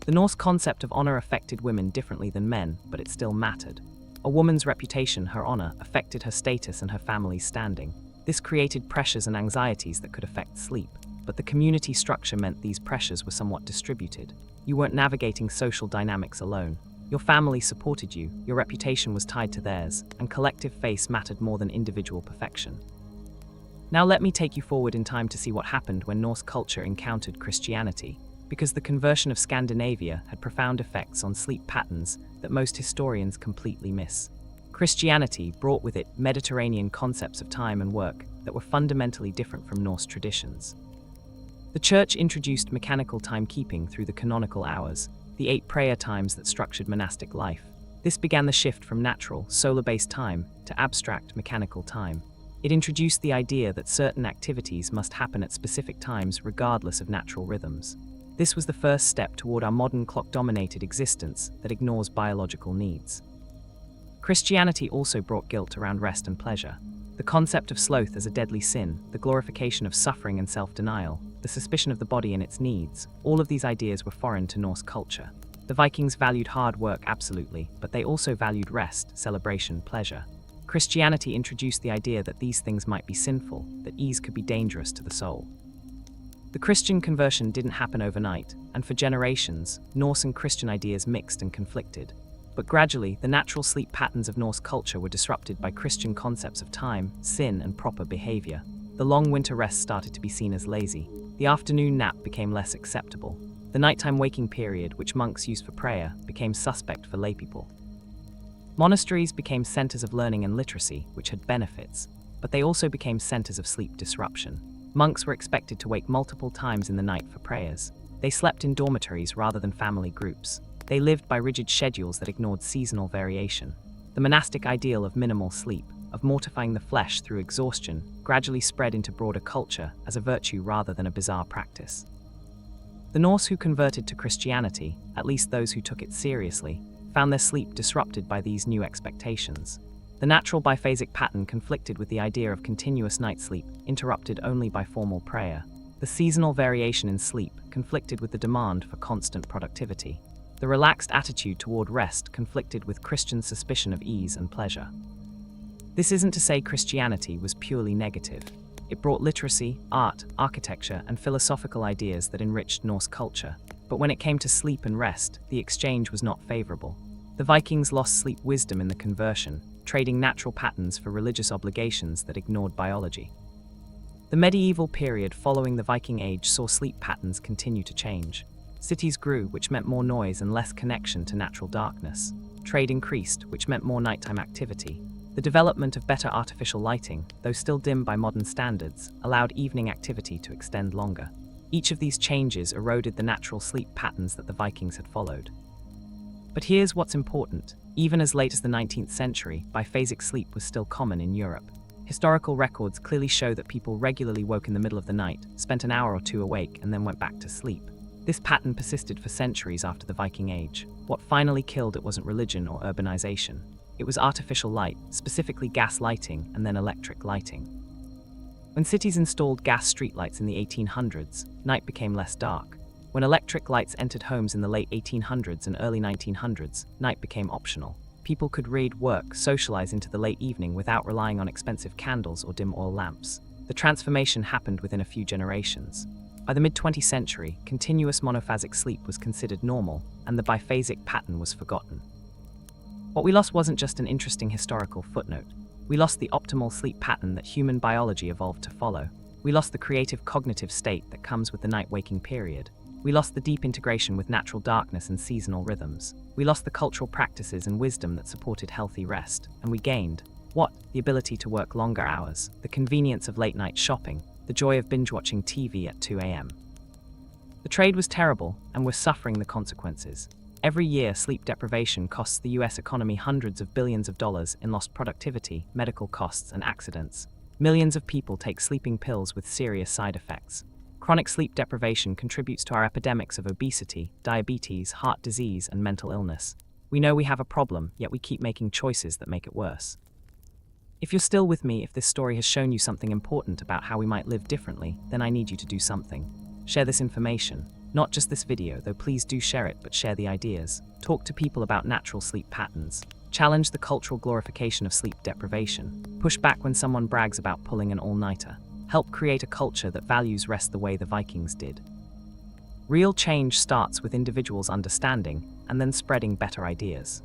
A: The Norse concept of honor affected women differently than men, but it still mattered. A woman's reputation, her honor, affected her status and her family's standing. This created pressures and anxieties that could affect sleep, but the community structure meant these pressures were somewhat distributed. You weren't navigating social dynamics alone. Your family supported you, your reputation was tied to theirs, and collective face mattered more than individual perfection. Now let me take you forward in time to see what happened when Norse culture encountered Christianity, because the conversion of Scandinavia had profound effects on sleep patterns that most historians completely miss. Christianity brought with it Mediterranean concepts of time and work that were fundamentally different from Norse traditions. The Church introduced mechanical timekeeping through the canonical hours, the 8 prayer times that structured monastic life. This began the shift from natural, solar-based time to abstract, mechanical time. It introduced the idea that certain activities must happen at specific times regardless of natural rhythms. This was the first step toward our modern clock-dominated existence that ignores biological needs. Christianity also brought guilt around rest and pleasure. The concept of sloth as a deadly sin, the glorification of suffering and self-denial, the suspicion of the body and its needs, all of these ideas were foreign to Norse culture. The Vikings valued hard work absolutely, but they also valued rest, celebration, pleasure. Christianity introduced the idea that these things might be sinful, that ease could be dangerous to the soul. The Christian conversion didn't happen overnight, and for generations, Norse and Christian ideas mixed and conflicted. But gradually, the natural sleep patterns of Norse culture were disrupted by Christian concepts of time, sin, and proper behavior. The long winter rest started to be seen as lazy. The afternoon nap became less acceptable. The nighttime waking period, which monks used for prayer, became suspect for laypeople. Monasteries became centers of learning and literacy, which had benefits, but they also became centers of sleep disruption. Monks were expected to wake multiple times in the night for prayers. They slept in dormitories rather than family groups. They lived by rigid schedules that ignored seasonal variation. The monastic ideal of minimal sleep, of mortifying the flesh through exhaustion, gradually spread into broader culture as a virtue rather than a bizarre practice. The Norse who converted to Christianity, at least those who took it seriously, found their sleep disrupted by these new expectations. The natural biphasic pattern conflicted with the idea of continuous night sleep, interrupted only by formal prayer. The seasonal variation in sleep conflicted with the demand for constant productivity. The relaxed attitude toward rest conflicted with Christian suspicion of ease and pleasure. This isn't to say Christianity was purely negative. It brought literacy, art, architecture, and philosophical ideas that enriched Norse culture. But when it came to sleep and rest, the exchange was not favorable. The Vikings lost sleep wisdom in the conversion, trading natural patterns for religious obligations that ignored biology. The medieval period following the Viking Age saw sleep patterns continue to change. Cities grew, which meant more noise and less connection to natural darkness. Trade increased, which meant more nighttime activity. The development of better artificial lighting, though still dim by modern standards, allowed evening activity to extend longer. Each of these changes eroded the natural sleep patterns that the Vikings had followed. But here's what's important. Even as late as the 19th century, biphasic sleep was still common in Europe. Historical records clearly show that people regularly woke in the middle of the night, spent an hour or two awake, and then went back to sleep. This pattern persisted for centuries after the Viking Age. What finally killed it wasn't religion or urbanization. It was artificial light, specifically gas lighting and then electric lighting. When cities installed gas streetlights in the 1800s, night became less dark. When electric lights entered homes in the late 1800s and early 1900s, night became optional. People could read, work, socialize into the late evening without relying on expensive candles or dim oil lamps. The transformation happened within a few generations. By the mid-20th century, continuous monophasic sleep was considered normal, and the biphasic pattern was forgotten. What we lost wasn't just an interesting historical footnote. We lost the optimal sleep pattern that human biology evolved to follow. We lost the creative cognitive state that comes with the night waking period. We lost the deep integration with natural darkness and seasonal rhythms. We lost the cultural practices and wisdom that supported healthy rest. And we gained what? The ability to work longer hours, the convenience of late night shopping, the joy of binge-watching TV at 2 a.m. The trade was terrible, and we're suffering the consequences. Every year, sleep deprivation costs the US economy hundreds of billions of dollars in lost productivity, medical costs, and accidents. Millions of people take sleeping pills with serious side effects. Chronic sleep deprivation contributes to our epidemics of obesity, diabetes, heart disease, and mental illness. We know we have a problem, yet we keep making choices that make it worse. If you're still with me, if this story has shown you something important about how we might live differently, then I need you to do something. Share this information. Not just this video, though please do share it, but share the ideas. Talk to people about natural sleep patterns. Challenge the cultural glorification of sleep deprivation. Push back when someone brags about pulling an all-nighter. Help create a culture that values rest the way the Vikings did. Real change starts with individuals understanding and then spreading better ideas.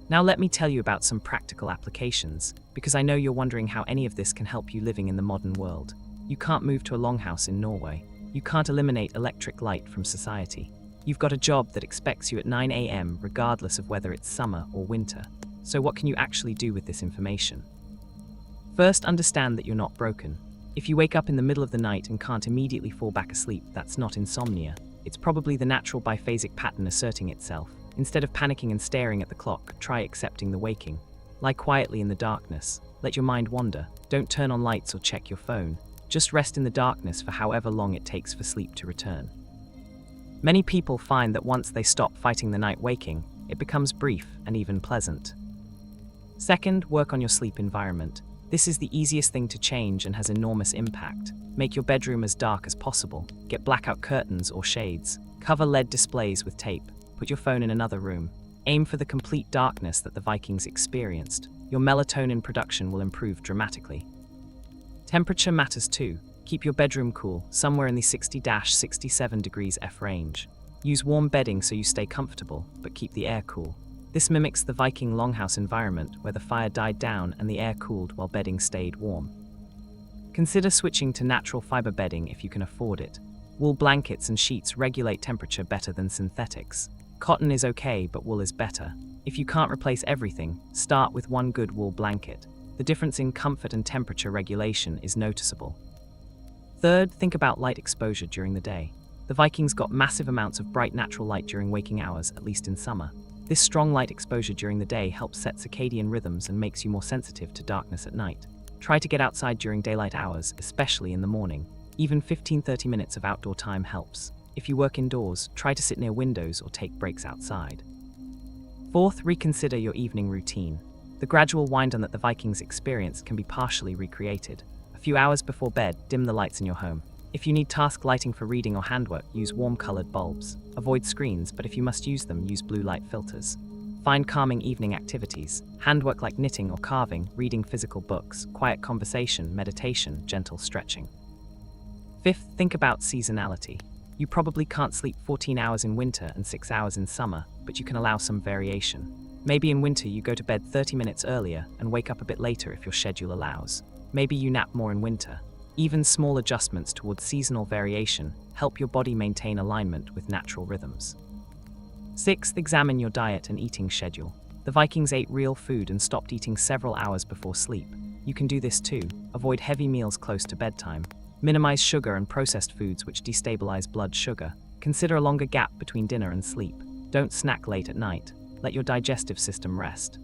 A: Now let me tell you about some practical applications, because I know you're wondering how any of this can help you living in the modern world. You can't move to a longhouse in Norway. You can't eliminate electric light from society. You've got a job that expects you at 9 a.m. regardless of whether it's summer or winter. So what can you actually do with this information? First, understand that you're not broken. If you wake up in the middle of the night and can't immediately fall back asleep, that's not insomnia. It's probably the natural biphasic pattern asserting itself. Instead of panicking and staring at the clock, try accepting the waking. Lie quietly in the darkness. Let your mind wander. Don't turn on lights or check your phone. Just rest in the darkness for however long it takes for sleep to return. Many people find that once they stop fighting the night waking, it becomes brief and even pleasant. Second, work on your sleep environment. This is the easiest thing to change and has enormous impact. Make your bedroom as dark as possible. Get blackout curtains or shades. Cover LED displays with tape. Put your phone in another room. Aim for the complete darkness that the Vikings experienced. Your melatonin production will improve dramatically. Temperature matters too. Keep your bedroom cool, somewhere in the 60-67 degrees F range. Use warm bedding so you stay comfortable, but keep the air cool. This mimics the Viking longhouse environment where the fire died down and the air cooled while bedding stayed warm. Consider switching to natural fiber bedding if you can afford it. Wool blankets and sheets regulate temperature better than synthetics. Cotton is okay, but wool is better. If you can't replace everything, start with one good wool blanket. The difference in comfort and temperature regulation is noticeable. Third, think about light exposure during the day. The Vikings got massive amounts of bright natural light during waking hours, at least in summer. This strong light exposure during the day helps set circadian rhythms and makes you more sensitive to darkness at night. Try to get outside during daylight hours, especially in the morning. Even 15-30 minutes of outdoor time helps. If you work indoors, try to sit near windows or take breaks outside. Fourth, reconsider your evening routine. The gradual wind-down that the Vikings experienced can be partially recreated. A few hours before bed, dim the lights in your home. If you need task lighting for reading or handwork, use warm-colored bulbs. Avoid screens, but if you must use them, use blue light filters. Find calming evening activities. Handwork like knitting or carving, reading physical books, quiet conversation, meditation, gentle stretching. Fifth, think about seasonality. You probably can't sleep 14 hours in winter and 6 hours in summer, but you can allow some variation. Maybe in winter you go to bed 30 minutes earlier and wake up a bit later if your schedule allows. Maybe you nap more in winter. Even small adjustments towards seasonal variation help your body maintain alignment with natural rhythms. Sixth, examine your diet and eating schedule. The Vikings ate real food and stopped eating several hours before sleep. You can do this too. Avoid heavy meals close to bedtime. Minimize sugar and processed foods which destabilize blood sugar. Consider a longer gap between dinner and sleep. Don't snack late at night. Let your digestive system rest.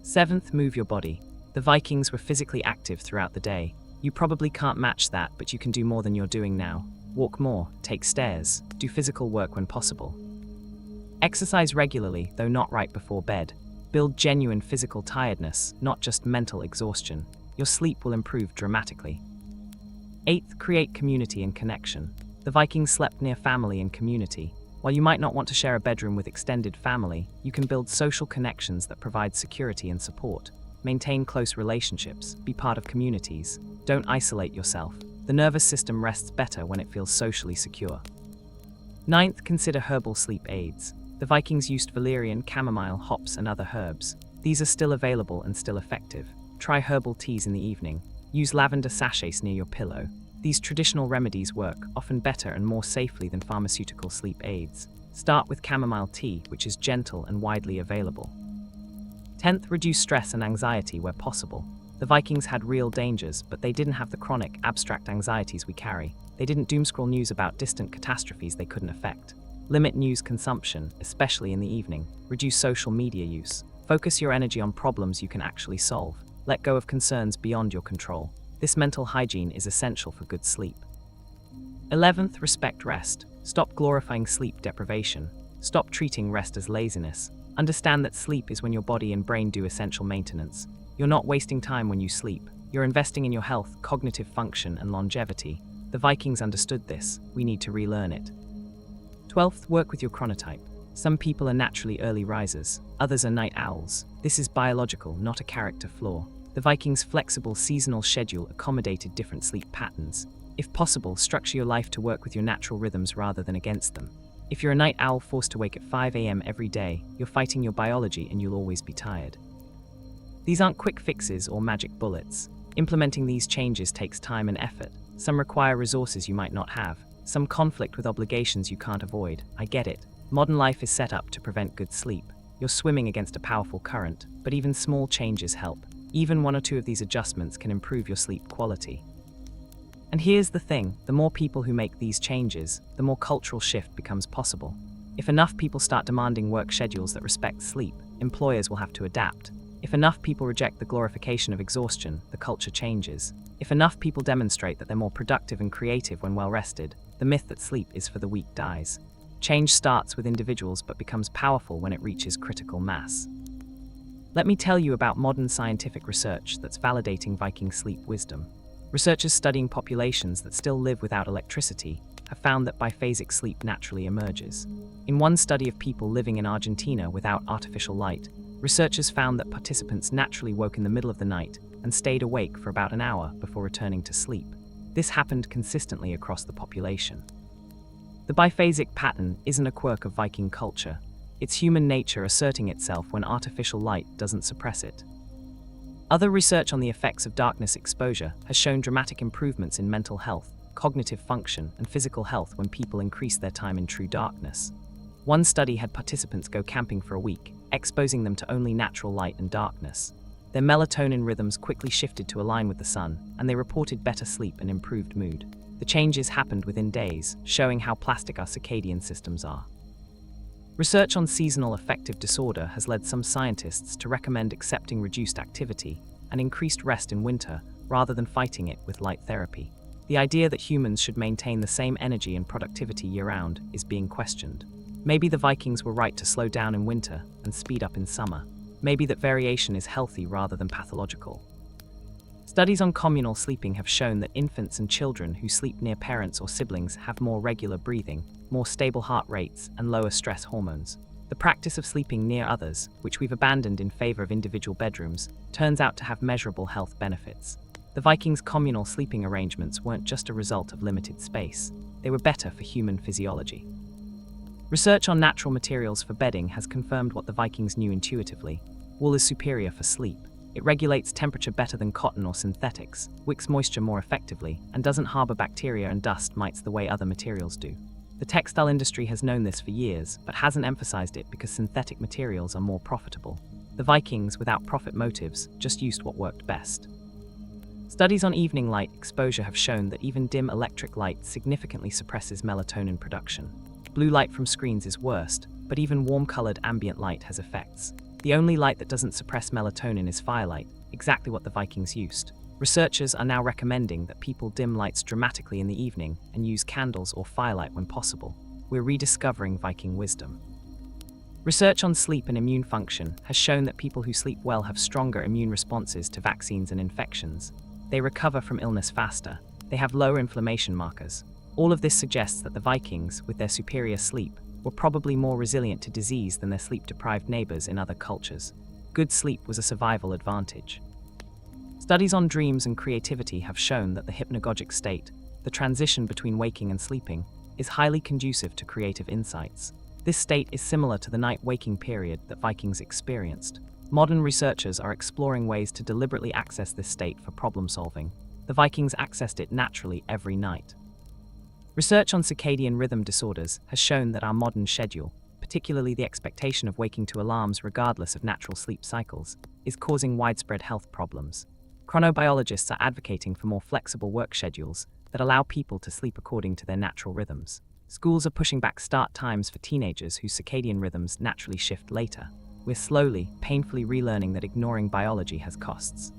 A: 7th, move your body. The Vikings were physically active throughout the day. You probably can't match that, but you can do more than you're doing now. Walk more, take stairs, do physical work when possible. Exercise regularly, though not right before bed. Build genuine physical tiredness, not just mental exhaustion. Your sleep will improve dramatically. 8th, create community and connection. The Vikings slept near family and community. While you might not want to share a bedroom with extended family, you can build social connections that provide security and support. Maintain close relationships, be part of communities. Don't isolate yourself. The nervous system rests better when it feels socially secure. 9th, consider herbal sleep aids. The Vikings used valerian, chamomile, hops, and other herbs. These are still available and still effective. Try herbal teas in the evening. Use lavender sachets near your pillow. These traditional remedies work, often better and more safely than pharmaceutical sleep aids. Start with chamomile tea, which is gentle and widely available. 10th, reduce stress and anxiety where possible. The Vikings had real dangers, but they didn't have the chronic, abstract anxieties we carry. They didn't doomscroll news about distant catastrophes they couldn't affect. Limit news consumption, especially in the evening. Reduce social media use. Focus your energy on problems you can actually solve. Let go of concerns beyond your control. This mental hygiene is essential for good sleep. 11th, respect rest. Stop glorifying sleep deprivation. Stop treating rest as laziness. Understand that sleep is when your body and brain do essential maintenance. You're not wasting time when you sleep. You're investing in your health, cognitive function, and longevity. The Vikings understood this. We need to relearn it. 12th, work with your chronotype. Some people are naturally early risers. Others are night owls. This is biological, not a character flaw. The Vikings' flexible seasonal schedule accommodated different sleep patterns. If possible, structure your life to work with your natural rhythms rather than against them. If you're a night owl forced to wake at 5 a.m. every day, you're fighting your biology and you'll always be tired. These aren't quick fixes or magic bullets. Implementing these changes takes time and effort. Some require resources you might not have. Some conflict with obligations you can't avoid. I get it. Modern life is set up to prevent good sleep. You're swimming against a powerful current, but even small changes help. Even 1 or 2 of these adjustments can improve your sleep quality. And here's the thing, the more people who make these changes, the more cultural shift becomes possible. If enough people start demanding work schedules that respect sleep, employers will have to adapt. If enough people reject the glorification of exhaustion, the culture changes. If enough people demonstrate that they're more productive and creative when well rested, the myth that sleep is for the weak dies. Change starts with individuals but becomes powerful when it reaches critical mass. Let me tell you about modern scientific research that's validating Viking sleep wisdom. Researchers studying populations that still live without electricity have found that biphasic sleep naturally emerges. In one study of people living in Argentina without artificial light, researchers found that participants naturally woke in the middle of the night and stayed awake for about an hour before returning to sleep. This happened consistently across the population. The biphasic pattern isn't a quirk of Viking culture. It's human nature asserting itself when artificial light doesn't suppress it. Other research on the effects of darkness exposure has shown dramatic improvements in mental health, cognitive function, and physical health when people increase their time in true darkness. One study had participants go camping for a week, exposing them to only natural light and darkness. Their melatonin rhythms quickly shifted to align with the sun, and they reported better sleep and improved mood. The changes happened within days, showing how plastic our circadian systems are. Research on seasonal affective disorder has led some scientists to recommend accepting reduced activity and increased rest in winter rather than fighting it with light therapy. The idea that humans should maintain the same energy and productivity year-round is being questioned. Maybe the Vikings were right to slow down in winter and speed up in summer. Maybe that variation is healthy rather than pathological. Studies on communal sleeping have shown that infants and children who sleep near parents or siblings have more regular breathing, more stable heart rates, and lower stress hormones. The practice of sleeping near others, which we've abandoned in favor of individual bedrooms, turns out to have measurable health benefits. The Vikings' communal sleeping arrangements weren't just a result of limited space. They were better for human physiology. Research on natural materials for bedding has confirmed what the Vikings knew intuitively. Wool is superior for sleep. It regulates temperature better than cotton or synthetics, wicks moisture more effectively, and doesn't harbor bacteria and dust mites the way other materials do. The textile industry has known this for years, but hasn't emphasized it because synthetic materials are more profitable. The Vikings, without profit motives, just used what worked best. Studies on evening light exposure have shown that even dim electric light significantly suppresses melatonin production. Blue light from screens is worst, but even warm-colored ambient light has effects. The only light that doesn't suppress melatonin is firelight, exactly what the Vikings used. Researchers are now recommending that people dim lights dramatically in the evening and use candles or firelight when possible. We're rediscovering Viking wisdom. Research on sleep and immune function has shown that people who sleep well have stronger immune responses to vaccines and infections. They recover from illness faster. They have lower inflammation markers. All of this suggests that the Vikings, with their superior sleep, were probably more resilient to disease than their sleep-deprived neighbors in other cultures. Good sleep was a survival advantage. Studies on dreams and creativity have shown that the hypnagogic state, the transition between waking and sleeping, is highly conducive to creative insights. This state is similar to the night waking period that Vikings experienced. Modern researchers are exploring ways to deliberately access this state for problem solving. The Vikings accessed it naturally every night. Research on circadian rhythm disorders has shown that our modern schedule, particularly the expectation of waking to alarms regardless of natural sleep cycles, is causing widespread health problems. Chronobiologists are advocating for more flexible work schedules that allow people to sleep according to their natural rhythms. Schools are pushing back start times for teenagers whose circadian rhythms naturally shift later. We're slowly, painfully relearning that ignoring biology has costs.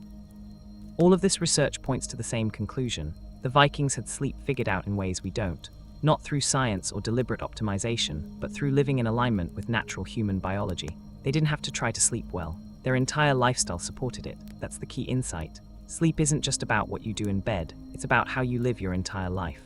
A: All of this research points to the same conclusion. The Vikings had sleep figured out in ways we don't, not through science or deliberate optimization, but through living in alignment with natural human biology. They didn't have to try to sleep well. Their entire lifestyle supported it. That's the key insight. Sleep isn't just about what you do in bed, it's about how you live your entire life.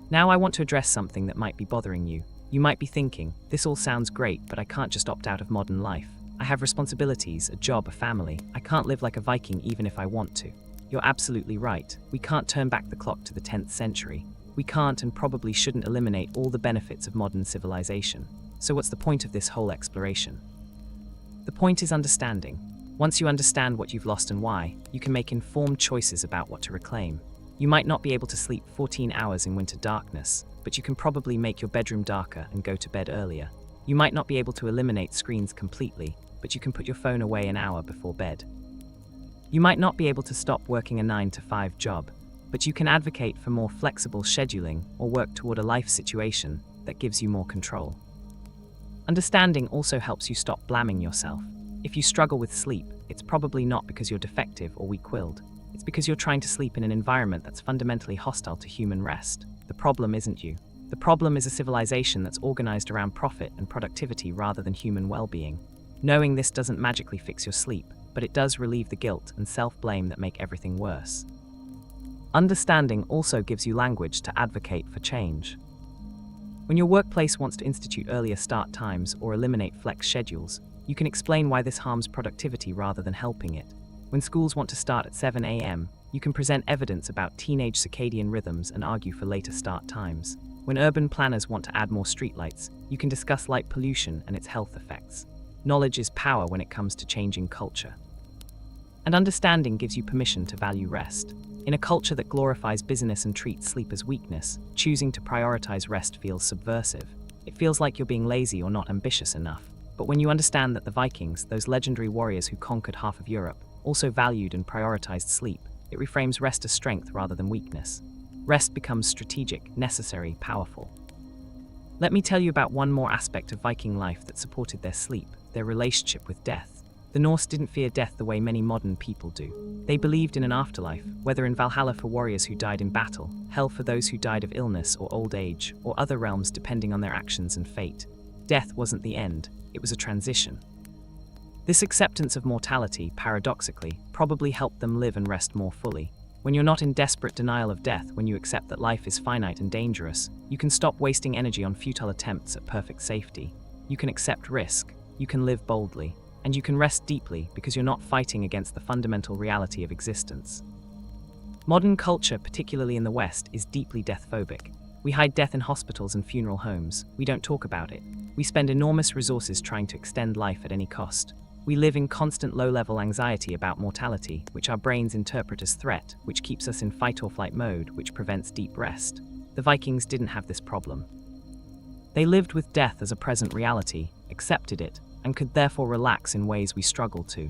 A: Now I want to address something that might be bothering you. You might be thinking, this all sounds great, but I can't just opt out of modern life. I have responsibilities, a job, a family. I can't live like a Viking even if I want to. You're absolutely right. We can't turn back the clock to the 10th century. We can't and probably shouldn't eliminate all the benefits of modern civilization. So what's the point of this whole exploration? The point is understanding. Once you understand what you've lost and why, you can make informed choices about what to reclaim. You might not be able to sleep 14 hours in winter darkness, but you can probably make your bedroom darker and go to bed earlier. You might not be able to eliminate screens completely, but you can put your phone away an hour before bed. You might not be able to stop working a 9-to-5 job, but you can advocate for more flexible scheduling or work toward a life situation that gives you more control. Understanding also helps you stop blaming yourself. If you struggle with sleep, it's probably not because you're defective or weak-willed. It's because you're trying to sleep in an environment that's fundamentally hostile to human rest. The problem isn't you. The problem is a civilization that's organized around profit and productivity rather than human well-being. Knowing this doesn't magically fix your sleep, but it does relieve the guilt and self-blame that make everything worse. Understanding also gives you language to advocate for change. When your workplace wants to institute earlier start times or eliminate flex schedules, you can explain why this harms productivity rather than helping it. When schools want to start at 7 a.m., you can present evidence about teenage circadian rhythms and argue for later start times. When urban planners want to add more streetlights, you can discuss light pollution and its health effects. Knowledge is power when it comes to changing culture. And understanding gives you permission to value rest. In a culture that glorifies busyness and treats sleep as weakness, choosing to prioritize rest feels subversive. It feels like you're being lazy or not ambitious enough. But when you understand that the Vikings, those legendary warriors who conquered half of Europe, also valued and prioritized sleep, it reframes rest as strength rather than weakness. Rest becomes strategic, necessary, powerful. Let me tell you about one more aspect of Viking life that supported their sleep, their relationship with death. The Norse didn't fear death the way many modern people do. They believed in an afterlife, whether in Valhalla for warriors who died in battle, hell for those who died of illness or old age, or other realms depending on their actions and fate. Death wasn't the end, it was a transition. This acceptance of mortality, paradoxically, probably helped them live and rest more fully. When you're not in desperate denial of death, when you accept that life is finite and dangerous, you can stop wasting energy on futile attempts at perfect safety. You can accept risk, you can live boldly, and you can rest deeply because you're not fighting against the fundamental reality of existence. Modern culture, particularly in the West, is deeply death-phobic. We hide death in hospitals and funeral homes. We don't talk about it. We spend enormous resources trying to extend life at any cost. We live in constant low-level anxiety about mortality, which our brains interpret as threat, which keeps us in fight-or-flight mode, which prevents deep rest. The Vikings didn't have this problem. They lived with death as a present reality, accepted it, and could therefore relax in ways we struggle to.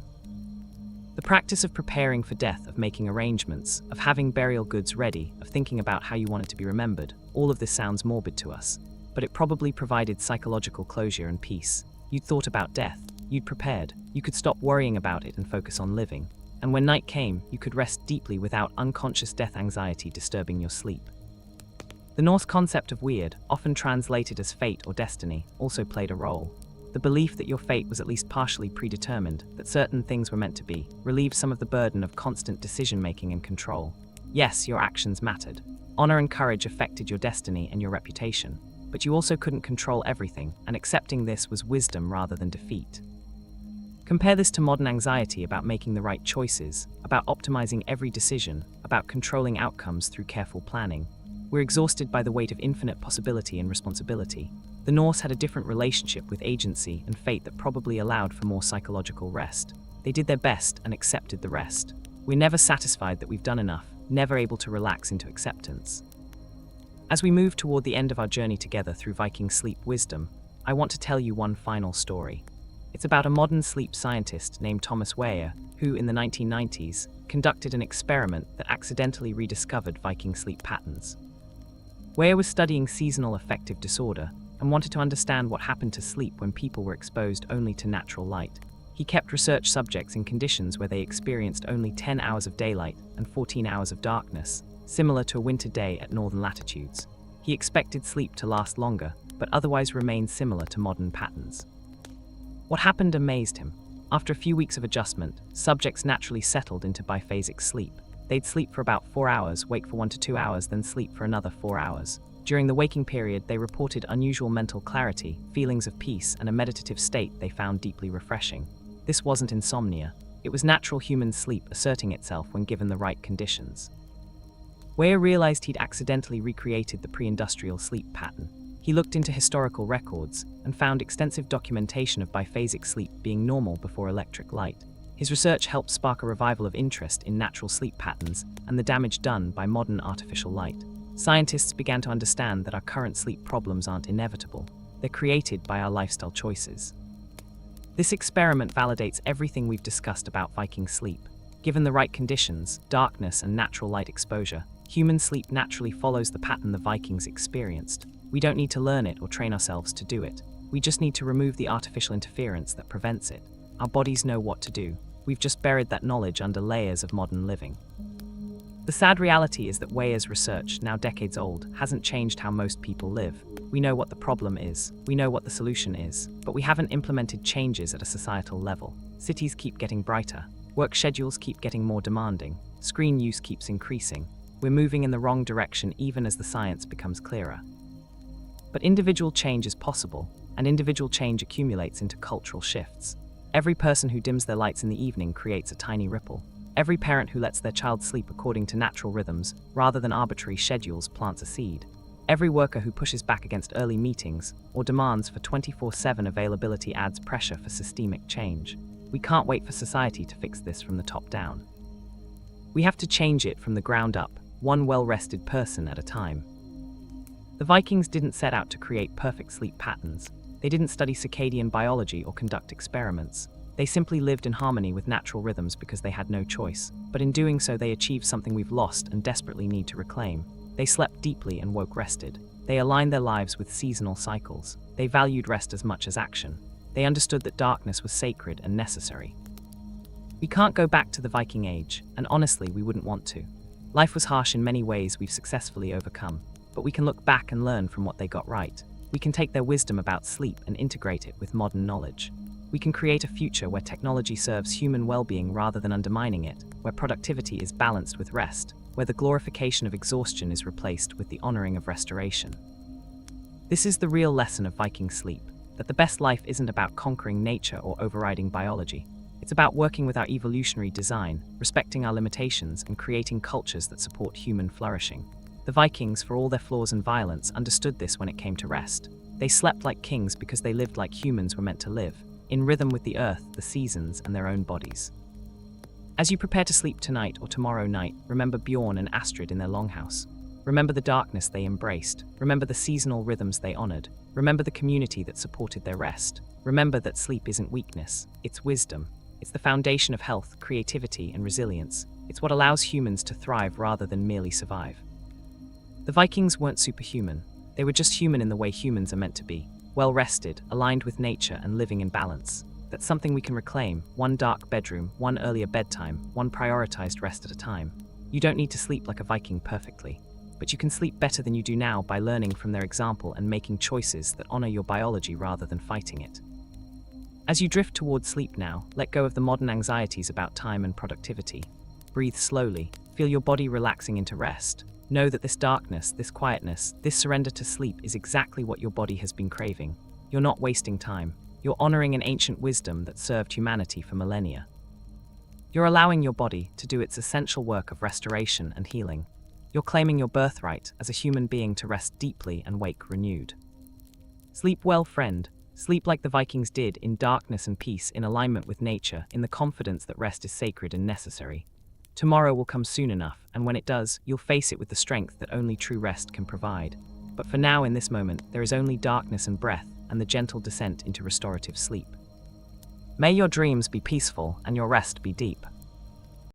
A: The practice of preparing for death, of making arrangements, of having burial goods ready, of thinking about how you want it to be remembered, all of this sounds morbid to us, but it probably provided psychological closure and peace. You'd thought about death, you'd prepared, you could stop worrying about it and focus on living. And when night came, you could rest deeply without unconscious death anxiety disturbing your sleep. The Norse concept of weird, often translated as fate or destiny, also played a role. The belief that your fate was at least partially predetermined, that certain things were meant to be, relieved some of the burden of constant decision-making and control. Yes, your actions mattered. Honor and courage affected your destiny and your reputation, but you also couldn't control everything, and accepting this was wisdom rather than defeat. Compare this to modern anxiety about making the right choices, about optimizing every decision, about controlling outcomes through careful planning. We're exhausted by the weight of infinite possibility and responsibility. The Norse had a different relationship with agency and fate that probably allowed for more psychological rest. They did their best and accepted the rest. We're never satisfied that we've done enough, never able to relax into acceptance. As we move toward the end of our journey together through Viking sleep wisdom, I want to tell you one final story. It's about a modern sleep scientist named Thomas Weyer, who in the 1990s conducted an experiment that accidentally rediscovered Viking sleep patterns. Weyer was studying seasonal affective disorder and wanted to understand what happened to sleep when people were exposed only to natural light. He kept research subjects in conditions where they experienced only 10 hours of daylight and 14 hours of darkness, similar to a winter day at northern latitudes. He expected sleep to last longer, but otherwise remain similar to modern patterns. What happened amazed him. After a few weeks of adjustment, subjects naturally settled into biphasic sleep. They'd sleep for about 4 hours, wake for 1 to 2 hours, then sleep for another 4 hours. During the waking period, they reported unusual mental clarity, feelings of peace, and a meditative state they found deeply refreshing. This wasn't insomnia. It was natural human sleep asserting itself when given the right conditions. Weyer realized he'd accidentally recreated the pre-industrial sleep pattern. He looked into historical records and found extensive documentation of biphasic sleep being normal before electric light. His research helped spark a revival of interest in natural sleep patterns and the damage done by modern artificial light. Scientists began to understand that our current sleep problems aren't inevitable. They're created by our lifestyle choices. This experiment validates everything we've discussed about Viking sleep. Given the right conditions, darkness and natural light exposure, human sleep naturally follows the pattern the Vikings experienced. We don't need to learn it or train ourselves to do it. We just need to remove the artificial interference that prevents it. Our bodies know what to do. We've just buried that knowledge under layers of modern living. The sad reality is that Weyer's research, now decades old, hasn't changed how most people live. We know what the problem is, we know what the solution is, but we haven't implemented changes at a societal level. Cities keep getting brighter, work schedules keep getting more demanding, screen use keeps increasing. We're moving in the wrong direction even as the science becomes clearer. But individual change is possible, and individual change accumulates into cultural shifts. Every person who dims their lights in the evening creates a tiny ripple. Every parent who lets their child sleep according to natural rhythms, rather than arbitrary schedules, plants a seed. Every worker who pushes back against early meetings or demands for 24/7 availability adds pressure for systemic change. We can't wait for society to fix this from the top down. We have to change it from the ground up, one well-rested person at a time. The Vikings didn't set out to create perfect sleep patterns. They didn't study circadian biology or conduct experiments. They simply lived in harmony with natural rhythms because they had no choice. But in doing so, they achieved something we've lost and desperately need to reclaim. They slept deeply and woke rested. They aligned their lives with seasonal cycles. They valued rest as much as action. They understood that darkness was sacred and necessary. We can't go back to the Viking Age, and honestly, we wouldn't want to. Life was harsh in many ways we've successfully overcome, but we can look back and learn from what they got right. We can take their wisdom about sleep and integrate it with modern knowledge. We can create a future where technology serves human well-being rather than undermining it, where productivity is balanced with rest, where the glorification of exhaustion is replaced with the honoring of restoration. This is the real lesson of Viking sleep, that the best life isn't about conquering nature or overriding biology. It's about working with our evolutionary design, respecting our limitations, and creating cultures that support human flourishing. The Vikings, for all their flaws and violence, understood this when it came to rest. They slept like kings because they lived like humans were meant to live, in rhythm with the earth, the seasons, and their own bodies. As you prepare to sleep tonight or tomorrow night, remember Bjorn and Astrid in their longhouse. Remember the darkness they embraced. Remember the seasonal rhythms they honored. Remember the community that supported their rest. Remember that sleep isn't weakness, it's wisdom. It's the foundation of health, creativity, and resilience. It's what allows humans to thrive rather than merely survive. The Vikings weren't superhuman. They were just human in the way humans are meant to be. Well-rested, aligned with nature, and living in balance. That's something we can reclaim. One dark bedroom, one earlier bedtime, one prioritized rest at a time. You don't need to sleep like a Viking perfectly, but you can sleep better than you do now by learning from their example and making choices that honor your biology rather than fighting it. As you drift towards sleep now, let go of the modern anxieties about time and productivity. Breathe slowly, feel your body relaxing into rest. Know that this darkness, this quietness, this surrender to sleep is exactly what your body has been craving. You're not wasting time. You're honoring an ancient wisdom that served humanity for millennia. You're allowing your body to do its essential work of restoration and healing. You're claiming your birthright as a human being to rest deeply and wake renewed. Sleep well, friend. Sleep like the Vikings did, in darkness and peace, in alignment with nature, in the confidence that rest is sacred and necessary. Tomorrow will come soon enough, and when it does, you'll face it with the strength that only true rest can provide. But for now, in this moment, there is only darkness and breath, and the gentle descent into restorative sleep. May your dreams be peaceful and your rest be deep.